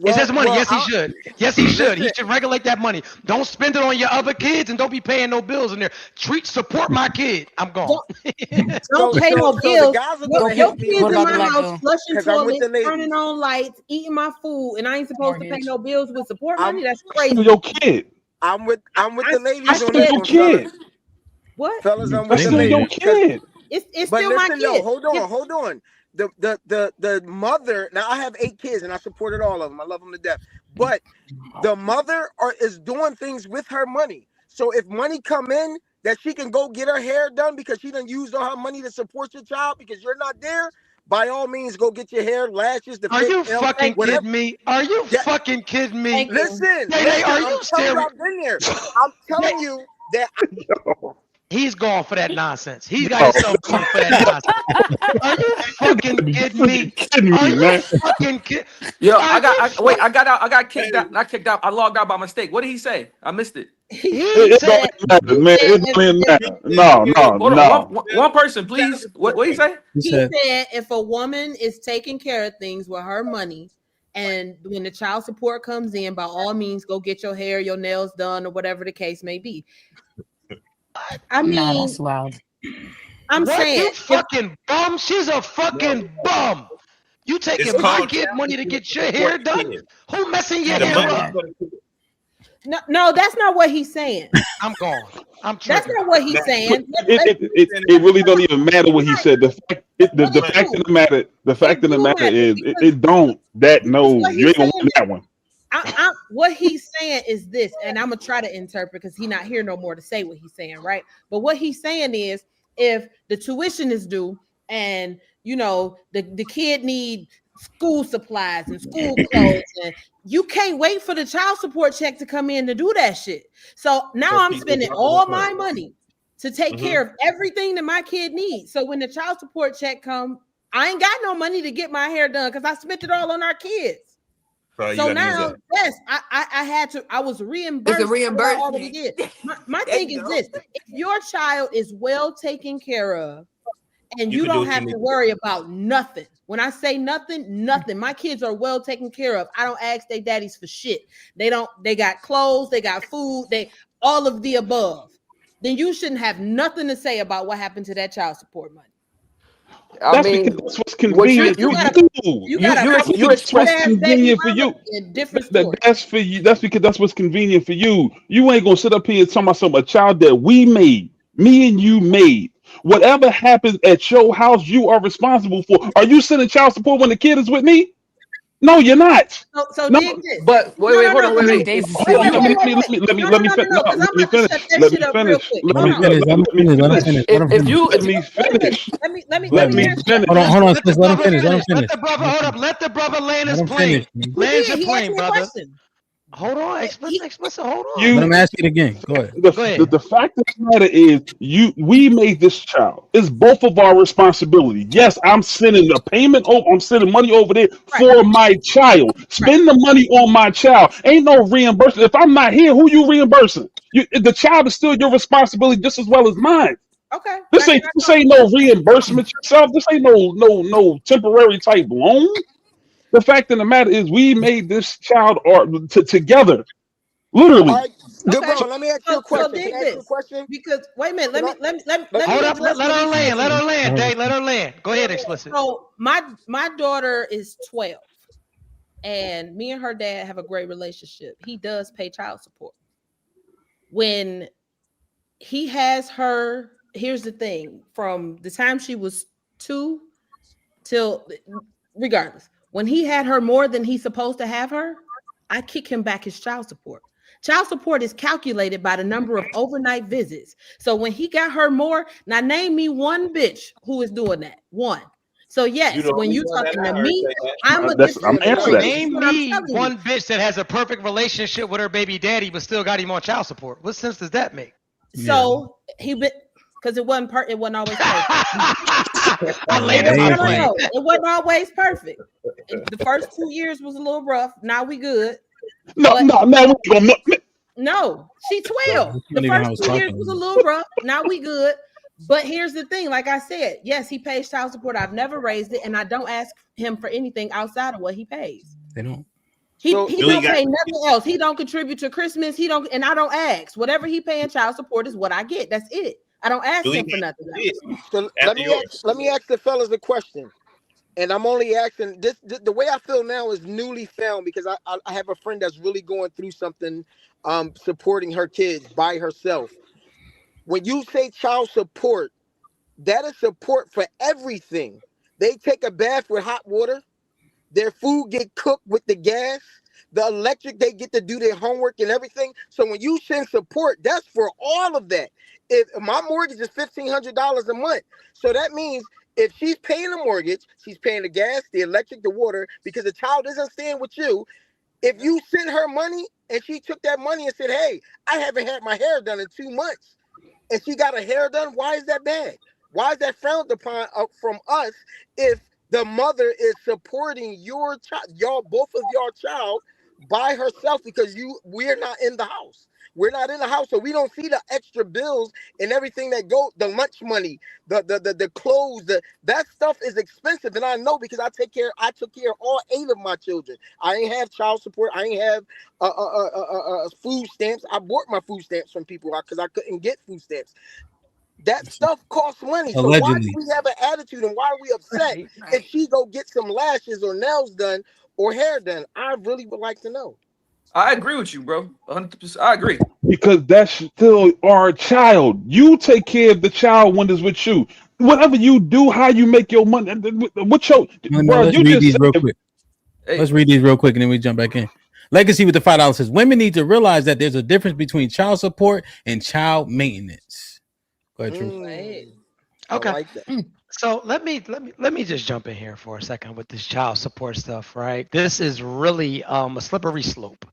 It's his money. Yes, he should. Yes, he should. He should regulate that money. Don't spend it on your other kids and don't be paying no bills in there. Support my kid. I'm gone. Don't pay no bills. Your kids in my Black house girl? flushing toilets, turning on lights, eating my food, and I ain't supposed to pay no bills with support money. That's crazy. Your kid. I'm with the ladies I on this your one, kid. fellas. What? Fellas, I'm with That's the still ladies. your kid. It's But still my listen, kid. no, hold on. The mother. Now I have 8 kids and I supported all of them. I love them to death. But the mother is doing things with her money. So if money come in that she can go get her hair done because she done used all her money to support your child because you're not there, by all means, go get your hair, lashes. Are you fucking kidding me? Are you fucking kidding me? Listen, Are you I'm telling you, serious? I've been there. I'm telling you, that He's gone for that nonsense. He's got himself gone for that nonsense. Are you fucking kidding me? Are you fucking kidding? Yo, I got out. I got kicked out. Not kicked out. I logged out by mistake. What did he say? I missed it. It don't matter, man. It don't matter. No. One person, please. What did he say? He said if a woman is taking care of things with her money, and when the child support comes in, by all means, go get your hair, your nails done, or whatever the case may be. I mean, that's wild. I'm what, saying, you fucking bum. She's a fucking bum. You taking my kid money to get your hair done? Who messing your hair up? No, that's not what he's saying. I'm gone. That's not what he's saying. It really don't even matter what he said. The fact of the matter is it don't. That no, you ain't gonna win that one. What he's saying is this, and I'm gonna try to interpret because he's not here no more to say what he's saying, right? But what he's saying is, if the tuition is due, and you know the kid need school supplies and school clothes, and you can't wait for the child support check to come in to do that shit. So now I'm spending all my money to take care of everything that my kid needs. So when the child support check comes, I ain't got no money to get my hair done because I spent it all on our kids. So now, yes, I was reimbursed. It's a reimbursement. I already did. My thing is this: if your child is well taken care of, and you don't have to worry about nothing. When I say nothing, my kids are well taken care of. I don't ask their daddies for shit. They got clothes, they got food, all of the above. Then you shouldn't have nothing to say about what happened to that child support money. That's what's convenient for you. You express convenient for you. That's for you. That's because that's what's convenient for you. You ain't gonna sit up here and tell myself a child that we made, me and you made. Whatever happens at your house, you are responsible for. Are you sending child support when the kid is with me? No, you're not. So no, but wait, hold on, wait. Let me finish. Hold on, let him finish. Let the brother land his plane. Land your plane, brother. Hold on, explicit. Hold on. Let him ask it again. Go ahead. The fact of the matter is, we made this child. It's both of our responsibility. Yes, I'm sending the payment over. I'm sending money over there for my child. Spend the money on my child. Ain't no reimbursement. If I'm not here, who you reimbursing? The child is still your responsibility just as well as mine. Okay. This ain't no reimbursement yourself. This ain't no temporary type loan. The fact of the matter is, we made this child together, literally. Right. Good bro. Let me ask you a question. Can I ask you a question? Because wait a minute. Let me hold up. Let her land. Let her land. Dave, let her land. Go ahead, explicit. So my daughter is 12, and me and her dad have a great relationship. He does pay child support. When he has her, here's the thing: from the time she was 2 till regardless. When he had her more than he's supposed to have her, I kick him back his child support. Child support is calculated by the number of overnight visits. So when he got her more, now name me one bitch who is doing that. One. So yes, when you talking to me, I'm answering. Name me one bitch that has a perfect relationship with her baby daddy, but still got him on child support. What sense does that make? So because it wasn't always perfect. It wasn't always perfect. The first 2 years was a little rough. Now we good. No, she 12. The first 2 years was a little rough. Now we good. But here's the thing, like I said, yes, he pays child support. I've never raised it, and I don't ask him for anything outside of what he pays. They don't. He don't pay nothing else. He don't contribute to Christmas. And I don't ask. Whatever he paying child support is what I get. That's it. I don't ask him for nothing else. So let me ask the fellas a question. And I'm only asking this the way I feel now is newly found because I have a friend that's really going through something supporting her kids by herself. When you say child support, that is support for everything. They take a bath with hot water, their food get cooked with the gas, the electric, they get to do their homework and everything. So when you send support, that's for all of that. If my mortgage is $1,500 a month, so that means if she's paying the mortgage, she's paying the gas, the electric, the water, because the child isn't staying with you. If you sent her money and she took that money and said, "Hey, I haven't had my hair done in 2 months," and she got her hair done, why is that bad? Why is that frowned upon from us if the mother is supporting your child, both of your child by herself because we're not in the house. We're not in the house, so we don't see the extra bills and everything that go, the lunch money, the clothes, that stuff is expensive. And I know because I took care of all 8 of my children. I ain't have child support. I ain't have food stamps. I bought my food stamps from people because I couldn't get food stamps. That stuff costs money. So why do we have an attitude and why are we upset if she go get some lashes or nails done or hair done? I really would like to know. I agree with you, bro. 100%. I agree. Because that's still our child. You take care of the child when it's with you. Whatever you do, how you make your money, what your bro, let's you read just these said, real quick. Let's read these real quick and then we jump back in. Legacy with the $5 says women need to realize that there's a difference between child support and child maintenance. Go ahead, Drew. Okay. Like that. So let me just jump in here for a second with this child support stuff, right? This is really a slippery slope.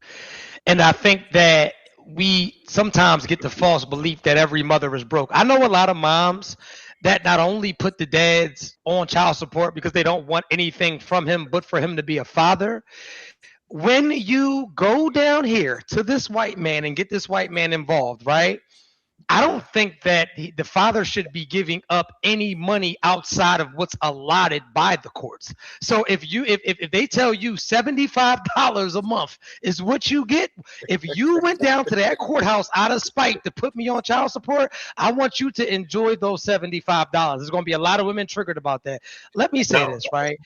And I think that we sometimes get the false belief that every mother is broke. I know a lot of moms that not only put the dads on child support because they don't want anything from him, but for him to be a father. When you go down here to this white man and get this white man involved, right? I don't think that the father should be giving up any money outside of what's allotted by the courts. So if they tell you $75 a month is what you get, if you went down to that courthouse out of spite to put me on child support, I want you to enjoy those $75. There's going to be a lot of women triggered about that. Let me say this, right?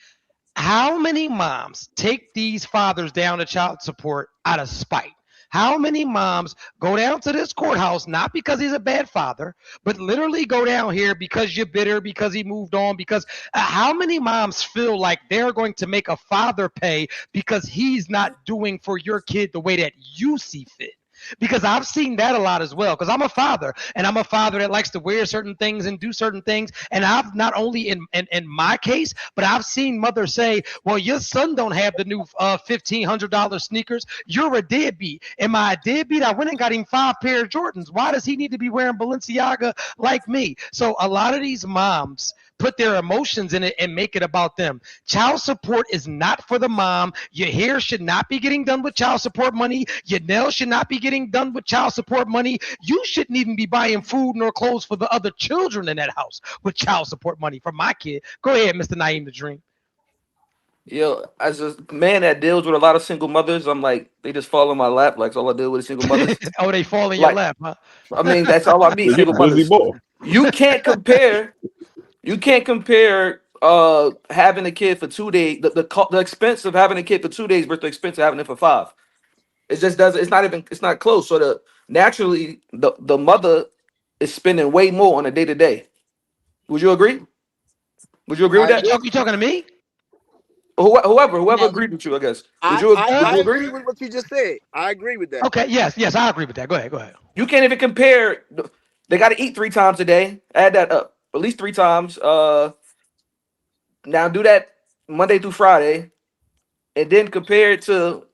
How many moms take these fathers down to child support out of spite? How many moms go down to this courthouse, not because he's a bad father, but literally go down here because you're bitter, because he moved on, because how many moms feel like they're going to make a father pay because he's not doing for your kid the way that you see fit? Because I've seen that a lot as well, because I'm a father, and I'm a father that likes to wear certain things and do certain things. And I've not only in my case, but I've seen mothers say, well, your son don't have the new $1,500 sneakers. You're a deadbeat. Am I a deadbeat? I went and got him 5 pair of Jordans. Why does he need to be wearing Balenciaga like me? So a lot of these moms put their emotions in it and make it about them. Child support is not for the mom. Your hair should not be getting done with child support money. Your nails should not be getting done with child support money. You shouldn't even be buying food nor clothes for the other children in that house with child support money for my kid. Go ahead, Mr. Naeem the Dream. Yo, as a man that deals with a lot of single mothers, I'm like, they just fall in my lap. Like, that's all I deal with is single mothers. Oh, they fall in your lap, huh? I mean, that's all I meet, single mothers. You can't compare having a kid for 2 days, the expense of having a kid for 2 days versus the expense of having it for 5. It just doesn't, it's not close. So naturally the mother is spending way more on a day-to-day. Would you agree? Would you agree with that? You talking to me? Whoever agreed with you, I guess. Would you agree with what you just said. I agree with that. Okay, yes, I agree with that. Go ahead. You can't even compare. They got to eat 3 times a day. Add that up. At least 3 times. Now do that Monday through Friday, and then compare it to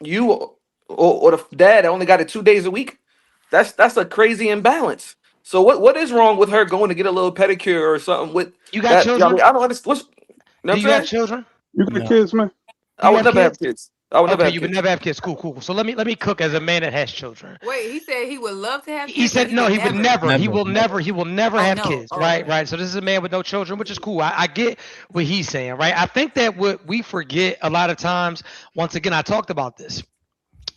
you or the dad that only got it 2 days a week. That's a crazy imbalance. So what is wrong with her going to get a little pedicure or something? With you got children? I mean, I don't understand. Do you got children? You got kids, man? I would never have kids. You would never have kids. Cool. So let me cook as a man that has children. Wait, he said he would love to have kids. He said no, he would never. He will never have no. kids. Oh, right, okay. right. So this is a man with no children, which is cool. I get what he's saying, right? I think that what we forget a lot of times, once again, I talked about this.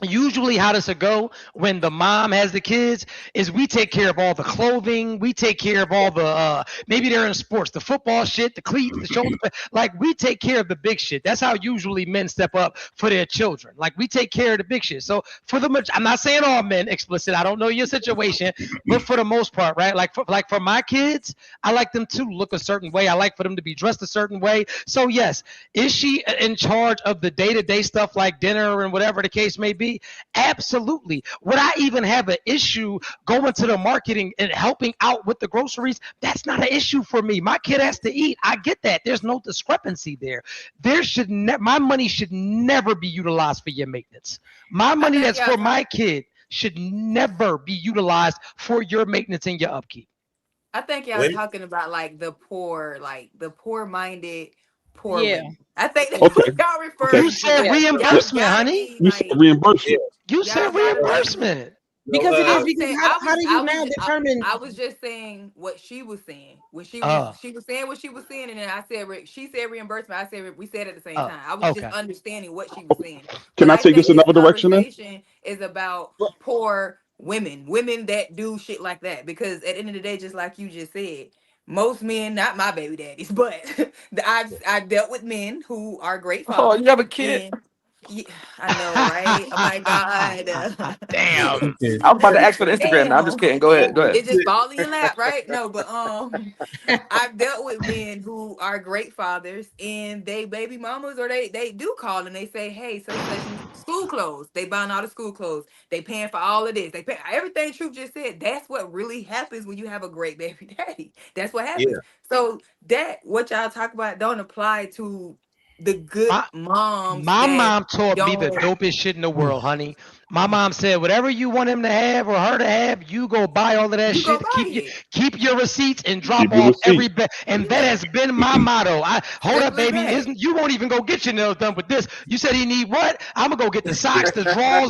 Usually how does it go when the mom has the kids is we take care of all the clothing, we take care of all the maybe they're in sports, the football shit, the cleats, the shoulder, like we take care of the big shit. That's how usually men step up for their children. Like we take care of the big shit. So for I'm not saying all men explicit, I don't know your situation, but for the most part, right? Like for my kids, I like them to look a certain way. I like for them to be dressed a certain way. So yes, is she in charge of the day-to-day stuff like dinner and whatever the case may be? me? Absolutely. Would I even have an issue going to the marketing and helping out with the groceries? That's not an issue for me. My kid has to eat. I get that. There's no discrepancy there. My money should never be utilized for your maintenance. My money that's for my kid should never be utilized for your maintenance and your upkeep. I think y'all talking about like the poor-minded, poor women. I think that's what y'all refer to. You said reimbursement, honey. You said reimbursement. You said reimbursement. Because it is. Because how do you now determine? I was just saying what she was saying. When she was saying what she was saying, and then I said she said reimbursement. I said we said it at the same time. I was just understanding what she was saying. Can I take this another direction? Then is about poor women that do shit like that. Because at the end of the day, just like you just said, most men, not my baby daddies, but I've dealt with men who are great fathers. Oh, you have a kid? Yeah, I know, right? Oh my God. Damn. I was about to ask for the Instagram. No, I'm just kidding. Go ahead. It just fall in your lap, right? No, but I've dealt with men who are great fathers, and they baby mamas, or they do call and they say, hey, so school clothes. They buying all the school clothes. They paying for all of this. They pay everything Truth just said. That's what really happens when you have a great baby daddy. That's what happens. Yeah. So that what y'all talk about don't apply to the good moms. My mom taught me the dopest shit in the world, honey. My mom said, whatever you want him to have or her to have, you go buy all of that shit. Keep your receipts and drop off every bit. And that has been my motto. Hold up, baby. You won't even go get your nails done with this. You said he need what? I'm going to go get the socks, the drawers,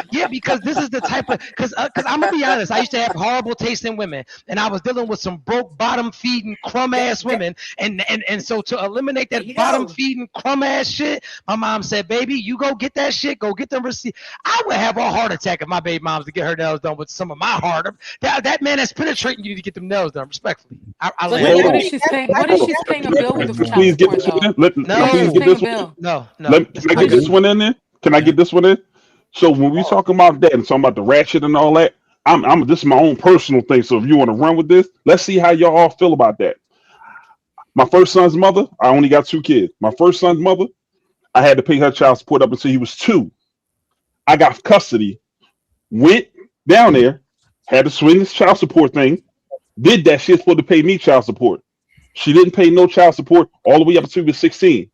yeah, because this is the type of, because I'm going to be honest. I used to have horrible taste in women, and I was dealing with some broke, bottom-feeding, crumb-ass women. And so to eliminate that bottom-feeding, crumb-ass shit, my mom said, baby, you go get that shit. Go get them receipts. I would have a heart attack if my baby mom's to get her nails done with some of my heart. That man that's penetrating you to get them nails done, respectfully. What is she paying a bill with the child support, though? No. Can I get this one in there? Can I get this one in? So when we talking about that and talking about the ratchet and all that, this is my own personal thing. So if you want to run with this, let's see how y'all all feel about that. My first son's mother, I only got 2 kids. My first son's mother, I had to pay her child support up until he was 2. I got custody, went down there, had to swing this child support thing, did that shit for to pay me child support. She didn't pay no child support all the way up until he was 16.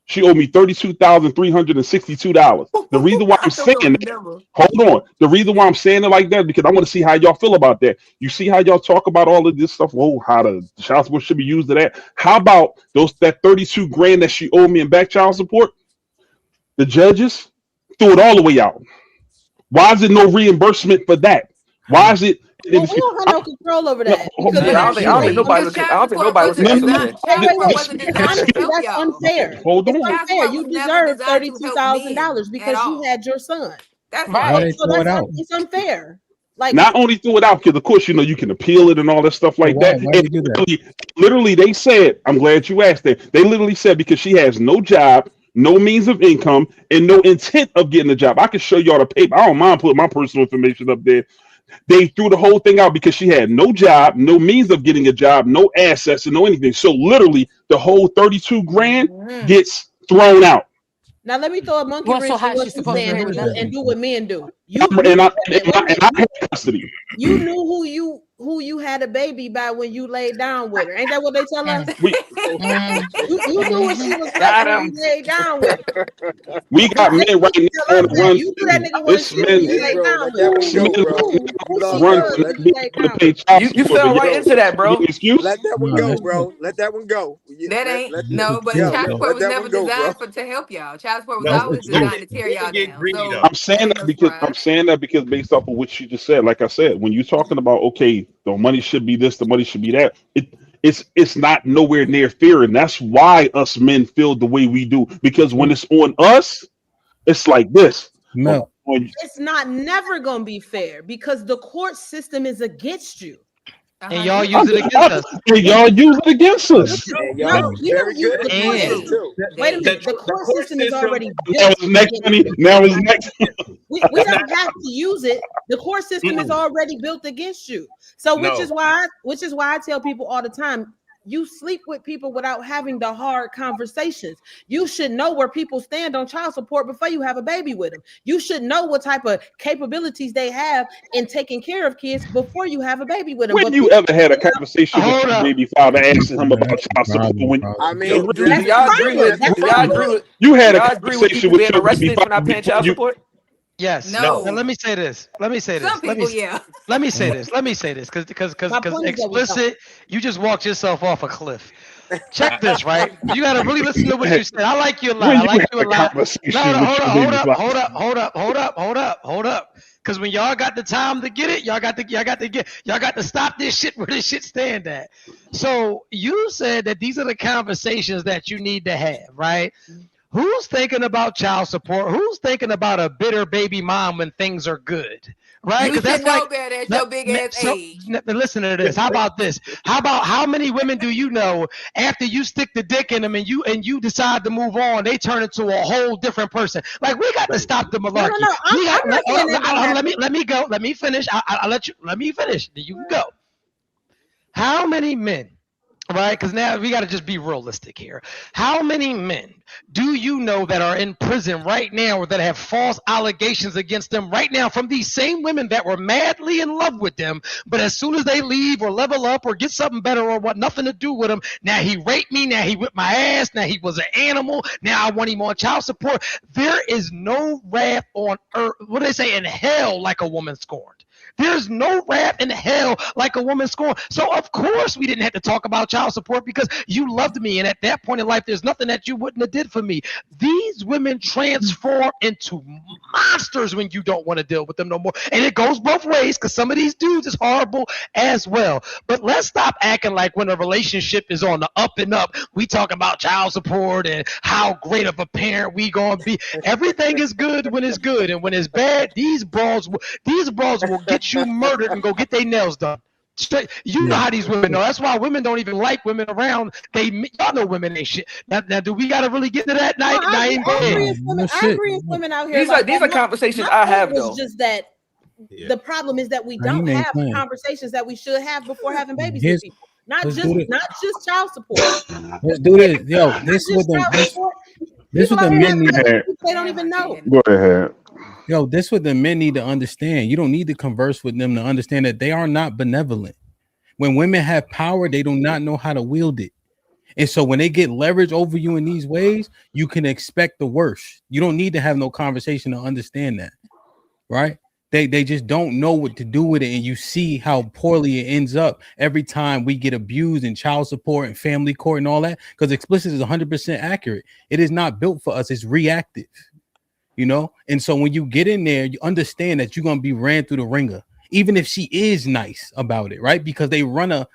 She owed me $32,362. The reason why I'm saying that, hold on. The reason why I'm saying it like that, because I want to see how y'all feel about that. You see how y'all talk about all of this stuff? Oh, how the child support should be used to that. How about that 32 grand that she owed me in back child support? The judges threw it all the way out. Why is it no reimbursement for that? Why is it? Well, we don't have no control over that. I don't think nobody was. Honestly, that's unfair. Hold on. It's unfair. You deserve $32,000 because you had your son. That's right. So it's unfair. Like, not only threw it out, because of course you can appeal it and all that stuff like that. Literally, they said, I'm glad you asked that. They literally said because she has no job, no means of income, and no intent of getting a job. I can show y'all the paper. I don't mind putting my personal information up there. They threw the whole thing out because she had no job, no means of getting a job, no assets, and no anything. So literally, the whole 32 grand gets thrown out. Now let me throw a monkey wrench in what you're saying and do what men do. I had custody. You knew who you had a baby by when you laid down with her. Ain't that what they tell us? You knew what she was like when you laid down with her. We got men right now on the run. You knew that nigga was when you laid down with her. You fell right into that, bro. Let that one go, bro. Let that one go. That ain't but child support was never designed to help y'all. Child support was always designed to tear y'all down. So I'm saying that because based off of what you just said, like I said, when you're talking about the money should be this, the money should be that, it's not nowhere near fair, and that's why us men feel the way we do. Because when it's on us, it's like this. No, it's not never gonna be fair because the court system is against you. And y'all use it against us. And y'all use it against us. No, we don't use the court system. Wait a minute, the court system is already built. Now it's next. We don't have to use it. The court system is already built against you. So which is why I tell people all the time, you sleep with people without having the hard conversations. You should know where people stand on child support before you have a baby with them. You should know what type of capabilities they have in taking care of kids before you have a baby with them. When you ever had a conversation with Hold your up. baby father asking him about child support? I mean, Yo, do y'all agree with? Do y'all agree with? You had a y'all agree with conversation people with being your baby arrested for not father paying before child you. support? Yes. No. Now let me say this. Let me say this. Some Let people, me yeah. let me say this. Let me say this because My point is that we explicit, you just walked yourself off a cliff. Check this, right? You gotta really listen to what you said. I like you a lot. When I you like had you a a lot. conversation No, with hold your up, baby hold up, father. hold up, hold up, hold up, hold up, hold up. Because when y'all got the time to get it, y'all got to stop this shit where this shit stand at. So you said that these are the conversations that you need to have, right? Who's thinking about child support? Who's thinking about a bitter baby mom when things are good? Right? You Because should that's know like better at your big ass age. listen to this. How about this? How many women do you know after you stick the dick in them and you decide to move on, they turn into a whole different person? Like we got to stop the malarkey. No. I'm not saying that don't happen. Let me go. Let me finish. I'll let you. Let me finish. You can go. How many men? Right, because now we got to just be realistic here. How many men do you know that are in prison right now or that have false allegations against them right now from these same women that were madly in love with them, but as soon as they leave or level up or get something better or what, nothing to do with them, now he raped me, now he whipped my ass, now he was an animal, now I want him on child support. There is no wrath on earth, what do they say, in hell like a woman scorned. There's no wrath in hell like a woman scorned. So of course we didn't have to talk about child support because you loved me, and at that point in life, there's nothing that you wouldn't have did for me. These women transform into monsters when you don't want to deal with them no more, and it goes both ways because some of these dudes is horrible as well. But let's stop acting like when a relationship is on the up and up, we talk about child support and how great of a parent we gonna be. Everything is good when it's good, and when it's bad, these bras will get you murdered and go get their nails done. Straight, you know how these women know. That's why women don't even like women around. Y'all know women ain't shit. Now do we gotta really get to that night? I agree with women out here. These are conversations I have though. It's just that the problem is that we don't have conversations that we should have before having babies with people. Not just child support. Let's do this. Yo, this is what the men need. They don't even know. Go ahead. Yo, this is what the men need to understand. You don't need to converse with them to understand that they are not benevolent. When women have power, they do not know how to wield it. And so when they get leverage over you in these ways, you can expect the worst. You don't need to have no conversation to understand that, right? They just don't know what to do with it. And you see how poorly it ends up every time we get abused in child support and family court and all that, because explicit is 100% accurate. It is not built for us. It's reactive. You know, and so when you get in there, you understand that you're gonna be ran through the ringer, even if she is nice about it, right? Because they run an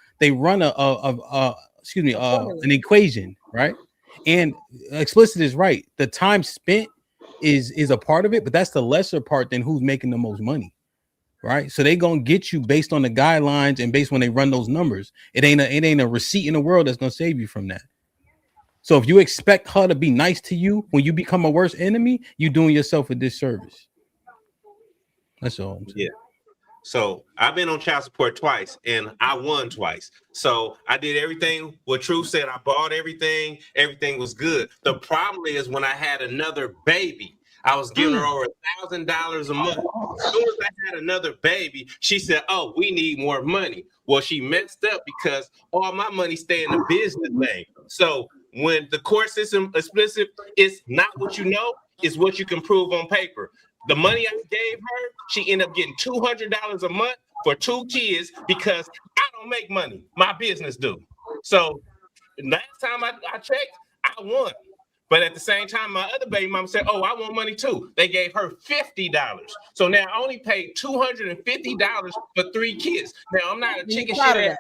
equation, right? And explicit is right. The time spent is a part of it, but that's the lesser part than who's making the most money, right? So they gonna get you based on the guidelines and based when they run those numbers. It ain't a receipt in the world that's gonna save you from that. So if you expect her to be nice to you when you become a worse enemy, you're doing yourself a disservice. That's all I'm saying. Yeah. So I've been on child support twice and I won twice. So I did everything what Truth said. I bought everything. Everything was good. The problem is when I had another baby, I was giving her over $1,000 a month. As soon as I had another baby, she said, "Oh, we need more money." Well, she messed up because all my money stay in the business name. So when the court system explicit, it's not what you know, it's what you can prove on paper. The money I gave her, she ended up getting $200 a month for 2 kids because I don't make money. My business do. So last time I checked, I won. But at the same time, my other baby mama said, "Oh, I want money too." They gave her $50. So now I only paid $250 for 3 kids. Now I'm not a chicken shit.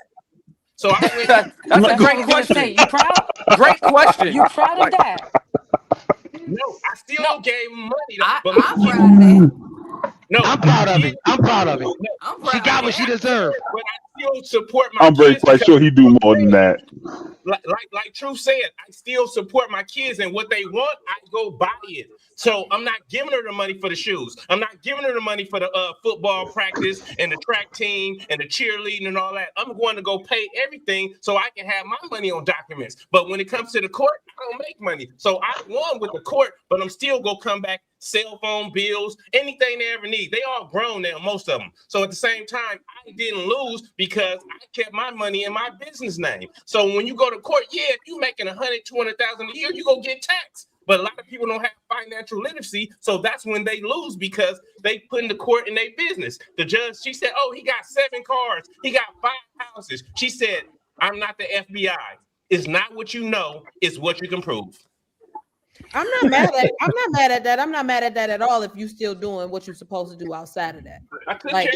So I went. That's a great question. You proud? Great question. You proud of that? No, I still gave money. I'm But proud of that. no, I'm proud of it. I'm proud of it. I'm proud She got of what she that. deserved. But I still support my I'm very kids quite because sure he do more than that. like Truth said, I still support my kids, and what they want, I go buy it. So I'm not giving her the money for the shoes. I'm not giving her the money for the football practice and the track team and the cheerleading and all that. I'm going to go pay everything so I can have my money on documents. But when it comes to the court, I don't make money. So I won with the court, but I'm still going to come back, cell phone bills, anything they ever need. They all grown now, most of them. So at the same time, I didn't lose because I kept my money in my business name. So when you go to court, yeah, if you making $100,000, $200,000 a year, you go get taxed. But a lot of people don't have financial literacy, so that's when they lose because they put in the court in their business. The judge, she said, oh, he got 7 cars. He got 5 houses. She said, I'm not the FBI. It's not what you know. It's what you can prove. I'm not mad at that. I'm not mad at that at all if you still doing what you're supposed to do outside of that. Like,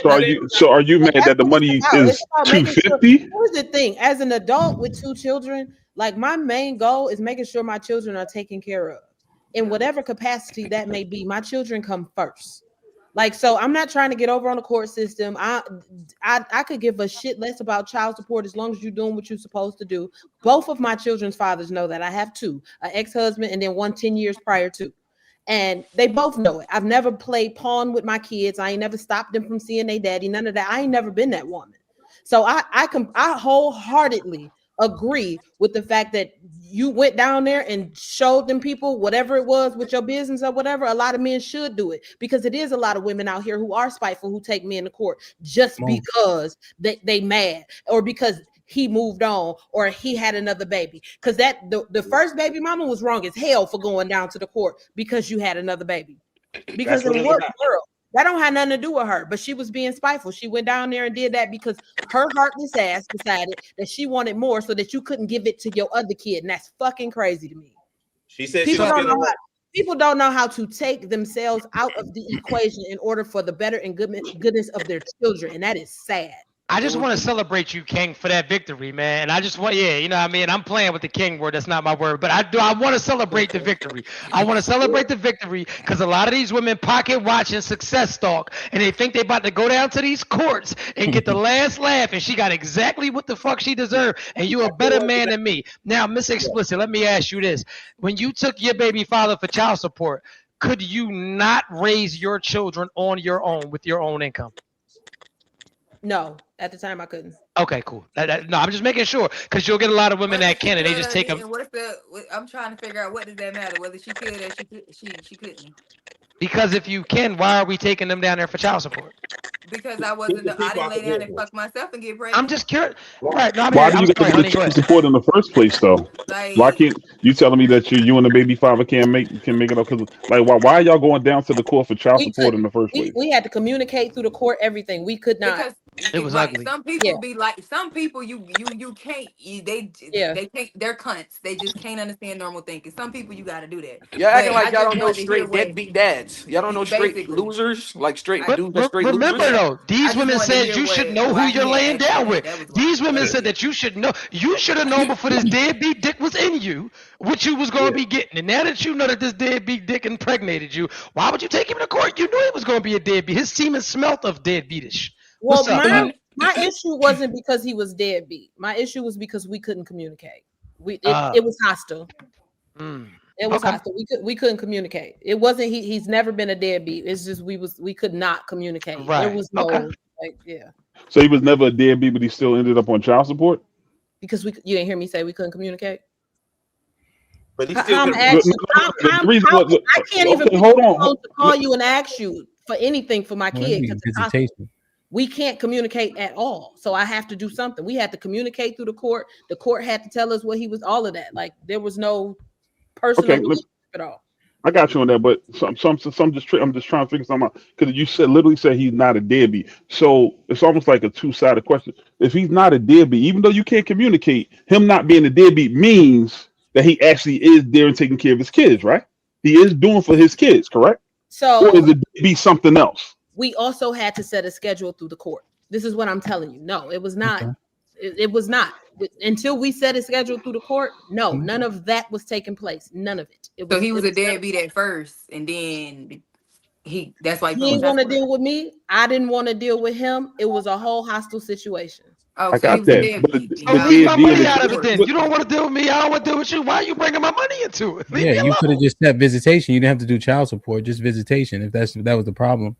so are you mad that the money is $250? Here's the thing. As an adult with 2 children, like my main goal is making sure my children are taken care of. In whatever capacity that may be, my children come first. Like, so I'm not trying to get over on the court system. I could give a shit less about child support as long as you're doing what you're supposed to do. Both of my children's fathers know that. I have 2, an ex-husband and then one 10 years prior to. And they both know it. I've never played pawn with my kids. I ain't never stopped them from seeing their daddy. None of that. I ain't never been that woman. So I wholeheartedly agree with the fact that you went down there and showed them people whatever it was with your business or whatever. A lot of men should do it because it is a lot of women out here who are spiteful, who take men to court just because they mad or because he moved on or he had another baby. Because the first baby mama was wrong as hell for going down to the court because you had another baby. Because in what world? That don't have nothing to do with her, but she was being spiteful. She went down there and did that because her heartless ass decided that she wanted more so that you couldn't give it to your other kid. And that's fucking crazy to me. She said people don't know how to take themselves out of the equation in order for the better and goodness of their children. And that is sad. I just want to celebrate you, King, for that victory, man. I just want, you know what I mean? I'm playing with the King word. That's not my word, but I want to celebrate the victory. I want to celebrate the victory because a lot of these women pocket watching success stalk and they think they about to go down to these courts and get the last laugh and she got exactly what the fuck she deserved and you a better man than me. Now, Miss Explicit, let me ask you this. When you took your baby father for child support, could you not raise your children on your own with your own income? No, at the time I couldn't. Okay, cool. No, I'm just making sure because you'll get a lot of women that can and they just take them. I'm trying to figure out what does that matter, whether she could or she couldn't. Because if you can, why are we taking them down there for child support? Because I didn't lay down and fuck myself and get pregnant. I'm just curious. Right? No, why do you guys get child support in the first place, though? Like, why can't you telling me that you and the baby father can make it up? Because like, why are y'all going down to the court for child support in the first place? We had to communicate through the court everything. We could not. Because it was ugly. Some people be like, some people you can't. They can't. They're cunts. They just can't understand normal thinking. Some people you got to do that. Y'all acting like y'all don't know straight deadbeat dads. Y'all don't know straight losers, like straight dudes. Remember though, these women said you should know who you're laying down with. These women said that you should know. You should have known before this deadbeat dick was in you what you was going to be getting. And now that you know that this deadbeat dick impregnated you, why would you take him to court? You knew he was going to be a deadbeat. His team has smelt of deadbeatish. Well, my issue wasn't because he was deadbeat. My issue was because we couldn't communicate. It was hostile. It was hostile. We couldn't communicate. It wasn't he's never been a deadbeat. It's just we could not communicate. Right. There was no So he was never a deadbeat, but he still ended up on child support? Because you didn't hear me say we couldn't communicate. But he still I can't even to call you and ask you for anything for my kid because we can't communicate at all. So I have to do something. We had to communicate through the court. The court had to tell us what he was, all of that. Like there was no personal at all. I got you on that, but I'm just trying to figure something out because you literally said he's not a deadbeat. So it's almost like a two-sided question. If he's not a deadbeat, even though you can't communicate, him not being a deadbeat means that he actually is there and taking care of his kids, right? He is doing for his kids, correct? So or is it be something else? We also had to set a schedule through the court. This is what I'm telling you. No, it was not. Okay. It was not until we set a schedule through the court. No, none of that was taking place. None of it. So he was a deadbeat at first, and then that's why he didn't want to deal with me. I didn't want to deal with him. It was a whole hostile situation. Oh, I so he got was a that. But, deadbeat. So but leave my then money the out of it kid, then. but, You don't want to deal with me. I don't want to deal with you. Why are you bringing my money into it? Leave Yeah, me you could have alone. just said visitation. You didn't have to do child support, just visitation. If that was the problem.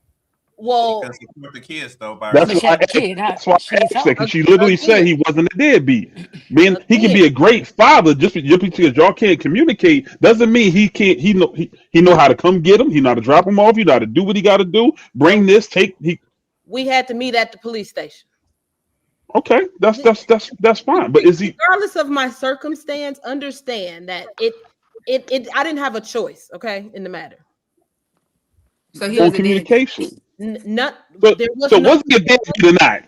Well, Because support the kids though, by that's But she why has I a kid. that's why She I needs asked that help. because she literally said again, he wasn't a deadbeat. Being he can again, be a great father just because y'all can't communicate doesn't mean he can't. He know how to come get him. He know how to drop him off. He know how to do what he got to do. Bring this. Take he. we had to meet at the police station. Okay, that's fine. But is he Regardless of my circumstance, understand that it I didn't have a choice, okay, in the matter. So he on was a deadbeat. communication? Not So there was so no was he a deadbeat or not?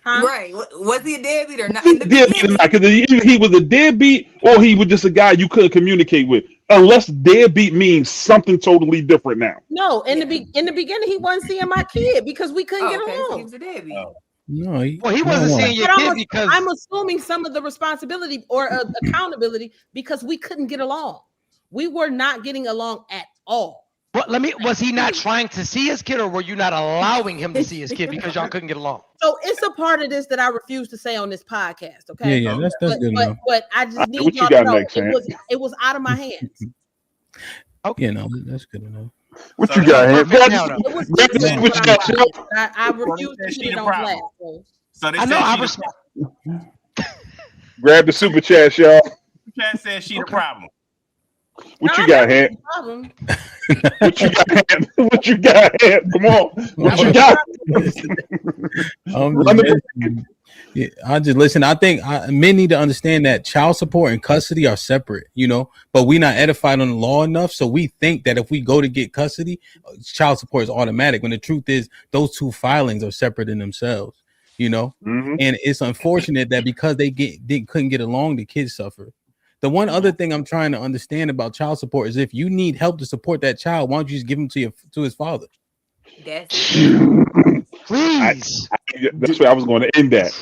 huh? Right. Was he a deadbeat or not? Was In he the a deadbeat or beginning, not? Because either he was a deadbeat or he was just a guy you couldn't communicate with. Unless deadbeat means something totally different now. No, in yeah. the beginning he wasn't seeing my kid because we couldn't Oh, get okay. So he along. was a deadbeat. oh, No, Well, he no, wasn't no. seeing your But kid because I'm assuming some of the responsibility or accountability because we couldn't get along. We were not getting along at all. But was he not trying to see his kid, or were you not allowing him to see his kid because y'all couldn't get along? So it's a part of this that I refuse to say on this podcast. Yeah, Okay. yeah, okay. that's good enough. But I just All right, need what you y'all to got know next, it Hank? was out of my hands. Yeah, no, that's good enough. What So you they got, said, Hank? Perfect Grab now, the though. It was grab the Man. what super I'm chat, saying, y'all. but I so they refuse said to she put it the on problem. blast. So So they I know. said I she the respect. Grab the super chat, y'all. chat said she the Okay. problem. What no, you got, that's Hank? the problem. What you got, Hank? What you got, Hank? Come on. What you got? Run the Yeah, I just listen. I think men need to understand that child support and custody are separate, but we not edified on the law enough. So we think that if we go to get custody, child support is automatic. When the truth is those two filings are separate in themselves, Mhm. and it's unfortunate that because they couldn't get along, the kids suffer. The one other thing I'm trying to understand about child support is if you need help to support that child, why don't you just give him to his father? That's it. Please. That's where I was going to end that.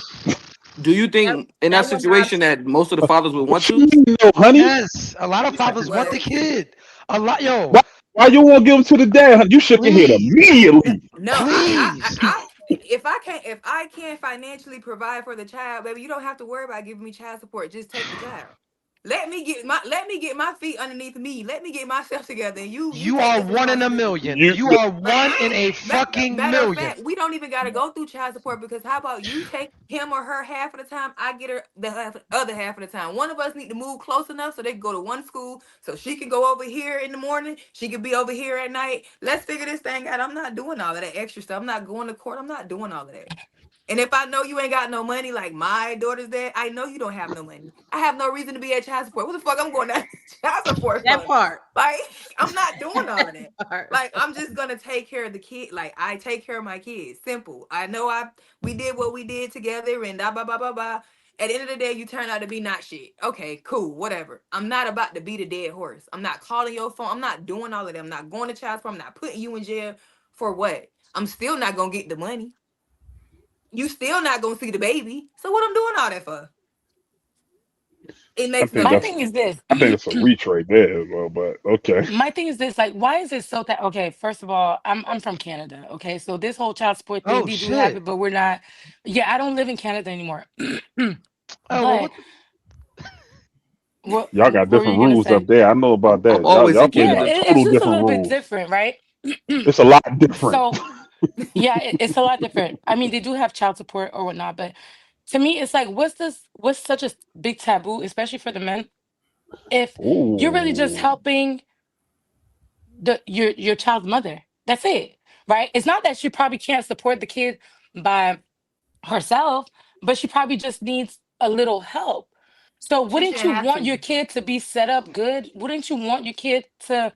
Do you think in that That was situation that most of the fathers would want to? No, honey. Yes. A lot of fathers want the But kid. A lot. Yo. Why you won't give him to the dad? Honey? You shook your head Please. immediately. no, Please. if I can't financially provide for the child, baby, you don't have to worry about giving me child support. Just take the child. Let me get my feet underneath me. Let me get myself together. And you You take are this one in a responsibility. million. You You are Like, one in a fucking matter of million. fact, we don't even gotta go through child support because how about you take him or her half of the time, I get her the other half of the time. One of us need to move close enough so they can go to one school, so she can go over here in the morning, she can be over here at night. Let's figure this thing out. I'm not doing all of that extra stuff. I'm not going to court. I'm not doing all of that. And if I know you ain't got no money, like my daughter's dad, I know you don't have no money. I have no reason to be at child support. What the fuck I'm going to child support that for? part. Like, I'm not doing all of that. Part. Like, I'm just gonna take care of the kid. Like, I take care of my kids. Simple. I know we did what we did together and da ba ba ba ba. At the end of the day, you turn out to be not shit. Okay, cool, whatever. I'm not about to beat a dead horse. I'm not calling your phone. I'm not doing all of that. I'm not going to child support. I'm not putting you in jail for what? I'm still not gonna get the money. You still not gonna see the baby. So what I'm doing all that for? It I makes think no My that's thing sense. is this. I think it's a reach right there as well, but okay. My thing is this, like, why is it so that okay, first of all, I'm from Canada. Okay. So this whole child support thing, Oh they do have shit. it, but we're not, yeah, I don't live in Canada anymore. Oh well, But what Y'all got what were different you gonna rules up say? there. I know about I'm that. Y'all always y'all in play Yeah, by Canada. it's total just a different little bit rules. different, right? It's a lot different. So yeah, it's a lot different. I mean, they do have child support or whatnot, but to me, it's like, what's such a big taboo, especially for the men, if you're really just Ooh. helping your child's mother. That's it, right? It's not that she probably can't support the kid by herself, but she probably just needs a little help. So She wouldn't shouldn't you have want to. your kid to be set up good? Wouldn't you want your kid to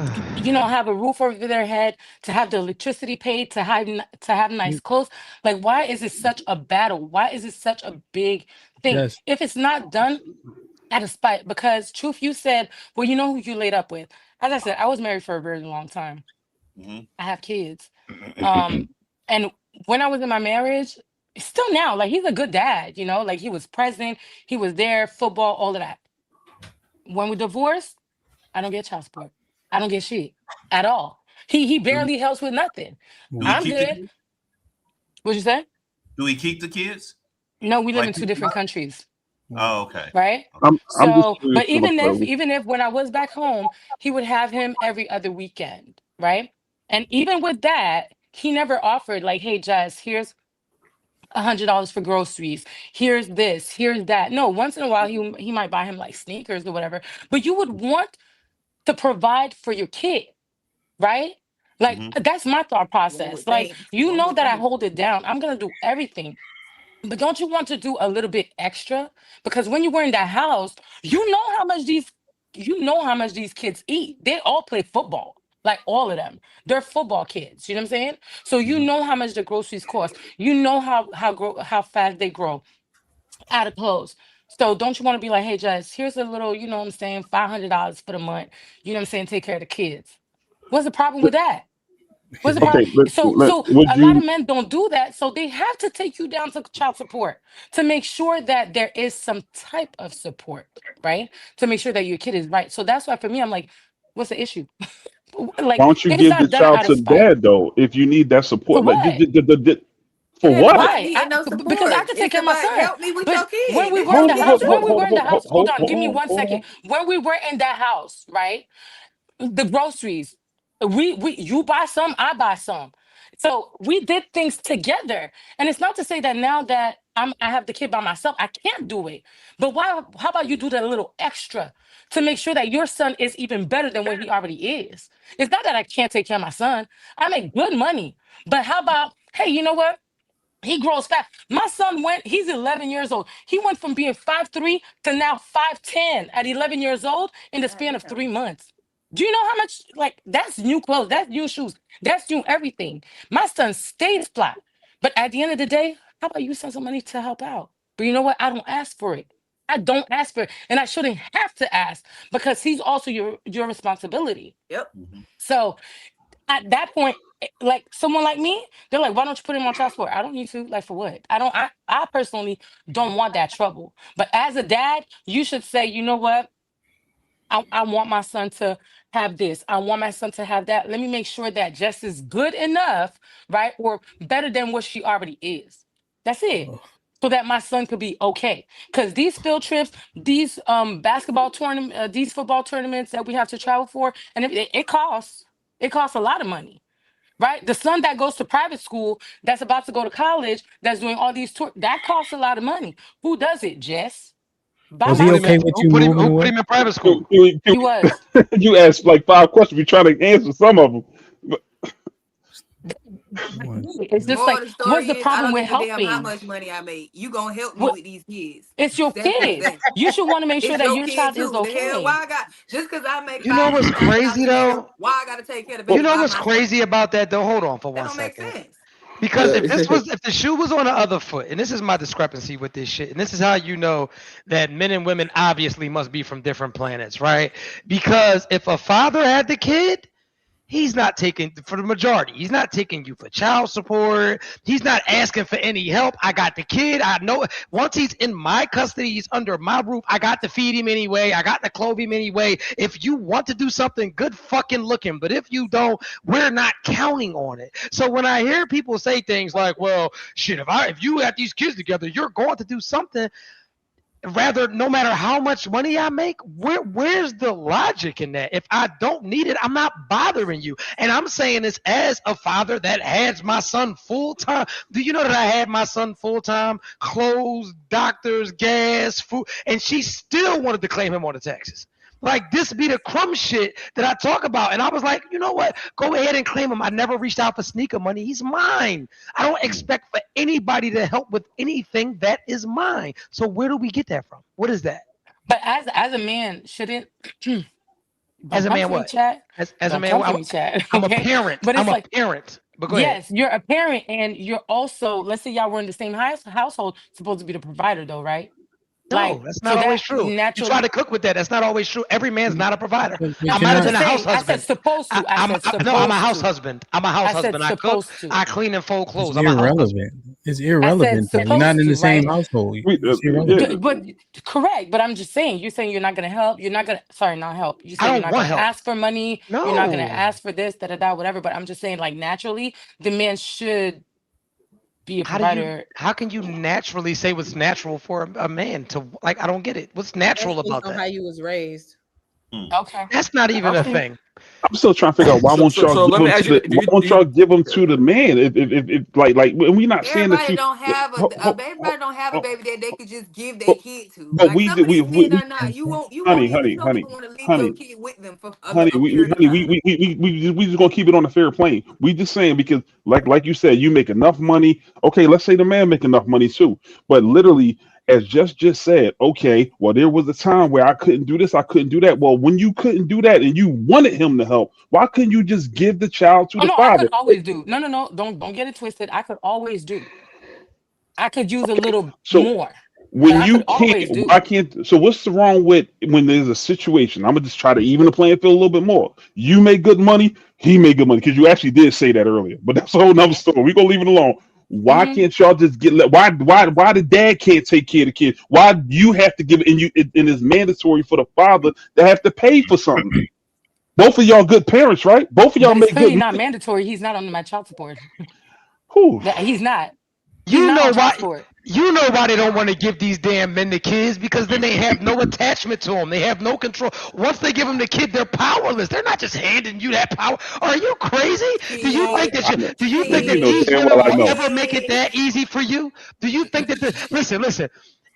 what? have a roof over their head, to have the electricity paid, to have nice clothes? Like, why is it such a battle? Why is it such a big thing? Yes. If it's not done out of spite, because truth, you said, well, you know who you laid up with. As I said, I was married for a very long time. Mhm. I have kids. And when I was in my marriage, still now, like, he's a good dad, like, he was present, he was there, football, all of that. When we divorced, I don't get child support. I don't get shit at all. He Do barely helps with nothing. he I'm keep the good. kids? What'd you say? Do he keep the kids? No, we live in Like, two different countries, oh, okay. right? I'm just So, curious but to the even if when I was back home, he would have him every other weekend, right? And even with that, he never offered like, "Hey, Jess, here's $100 for groceries. Here's this, here's that." No, once in a while he might buy him like sneakers or whatever. But you would want to provide for your kid, right? Like Mm-hmm. that's my thought One process. would Like think. you One know would that I think. hold it down. I'm gonna do everything. But don't you want to do a little bit extra? Because when you were in that house, you know how much these kids eat. They all play football. Like all of them. They're football kids. You know what I'm saying? So you Mm-hmm. know how much the groceries cost. You know how fast they grow out of clothes. So don't you want to be like, "Hey, Jess, here's a little, you know what I'm saying, $500 for the month. You know what I'm saying? Take care of the kids." What's the problem with that? What's the problem? Okay, So would a lot of you men don't do that. So they have to take you down to child support to make sure that there is some type of support, right? To make sure that your kid is right. So that's why for me, I'm like, what's the issue? why Like don't you it's give the not done child out of to spite. dad though if you need that For support? Like what? for Yeah, what? nobody Why? needing no Because I support. could take It's care of my about son. help me with But your when kid. we That's were in your Hold the kid house, when too. we were in the house, hold on, give me on, one hold second. on. When we were in that house, right? The groceries. We you buy some, I buy some. So we did things together. And it's not to say that now that I have the kid by myself, I can't do it. But why how about you do that a little extra to make sure that your son is even better than what he already is? It's not that I can't take care of my son. I make good money. But how about, hey, you know what? He grows fast. My son he's 11 years old. He went from being 5'3" to now 5'10" at 11 years old in the God span of damn. 3 months. Do you know how much, like, that's new clothes, that's new shoes, that's new everything. My son stays flat. But at the end of the day, how about you send some money to help out? But you know what? I don't ask for it. I don't ask for it. And I shouldn't have to ask because he's also your responsibility. Yep. Mm-hmm. So at that point, like someone like me, they're like, "Why don't you put him on child support?" I don't need to. Like for what? I personally don't want that trouble. But as a dad, you should say, "You know what? I want my son to have this. I want my son to have that. Let me make sure that Jess is good enough, right? Or better than what she already is." That's it. So that my son could be okay. Because these field trips, these basketball tournament, these football tournaments that we have to travel for, and it costs. It costs a lot of money, right? The son that goes to private school, that's about to go to college, that's doing all these tours, that costs a lot of money. Who does it, Jess? By Was Who he put him in? okay myself. with you moving Who put away? him in private school? He was. You asked like 5 questions. You're trying to answer some of them. It's just Moral like, of the what's story the is I problem don't with give a damn how helping? much money I make. You gonna help me What? with these kids. It's your Simple as kid. that. You should want to make sure It's that your your kid child is too. The hell, why okay. I got just because I make You know five, what's $10,000 crazy a year, though? why I gotta take care of the You baby know by what's myself? crazy about that though? Hold on for That one don't make second. sense. Because if the shoe was on the other foot, and this is my discrepancy with this shit, and this is how you know that men and women obviously must be from different planets, right? Because if a father had the kid, he's not taking for the majority. He's not taking you for child support. He's not asking for any help. I got the kid. I know once he's in my custody, he's under my roof. I got to feed him anyway. I got to clothe him anyway. If you want to do something, good fucking looking. But if you don't, we're not counting on it. So when I hear people say things like, "Well, shit, if you had these kids together, you're going to do something." Rather, no matter how much money I make, where's the logic in that? If I don't need it, I'm not bothering you. And I'm saying this as a father that has my son full time. Do you know that I had my son full time? Clothes, doctors, gas, food, and she still wanted to claim him on the taxes. Like this be the crumb shit that I talk about. And I was like, you know what? Go ahead and claim him. I never reached out for sneaker money. He's mine. I don't expect for anybody to help with anything that is mine. So where do we get that from? What is that? But as a man, shouldn't As don't a come man, for me, what? Chad. As a Don't man, come for me, Chad. I'm a Okay. parent. But I'm it's a like, parent. But go ahead. yes, you're a parent and you're also, let's say y'all were in the same household, supposed to be the provider though, right? No, Like, that's so not that always true. You try naturally, to cook with that. That's not always true. Every man's not a provider. But no, I you're might I'm have not. been just a house saying, I said husband. supposed to. I said No, I'm a supposed house to. husband. I'm a house I said husband. I cook. supposed to. I clean and fold It's clothes. I'm a house husband. irrelevant. It's I said irrelevant though. You're not supposed in to, the same right? household. We, It's yeah, irrelevant. But correct, but I'm just saying, you're saying you're not gonna help. You're not gonna, sorry, not help. You I say you're don't not want gonna help. ask for money. You're not gonna No. ask for this, da da da, whatever. But I'm just saying, like naturally, the man should be a How do you? provider. How can you naturally say what's natural for a man to like? I don't get it. What's That's natural based about on that? how you was raised. Okay. That's not even a Okay. thing. I'm still trying to figure out why won't y'all So give let me them ask to you: the why won't y'all give them to the man? If like we're not saying that Everybody you. don't have ho- ho- everybody don't have a ho- baby that they could just give their ho- kid to. But Like some of these men are not. You won't honey, even. honey, Some honey, people want to leave your honey, kid with them for honey, a period of time. we just gonna keep it on a fair plane. We just saying because like you said, you make enough money. Okay, let's say the man make enough money too. But literally, as just said, okay, well there was a time where I couldn't do this, I couldn't do that. Well, when you couldn't do that and you wanted him to help, why couldn't you just give the child to Oh the no, I father? could always do. No. Don't get it twisted. I could always do. I could use a little So more, but when I you could always can't, I do. can't. So what's the wrong with when there's a situation? I'm gonna just try to even the playing field a little bit more. You make good money, he made good money because you actually did say that earlier. But that's a whole nother story. We gonna leave it alone. Why Hmm. can't y'all just get? Why the dad can't take care of the kid? Why you have to give it? And it's mandatory for the father to have to pay for something. Both of y'all good parents, right? Both of y'all But it's make clearly good not money. mandatory. He's not on my child support. Whew. He's not. He's You not know on child why? support. You know why they don't want to give these damn men the kids because then they have no attachment to them. They have no control. Once they give them the kid, they're powerless. They're not just handing you that power. Are you crazy? Do you think that I know. do you think You that know these damn women well I will know. ever make it that easy for you? Do you think that listen,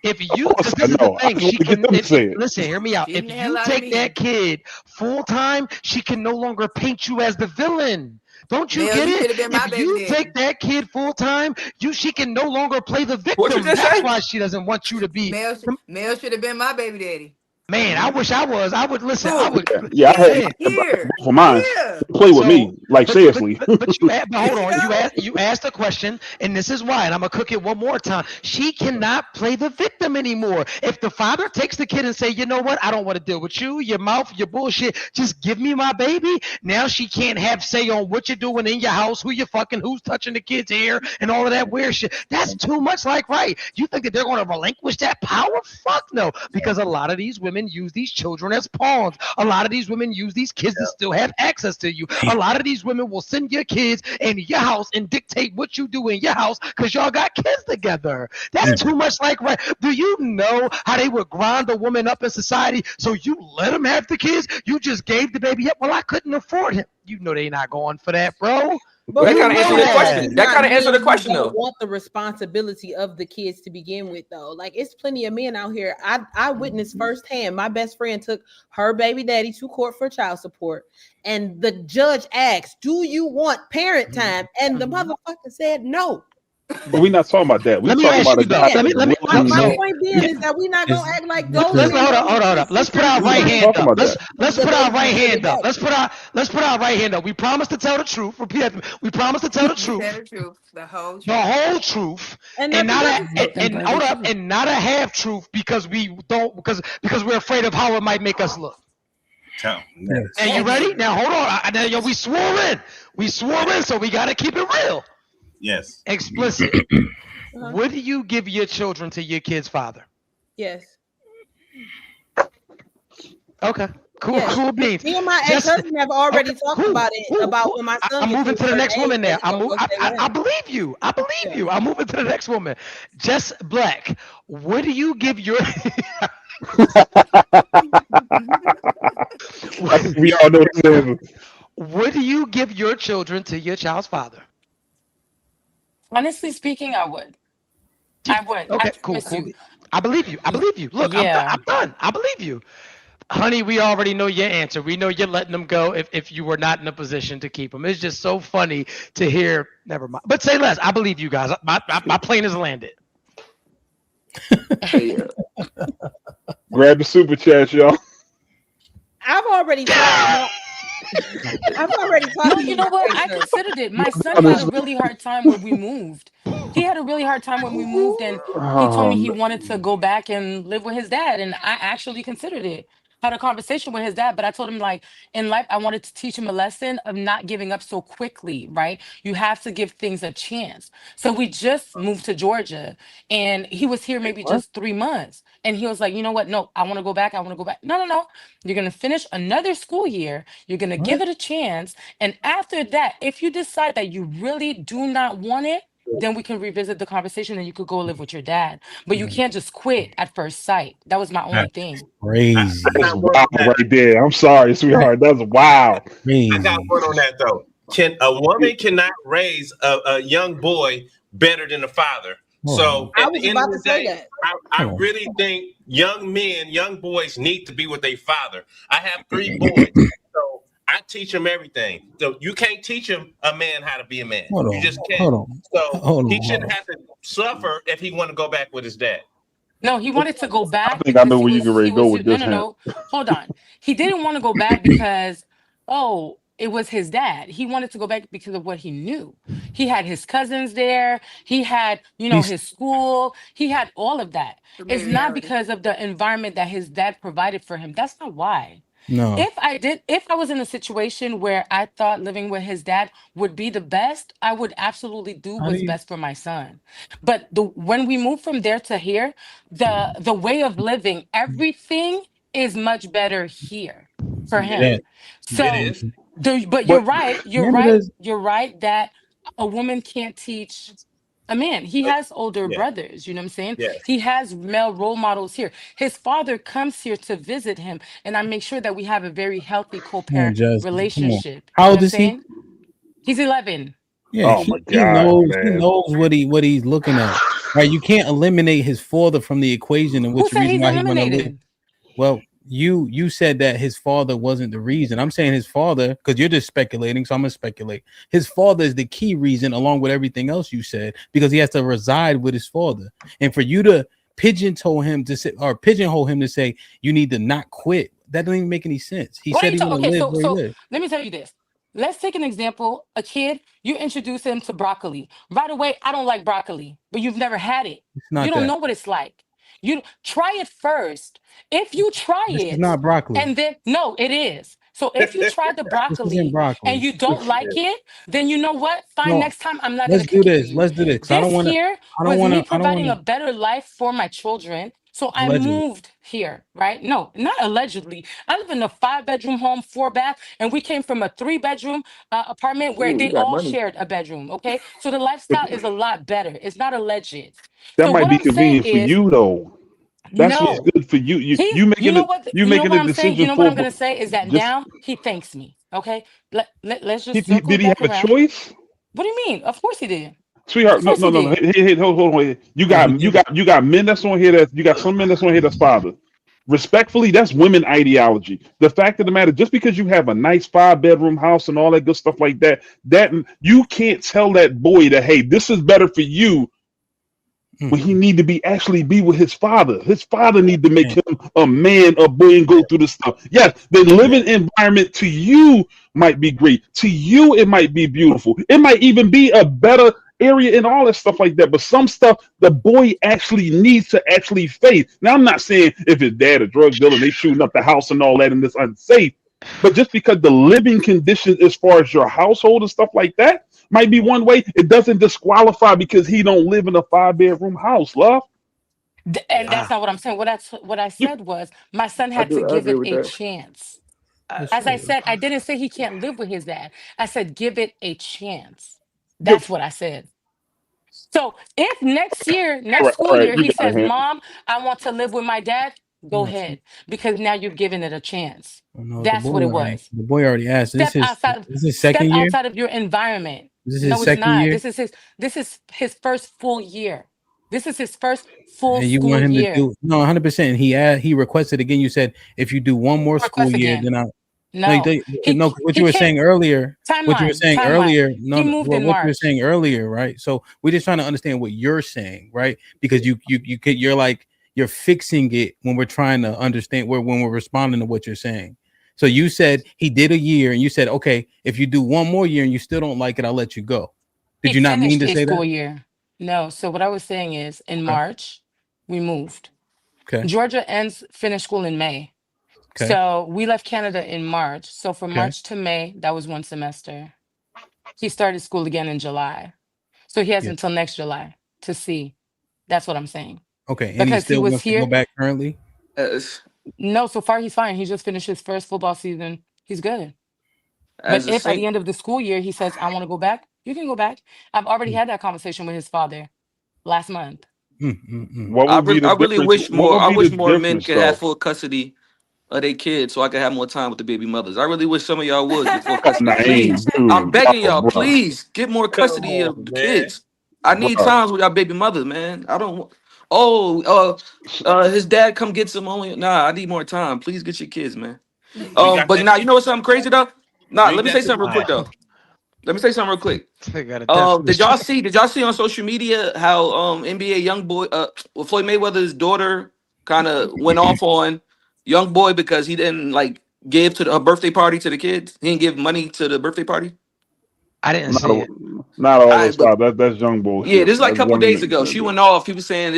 if Of you course because I this is the know. I thing, just want she to get can them to say it. listen, hear me out. Getting If the hell you out of take that me. kid full time, she can no longer paint you as the villain. Don't you Mel, get you it? should have been If my baby you take daddy. that kid full time, she can no longer play the What you victim. just That's say? why she doesn't want you to be. Mel should have been my baby daddy. Man, I wish I was. I would listen. I Who? would. Yeah, I had Man. Here. both of mine. Here. Play with So, me, like seriously. but hold There you on. go. You asked a question, and this is why. And I'm gonna cook it one more time. She cannot play the victim anymore. If the father takes the kid and say, you know what, I don't want to deal with you, your mouth, your bullshit. Just give me my baby. Now she can't have say on what you're doing in your house, who you're fucking, who's touching the kid's hair, and all of that weird shit. That's too much. Like, right? You think that they're gonna relinquish that power? Fuck no. Because a lot of these women use these children as pawns. A lot of these women use these kids to still have access to you. A lot of these women will send your kids in your house and dictate what you do in your house because y'all got kids together. That's too much like right. Do you know how they would grind a woman up in society? So you let them have the kids? You just gave the baby up? Well, I couldn't afford him. You know they not going for that, bro. Well, But That we kind of know answered know the that that. question. it's That not kind of answered men the who question don't though. want the responsibility of the kids to begin with, though. Like it's plenty of men out here. I witnessed firsthand. My best friend took her baby daddy to court for child support, and the judge asked, "Do you want parent time?" And the motherfucker said no. But we're not talking about that. We're Let me talking ask about you a guy though. Yeah. Let me that's My, willing my to. So point being Yeah, is that we're not it's, gonna act like those listen, Listen, men don't hold on. exist. Let's Sit put there our and We're right not want hand talking up. about that. Let's the put our baby right until the hand up. day. Let's put our right hand up. We promise to tell the truth. Repeat after me. We promise to tell the Tell truth, the truth. The whole the truth. whole truth, And and nothing not but a the truth. nothing but the hold up, truth. and not a half truth because we don't because we're afraid of how it might make us look. Tell me. yeah. Now you Yes. ready? Now hold on. Now yo, we swore in. We swore in, so we gotta keep it real. Yes. Explicit. Uh-huh. Would you give your children to your kid's father? Yes. Okay. Cool, Yes. cool beans. Me and my Just ex-husband have already okay, talked cool, about it, cool, about cool. when my son I'm gets to moving a to the certain next age woman that now. we gonna go stay with I him. believe you. I believe Yeah. you. I'm moving to the next woman. Jess Black. What do you give your I think we all know this answer. Would you give your children to your child's father? Honestly speaking, I would. I would. I Okay, cool, promise cool. you. I believe you. I believe you. Look, Yeah. I'm done. I believe you. Honey, we already know your answer. We know you're letting them go if you were not in a position to keep them. It's just so funny to hear. Never mind. But say less. I believe you guys. My plane has landed. Yeah. Grab the super chat, y'all. I've already talked about I've already talked No, to you you know about what? I ex-husband. considered it. My son had a Honestly, really hard time when we moved. He had a really hard time when we moved, and he told me he man. wanted to go back and live with his dad. And I actually considered it. Had a conversation with his dad, but I told him, like, in life, I wanted to teach him a lesson of not giving up so quickly, right? You have to give things a chance. So we just moved to Georgia, and he was here maybe What? just 3 months. And he was like, you know what? No, I want to go back. I want to go back. No, no, no. You're going to finish another school year. You're going to give What? it a chance. And after that, if you decide that you really do not want it, then we can revisit the conversation and you could go live with your dad. But you can't just quit at first sight. That was my only thing. Crazy. That's wild right there. I'm sorry, sweetheart. That's wild. I got one on that though. A woman cannot raise a young boy better than the father? So I at was the end about of to the say day, that. I really think young boys need to be with their father. I have 3 boys, so I teach them everything. So you can't teach him a man how to be a man. You just can't. So he shouldn't have to suffer if he want to go back with his dad. No, he wanted to go back. I think I know where you can ready to go with this. No. Hold on. He didn't want to go back because, it was his dad. He wanted to go back because of what he knew. He had his cousins there. He had, his school. He had all of that. It's not because of the environment that his dad provided for him. That's not why. No. If I was in a situation where I thought living with his dad would be the best, I would absolutely do what's best for my son. But when we move from there to here, the way of living, everything is much better here for him. Yeah. So, It is. but you're right. You're right that a woman can't teach a man. He has older brothers, you know what I'm saying? Yes. He has male role models here. His father comes here to visit him, and I make sure that we have a very healthy co-parent relationship. How old is he? He's 11. Yeah, Oh my he God, knows man. he knows what he's looking at. Right? You can't eliminate his father from the equation, and Who which said reason he's why he want to live. eliminated? Well, you said that his father wasn't the reason. I'm saying his father, because you're just speculating, so I'm gonna speculate. His father is the key reason, along with everything else you said, because he has to reside with his father. And for you to pigeonhole him to say you need to not quit, that doesn't even make any sense. He said he want to live where he lives. Let me tell you this. Let's take an example. A kid, you introduce him to broccoli. Right away, I don't like broccoli, but you've never had it. You don't know what it's like. You try it first. If you try It's not broccoli. and then no, it is. So if you try the broccoli and you don't like it, then you know what? Fine, No, next time I'm not going let's to do cook it this. for you. Let's do this. I don't want was me providing to. a better life for my children. So I Allegedly. moved here, right? No, not allegedly. I live in a 5-bedroom home, 4-bath, and we came from a 3-bedroom apartment where Ooh, they you got all money. shared a bedroom. Okay, so the lifestyle is a lot better. It's not alleged. That So might what be I'm saying convenient for is, you though. That's what's no, good for you. You you making know it. what? You You know making what a I'm saying? decision You know what for I'm gonna say is that just. now he thanks me. Okay, let's just circle Did it he back have a around. choice? What do you mean? Of course he did. Sweetheart, Of no, course no, he no, no. did. Hey, hold on. You got men that's on here you got some men that's on here that's father. Respectfully, that's women ideology. The fact of the matter, just because you have a nice 5-bedroom house and all that good stuff like that you can't tell that boy that, hey, this is better for you when he need to actually be with his father. His father need to make him a man, a boy, and go through this stuff. Yes, the living environment to you might be great. To you, it might be beautiful. It might even be a better area and all that stuff like that. But some stuff the boy actually needs to actually face. Now, I'm not saying if his dad a drug dealer and they shooting up the house and all that and it's unsafe. But just because the living conditions as far as your household and stuff like that might be one way, it doesn't disqualify because he don't live in a 5-bedroom house, love. And that's not what I'm saying. What I said was my son had to I give agree it with a that. chance. As I said, I didn't say he can't live with his dad. I said give it a chance. That's what I said. So if next school year, he says, "Mom, I want to live with my dad," go ahead, because now you've given it a chance. No, That's what it was. The boy already asked. Step outside of your environment. Is this No, his it's second not. year? This is his first full year. This is his first full And you school want him year. to do 100%. He requested again. You said if you do one more school year, again. then I No, what you were saying earlier. What you were saying earlier. He moved in what you were March. saying earlier, right? So we're just trying to understand what you're saying, right? Because you're fixing it when we're trying to understand when we're responding to what you're saying. So you said he did a year, and you said, okay, if you do one more year and you still don't like it, I'll let you go. Did you not mean to say school that? year? No. So what I was saying is, in March, we moved. Okay. Georgia finished school in May. Okay. So we left Canada in March. So from Okay. March to May, that was one semester. He started school again in July. So he has until next July to see. That's what I'm saying. Okay. And Because he still was wants here. to go back currently? No, so far he's fine. He just finished his first football season. He's good. But if at the end of the school year he says, "I want to go back," You can go back. I've already had that conversation with his father last month. What would be the I really difference? wish What more. I would be wish the more men difference, could have though? full custody of their kids, so I could have more time with the baby mothers. I really wish some of y'all would get full custody. Please, Naeem, I'm dude, begging y'all. bro. Please get more Come custody of on, the man. kids. I need Bro. times with y'all baby mothers, man. I don't. His dad come get some only. Nah, I need more time. Please get your kids, man. We got But that. now you know what's something crazy though. Nah, Read let me that say to the something real quick chat. though. Let me say something real quick. They got a death Did y'all see? Did y'all see on social media how NBA Floyd Mayweather's daughter kind of went off on young boy because he didn't like give to a birthday party to the kids. He didn't give money to the birthday party. I didn't Not, see it. not all I this stuff. That's young Yeah, bullshit. this is like a That's couple young days ago. She niggas. went off. He was saying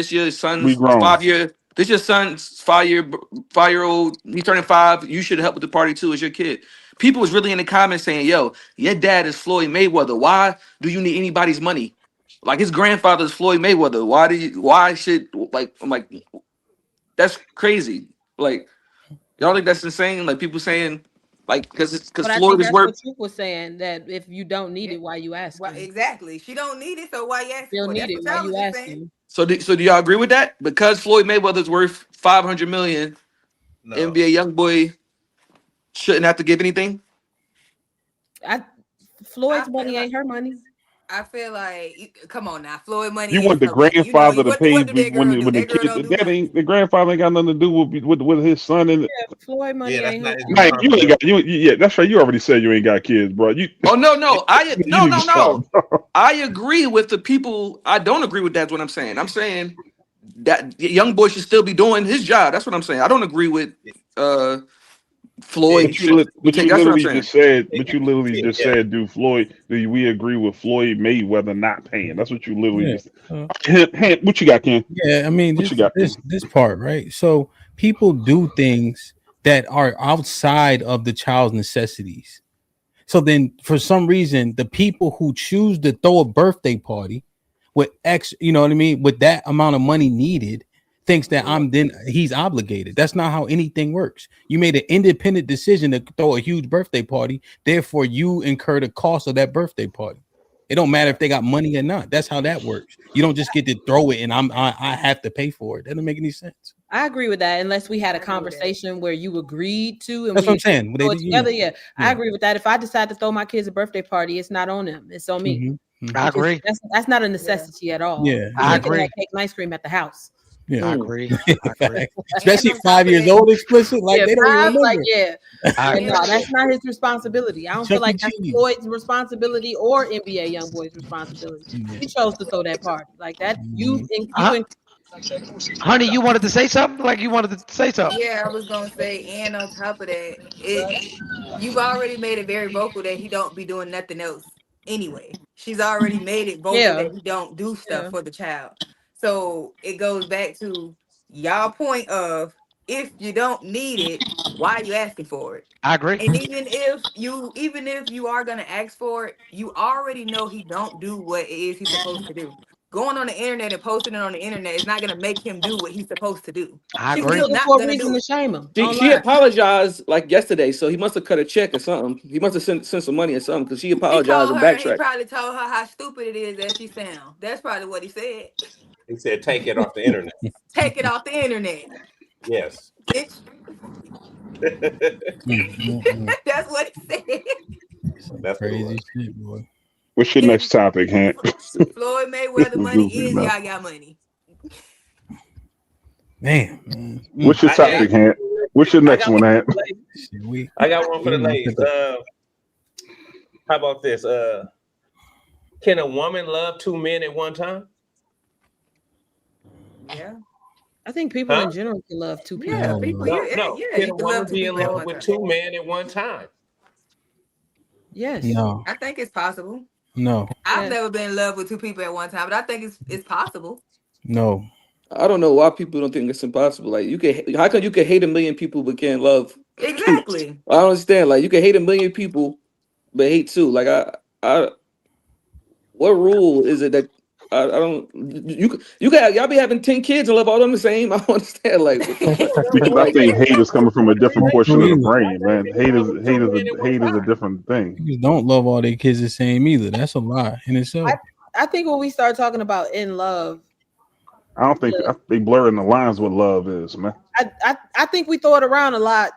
We grown. 5 year. This your son's 5 year old. He turning 5. You should help with the party too. As your kid. People was really in the comments saying, "Yo, your dad is Floyd Mayweather. Why do you need anybody's money? Like his grandfather is Floyd Mayweather. Why should like? I'm like, that's crazy. Like y'all think that's insane? Like people saying, like because But I think Floyd is that's worth. what Truth was saying, that if you don't need it, why you Well, asking? exactly. She don't need it, so why you asking Still for it? need That's it, what why y'all you was just saying. asking? So do y'all agree with that? Because Floyd Mayweather's worth 500 million, No. NBA YoungBoy shouldn't have to give anything. Floyd's I money feel ain't her money. I feel like, come on now, Floyd money You is want the her money. You know, grandfather to what pay do that girl do? when the That girl kid don't do that nothing. ain't the grandfather ain't got nothing to do with his son and Yeah, Floyd money Yeah, that's ain't not her his money. like you ain't responsibility. got yeah, that's right. You already said you ain't got kids, bro. You Oh no, you need to stop. I agree with the people. I don't agree with that's what I'm saying. I'm saying that young boy should still be doing his job. That's what I'm saying. I don't agree with Floyd. But you That's what I'm literally just saying. said, but you literally just Yeah. said, do we agree with Floyd Mayweather not paying? That's what you literally Yeah. just. What you got, Ken? Yeah, I mean, What you got? this part, right? So people do things that are outside of the child's necessities. So then, for some reason, the people who choose to throw a birthday party with you know what I mean, with that amount of money needed, thinks that he's obligated. That's not how anything works. You made an independent decision to throw a huge birthday party, therefore you incur the cost of that birthday party. It don't matter if they got money or not. That's how that works. You don't just get to throw it and I have to pay for it. That doesn't make any sense. I agree with that, unless we had a conversation where you agreed to, and That's we what I'm saying. throw it together. Yeah, I Yeah. agree with that. If I decide to throw my kids a birthday party, it's not on them; it's on me. I Because agree. That's not a necessity at all. Yeah, I You can agree. have cake and ice cream at the house. Yeah, I agree. Especially 5 years old, explicit. Like Yeah, they don't even 5, remember. like yeah. I And no, agree. that's not his responsibility. I don't Chuck feel like E. that's Cheese. Floyd's responsibility or NBA YoungBoy's responsibility. He chose to throw that party like that. You Honey, you wanted to say something? Like you wanted to say something? Yeah, I was gonna say, and on top of that, you've already made it very vocal that he don't be doing nothing else anyway. She's already made it vocal Yeah. that he don't do stuff Yeah. for the child. So it goes back to y'all point of, if you don't need it, why are you asking for it? I agree. And even if you are gonna ask for it, you already know he don't do what it is he's supposed to do. Going on the internet and posting it on the internet is not gonna make him do what he's supposed to do. I She's agree. just looking not for a gonna reason do to it. shame him. She online. apologized like yesterday, so he must have cut a check or something. He must have sent some money or something because she He apologized told and her, he backtracked. probably told her how stupid it is that she sound. That's probably what he said. He said, "Take it off the internet." Take it off the internet. Yes. Bitch. That's what he said. That's Crazy shit, boy. What's your next topic, Hank? Floyd Mayweather money is Yaya money. Man. What's your topic, Hank? What's your next one, Hank? I got one for the ladies. How about this? Can a woman love two men at one time? Yeah. I think people in general can love two people. Yeah, people. No, Yeah, no. yeah. Can You a can woman love two be in people at love one with time. two men at one time? Yes. No. I think it's possible. No. I've never been in love with two people at one time, but I think it's possible. No. I don't know why people don't think it's impossible. Like how come you can hate a million people but can't love? Exactly. I don't understand. Like you can hate a million people but hate two. Like I what rule is it that I don't. You got y'all be having 10 kids and love all them the same. I don't understand. Like, what the fuck? Because I Like, think hate is coming from a different portion of the brain, man. Hate It's is a different thing. Niggas don't love all their kids the same either. That's a lie in itself. I think when we start talking about in love, I don't think they blurring the lines what love is, man. I think we throw it around a lot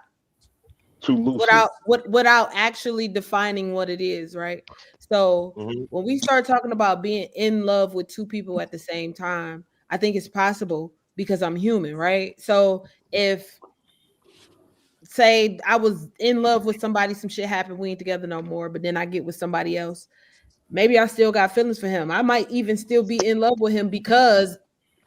Too loose. without actually defining what it is, right? So when we start talking about being in love with two people at the same time, I think it's possible because I'm human, right? So if say I was in love with somebody, some shit happened, we ain't together no more, but then I get with somebody else, maybe I still got feelings for him. I might even still be in love with him because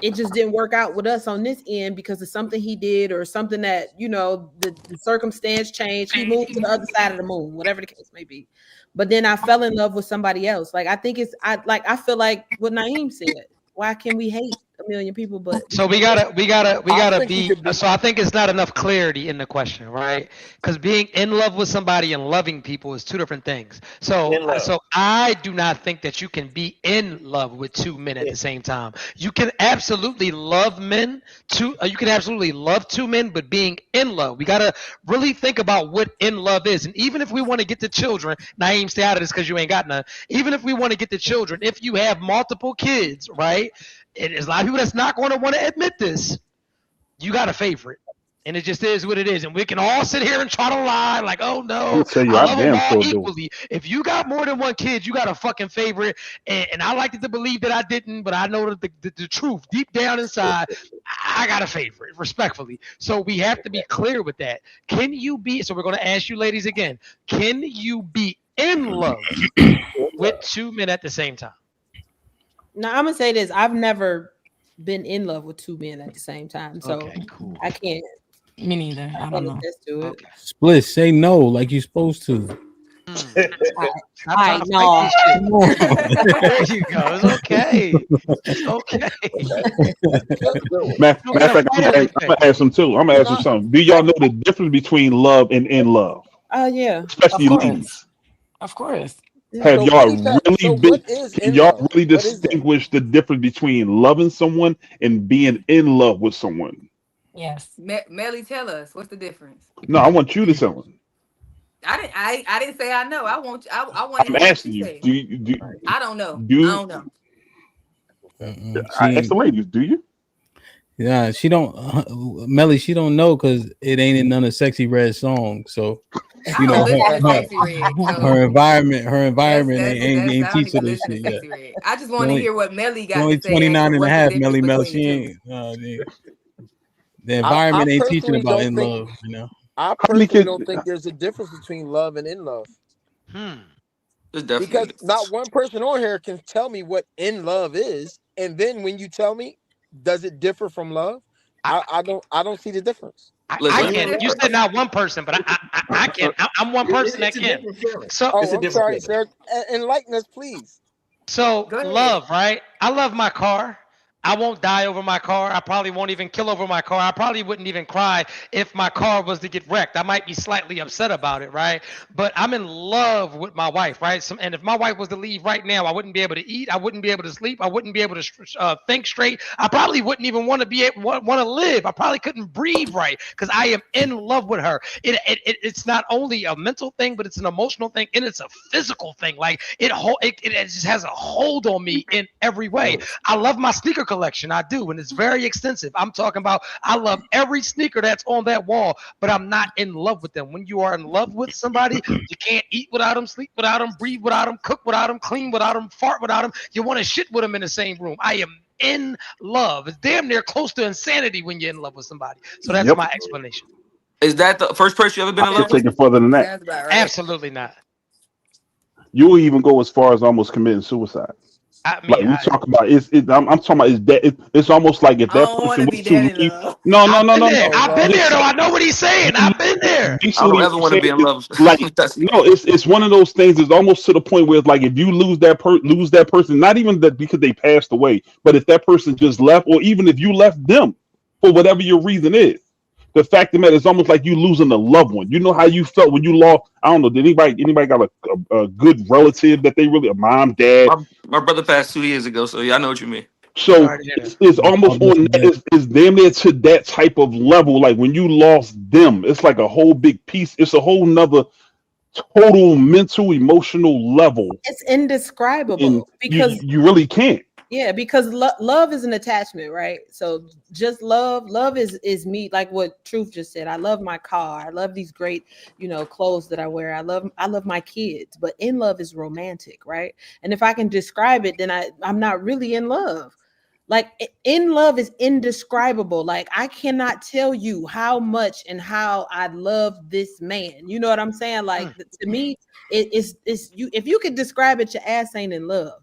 it just didn't work out with us on this end because of something he did or something that, you know, the circumstance changed. He moved to the other side of the moon, whatever the case may be. But then I fell in love with somebody else. Like, I think I feel like what Naeem said. Why can we hate a million people? But so we gotta be. So I think it's not enough clarity in the question, right? Because being in love with somebody and loving people is two different things. So I do not think that you can be in love with two men at the same time. You can absolutely love men. You can absolutely love two men, but being in love, we gotta really think about what in love is. And even if we want to get to children, Naeem, stay out of this because you ain't got none. Even if we want to get to children, if you have multiple kids, right? And there's a lot of people that's not going to want to admit this. You got a favorite, and it just is what it is. And we can all sit here and try to lie, like, "Oh no, I'll tell you, I I love them damn all sure do. equally." If you got more than one kid, you got a fucking favorite. And I like to believe that I didn't, but I know that the truth deep down inside, I got a favorite, respectfully. So we have to be clear with that. Can you be? So we're going to ask you, ladies, again. Can you be in love with two men at the same time? now I'm gonna say this: I've never been in love with two men at the same time, so Okay, cool. I can't. Me neither. I don't know. attest to it. Okay. Split, say no like you're supposed to. Stop All right, trying to no. fight this shit. Come on. There you go. It's okay. It's okay. Matter You of don't fact, gotta I'm fight gonna ask them too. I'm gonna ask them something. Do y'all know the difference between love and in love, Oh yeah. especially Of course. ladies? Of course. Have So y'all what is that? really So been? what is Can in y'all love? really What is that? distinguish the difference between loving someone and being in love with someone? Yes. Melly, tell us what's the difference. No, I want you to tell them. I didn't say I know. I want to I'm hear what asking you you. say. Do you I don't know. do? I don't know. I She ask the ladies. Do you? Yeah, she don't. Melly, she don't know because it ain't in none of Sexy Red songs. So I you don't know listen to Sexy Red. So her environment that's ain't I don't teach her even this listen to shit yet. Sexy Red. I just She want to only, hear what Melly she got only to say. 29 and a What's the half. difference Melly, between she the two? ain't. The I environment ain't teaching personally about don't in think love. You know. I How many personally kids? don't think there's a difference between love and in love. There's definitely a Because difference. not one person on here can tell me what in love is. And then when you tell me, does it differ from love? I don't see the difference. I Listen, can. You said not one person, but I can. I'm one person that It's a can. different feeling. So Oh, It's a I'm different sorry, feeling. sir. Enlighten us, please. So Go ahead. love, right? I love my car. I won't die over my car. I probably won't even kill over my car. I probably wouldn't even cry if my car was to get wrecked. I might be slightly upset about it, right? But I'm in love with my wife, right? And if my wife was to leave right now, I wouldn't be able to eat. I wouldn't be able to sleep. I wouldn't be able to think straight. I probably wouldn't even want to live. I probably couldn't breathe right because I am in love with her. It's not only a mental thing, but it's an emotional thing, and it's a physical thing. Like it just has a hold on me in every way. I love my sneaker collection. I do, and it's very extensive. I'm talking about I love every sneaker that's on that wall, but I'm not in love with them. When you are in love with somebody, you can't eat without them, sleep without them, breathe without them, cook without them, clean without them, fart without them. You want to shit with them in the same room. I am in love. It's damn near close to insanity when you're in love with somebody. So that's Yep. my explanation. is that the first person you ever been I in can love with? take it further than that. Sounds about right. Absolutely not. You will even go as far as almost committing suicide. I Like mean, we talk about, I'm talking about it's almost like if I that don't want person to was be to that in leave. love. No. I've been there. Oh, I've been wow. there though. I know what he's saying. I've been there. I don't ever want to be in love. Like That's no, it's one of those things. It's almost to the point where it's like if you lose that person, not even that because they passed away, but if that person just left, or even if you left them for whatever your reason is, the fact of the matter, it's almost like you losing a loved one. You know how you felt when you lost. I don't know. Did anybody got a good relative that they really, a mom, dad? My brother passed 2 years ago, so yeah, I know what you mean. So it's almost on. It's damn near to that type of level. Like when you lost them, it's like a whole big piece. It's a whole nother total mental, emotional level. It's indescribable And because you really can't. yeah, because love is an attachment, right? So just love is me, like what Truth just said. I love my car. I love these great, clothes that I wear. I love my kids. But in love is romantic, right? And if I can describe it, then I'm not really in love. Like in love is indescribable. Like I cannot tell you how much and how I love this man. You know what I'm saying? Like to me, it's you. If you could describe it, your ass ain't in love.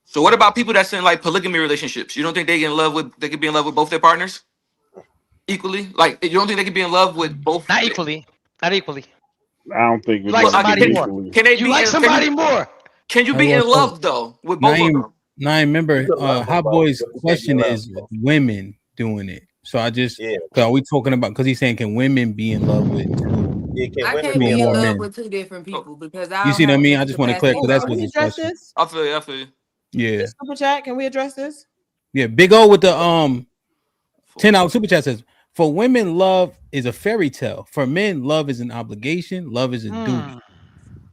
So what about people that's in like polygamy relationships? You don't think they could be in love with both their partners equally? Like you don't think they could be in love with both? Not equally. Not equally. I don't think You like somebody more. Can they You be like in, somebody more. Can you be in love though with both of them? Now I remember Hot Boy's question is women doing it. So I just are we talking about, because he's saying can women be in love with I can't be in love with two different people because you see what I mean? I just want to clear because that's what we this address question. this? I feel you. Yeah. Super chat, can we address this? Yeah. Big O with the $10 super chat says, for women, love is a fairy tale. For men, love is an obligation. Love is a duty.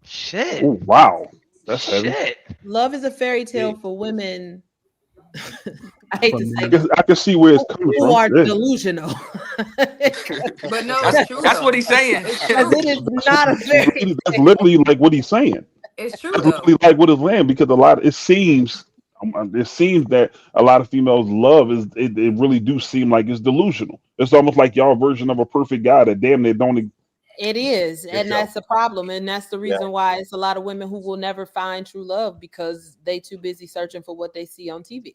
Shit. Oh wow, that's heavy. Love is a fairy tale for women. I hate to say I can see where it's coming who from. are Yeah. delusional. But no, That's it's true. that's what he's saying. Because it is not a fairy That's literally like what he's saying. It's true That's though. literally like what is land, because it seems that a lot of females love it really do seem like it's delusional. It's almost like y'all version of a perfect guy that damn near don't. It is, and that's the problem, and that's the reason why it's a lot of women who will never find true love because they too busy searching for what they see on TV,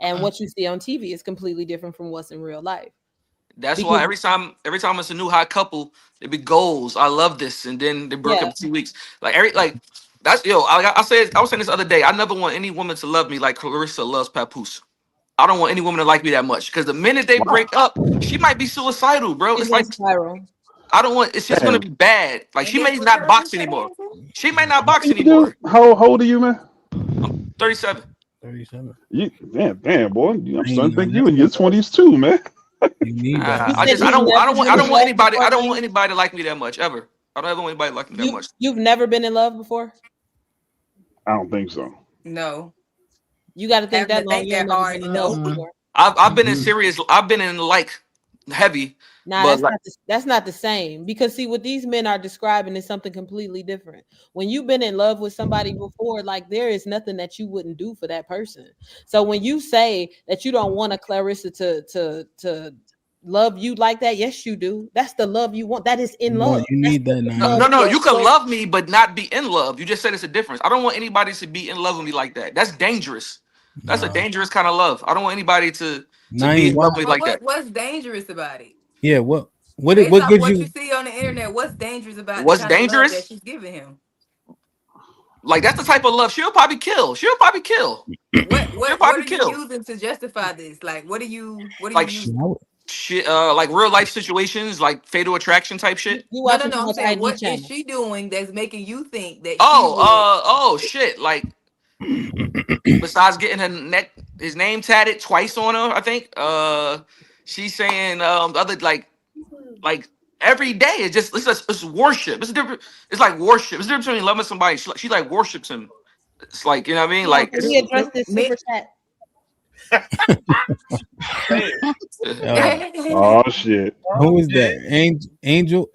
and what you see on TV is completely different from what's in real life. That's why every time it's a new hot couple, they be goals. I love this, and then they broke up in 2 weeks. That's I was saying this the other day. I never want any woman to love me like Clarissa loves Papoose. I don't want any woman to like me that much because the minute they break up, she might be suicidal, bro. It's like spiral. I don't want. It's just gonna be bad. Like she may not box anymore. She may not box anymore. How old are you, man? 37. 37. Damn, boy. I'm starting to think you in your 20s too, man. You need that. I don't want anybody. I don't want anybody to like me that much ever. I don't ever want anybody to like me that much. You've never been in love before? I don't think so. No. You got to think that long. You already know. I've been in serious. I've been in like heavy. Nah, that's not the same, because see what these men are describing is something completely different. When you've been in love with somebody before, like there is nothing that you wouldn't do for that person. So when you say that you don't want a Clarissa to love you like that, yes, you do. That's the love you want. That is in love. You need that. No. You can love me, but not be in love. You just said it's a difference. I don't want anybody to be in love with me like that. That's dangerous. That's a dangerous kind of love. I don't want anybody to be in love with me like that. What's dangerous about it? Yeah, what Based off gives what you you see on the internet? What's dangerous about What's the kind of love dangerous? that she's giving him? Like that's the type of love she'll probably kill. What are you using to justify this? Like what are you using? Shit, like real life situations, like Fatal Attraction type shit. No. I'm saying, what is she doing that's making you think that? Shit, like besides getting his name tatted twice on her, I think. She's saying other like every day it's worship. It's different. It's like worship. It's different between loving somebody. She like worships him. It's like, you know what I mean? Like can we address this super chat? Oh shit! Who is that? Angel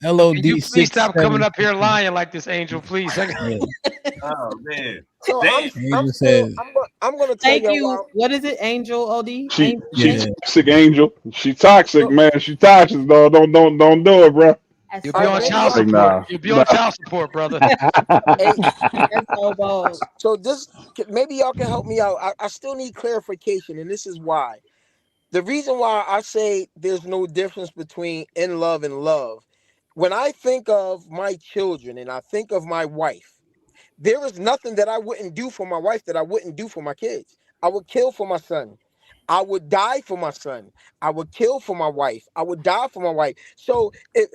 LOD. Can you please stop coming up here lying like this, Angel? Please. Oh man. So I'm gonna tell Thank you. you. What is it, Angel OD? She's toxic, Angel. She toxic, man. She toxic, dog. Don't do it, bro. You'll be on child support. Nah. You'll be on child support, brother. That's so bold. So maybe y'all can help me out. I still need clarification, and this is why. The reason why I say there's no difference between in love and love, when I think of my children and I think of my wife, there is nothing that I wouldn't do for my wife that I wouldn't do for my kids. I would kill for my son. I would die for my son. I would kill for my wife. I would die for my wife. So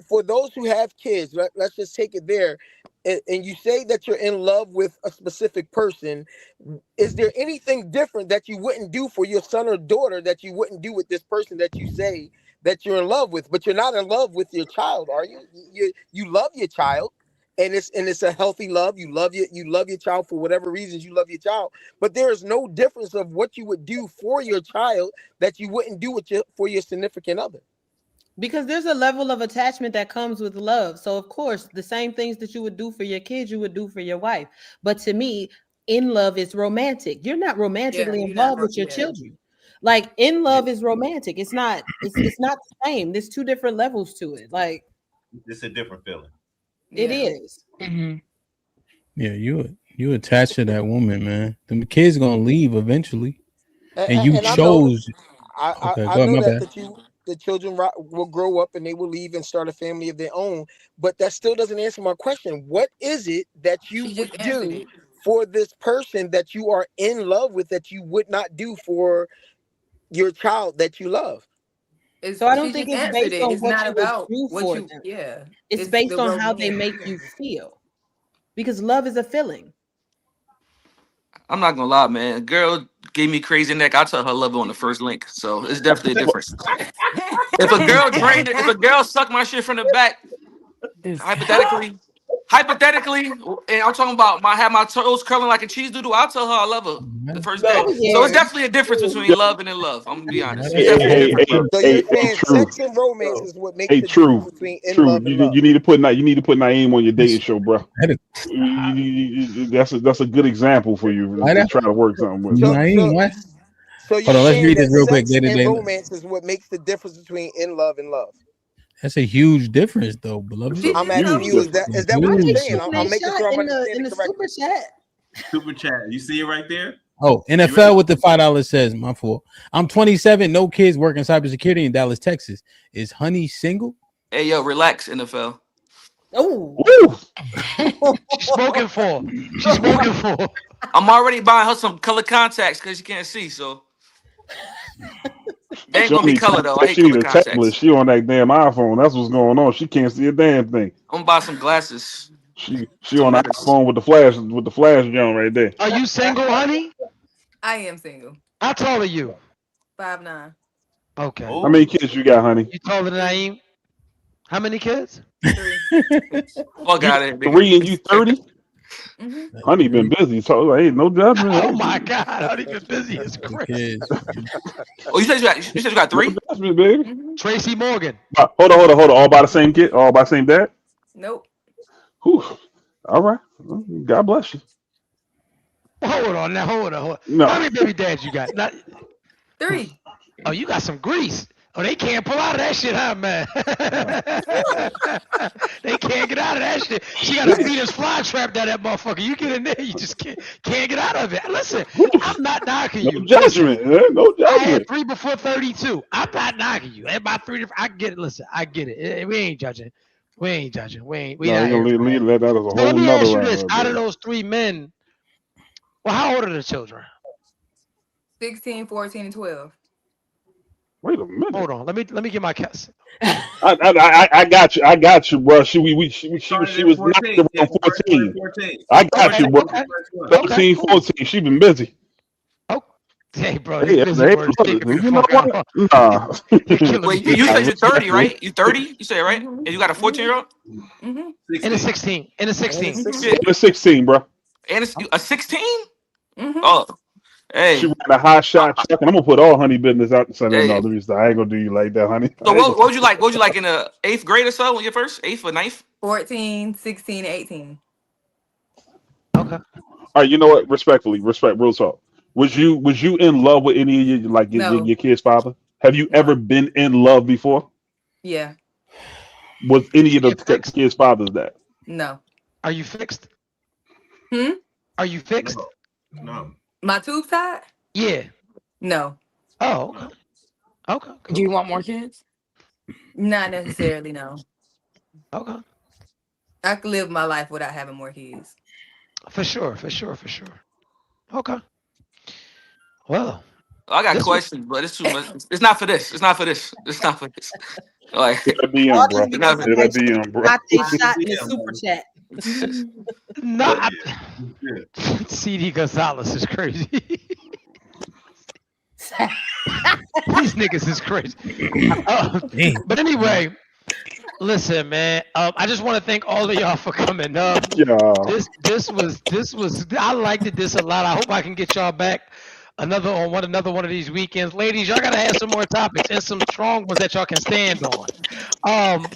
for those who have kids, let's just take it there. And you say that you're in love with a specific person. Is there anything different that you wouldn't do for your son or daughter that you wouldn't do with this person that you say that you're in love with? But you're not in love with your child, are you? You love your child. And it's a healthy love. You love your child for whatever reasons you love your child. But there is no difference of what you would do for your child that you wouldn't do for your significant other. Because there's a level of attachment that comes with love. So of course, the same things that you would do for your kids, you would do for your wife. But to me, in love is romantic. You're not romantically involved with your children. Like in love is romantic. It's not the same. There's two different levels to it. Like it's a different feeling. It is. Yeah, you attached to that woman, man. The kids gonna leave eventually, and you chose. I know that the children will grow up and they will leave and start a family of their own. But that still doesn't answer my question. What is it that you would do for this person that you are in love with that you would not do for your child that you love? So I don't think it's based on it's what not you about would do what for you them. It's based on how they make you feel. Because love is a feeling. I'm not gonna lie, man. Girl gave me crazy neck. I tell her love her on the first link, so it's definitely a difference. If a girl suck my shit from the back, hypothetically, and I'm talking about have my toes curling like a cheese doodle, I'll tell her I love her the first day. So it's definitely a difference between love and in love. I'm gonna be honest. So you're saying sex and romance is what makes the difference between in love and love. You need to put Naeem on your dating show, bro. That's a good example for you to try to work something with. So you're saying that sex and romance is what makes the difference between in love and love. That's a huge difference, though, beloved. I'm asking you, is that what you're saying? I'm making sure I'm understanding correctly. Super chat. You see it right there? Oh, NFL with the $5 says, my fault. I'm 27, no kids, working cybersecurity in Dallas, Texas. Is Honey single? Hey, yo, relax, NFL. Oh, she's spoken for. She's spoken for. I'm already buying her some color contacts because you can't see, so. They ain't gonna be color though. I hate color contacts. She on that damn iPhone. That's what's going on. She can't see a damn thing. I'm gonna buy some glasses. She on that iPhone with the flash gun right there. Are you single, honey? I am single. How tall are you? 5'9". Okay. How many kids you got, honey? You taller than Naeem? How many kids? 3. Fuck out of here. 3 and you 30? Honey been busy, so hey, no judgment. Oh my God, Honey been busy as crazy. Oh, you said you got 3? No judgment, baby. Tracy Morgan. Hold on. All by the same kid? All by the same dad? Nope. Whew. All right. Well, God bless you. Hold on. No. How many baby dads you got? 3. Oh, you got some grease. Oh, they can't pull out of that shit, huh, man? They can't get out of that shit. She got a Venus fly trap down that motherfucker. You get in there, you just can't get out of it. Listen, I'm not knocking you. No judgment. No judgment. I had 3 before 32. I'm not knocking you. And by 3, I get it. Listen, I get it. We ain't judging. We not here. Let that as a whole Let me ask you nother this: round, out of those 3 men, well, how old are the children? 16, 14, and 12. Wait a minute. Hold on. Let me get my guess. I got you, bro. She was not around 14. I got you, bro. 13, 14. She been busy. Hey, bro. Hey, you know what? Nah. Wait, you said you're 30, right? You 30? You said right? And you got a 14-year-old? In a 16. In a 16. In a 16, bro. And it's a 16? Oh. Hey, she ran a high shot check, and I'm gonna put all Honey business out the center. No, I ain't gonna do you like that, Honey. So what would you like? What would you like in the 8th grade or so? When you first 8th or 9th? 14, 16, 18. Okay. All right, you know what? Respect, real talk. Was you in love with any of your kid's father? Have you ever been in love before? Yeah. Was any of the kids' fathers that? No. Are you fixed? Are you fixed? No. My tube side? Yeah. No. Oh, okay. Cool. Do you want more kids? Not necessarily, no. Okay. I could live my life without having more kids. For sure. Okay. Well, I got This was questions, but it's too much. It's not for this. It's not for this. It's not for this. Like, Hit that DM, All bro. just because not for Hit somebody that DM, bro. shot they Slide shot the in the DM, super brother. chat. not. Yeah. CD Gonzalez is crazy. These niggas is crazy. Damn. But anyway, listen, man. I just want to thank all of y'all for coming up. Yeah. This was. I liked this a lot. I hope I can get y'all back another one of these weekends, ladies. Y'all gotta have some more topics and some strong ones that y'all can stand on.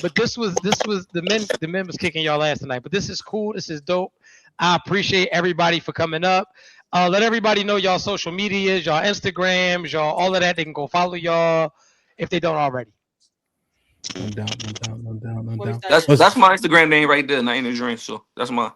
But this was the men was kicking y'all ass tonight. But this is cool. This is dope. I appreciate everybody for coming up. Let everybody know y'all social medias, y'all Instagrams, y'all all of that. They can go follow y'all if they don't already. No doubt, no doubt, no doubt, no doubt. That's my Instagram name right there. Night in the Dream. So that's my.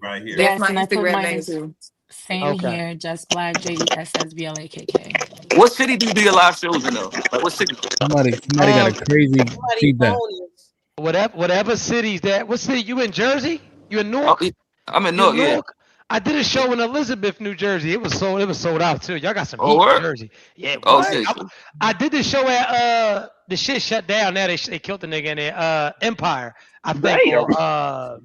Right here. Yes, That's my and I put Instagram mine name as too. same Okay. here, just black JESSBLAKK. What city do you do your live shows in though? Like what city? Somebody got a crazy Somebody feedback. phone is Whatever cities that. What city? You in Jersey? You in Oh, Newark? I'm in You in Newark. Yeah. Newark? I did a show in Elizabeth, New Jersey. It was sold out too. Y'all got some Oh, heat in word? Jersey. Yeah, Oh, what? shit. I did this show at the shit shut down there. They killed the nigga in there. Empire, I think. Damn. Or,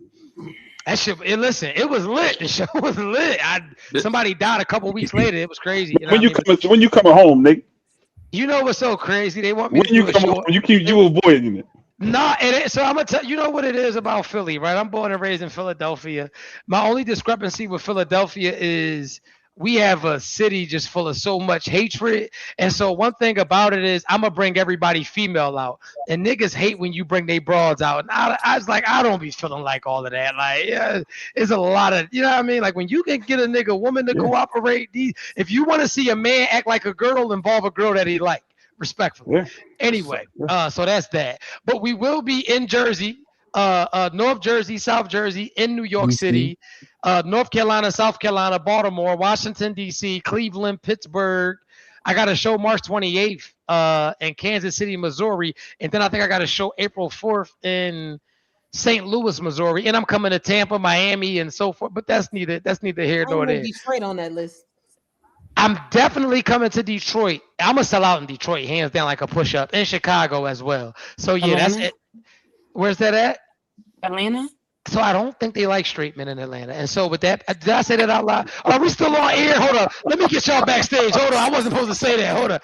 that shit. Listen, it was lit. The show was lit. Somebody died a couple weeks later. It was crazy. You know When what I you mean? when you coming home, Nick? You know what's so crazy? They want me When to you do a coming show. home, you avoiding it. No, so I'm gonna tell you know what it is about Philly, right? I'm born and raised in Philadelphia. My only discrepancy with Philadelphia is we have a city just full of so much hatred. And so one thing about it is I'm gonna bring everybody female out. And niggas hate when you bring they broads out. And I was like, I don't be feeling like all of that. Like, yeah, it's a lot of, you know what I mean? Like when you can get a nigga woman to cooperate, if you want to see a man act like a girl, involve a girl that he like. Respectfully. Anyway, so that's that. But we will be in Jersey, North Jersey, South Jersey, in New York City, North Carolina, South Carolina, Baltimore, Washington, D.C., Cleveland, Pittsburgh. I got a show March 28th in Kansas City, Missouri. And then I think I got a show April 4th in St. Louis, Missouri. And I'm coming to Tampa, Miami, and so forth. But that's neither here nor there. Detroit on that list. I'm definitely coming to Detroit. I'm gonna sell out in Detroit, hands down, like a push-up. In Chicago as well. So yeah, Atlanta? that's it. Where's that at? Atlanta? So I don't think they like straight men in Atlanta. And so with that, did I say that out loud? Are we still on air? Hold on. Let me get y'all backstage. Hold on. I wasn't supposed to say that. Hold on.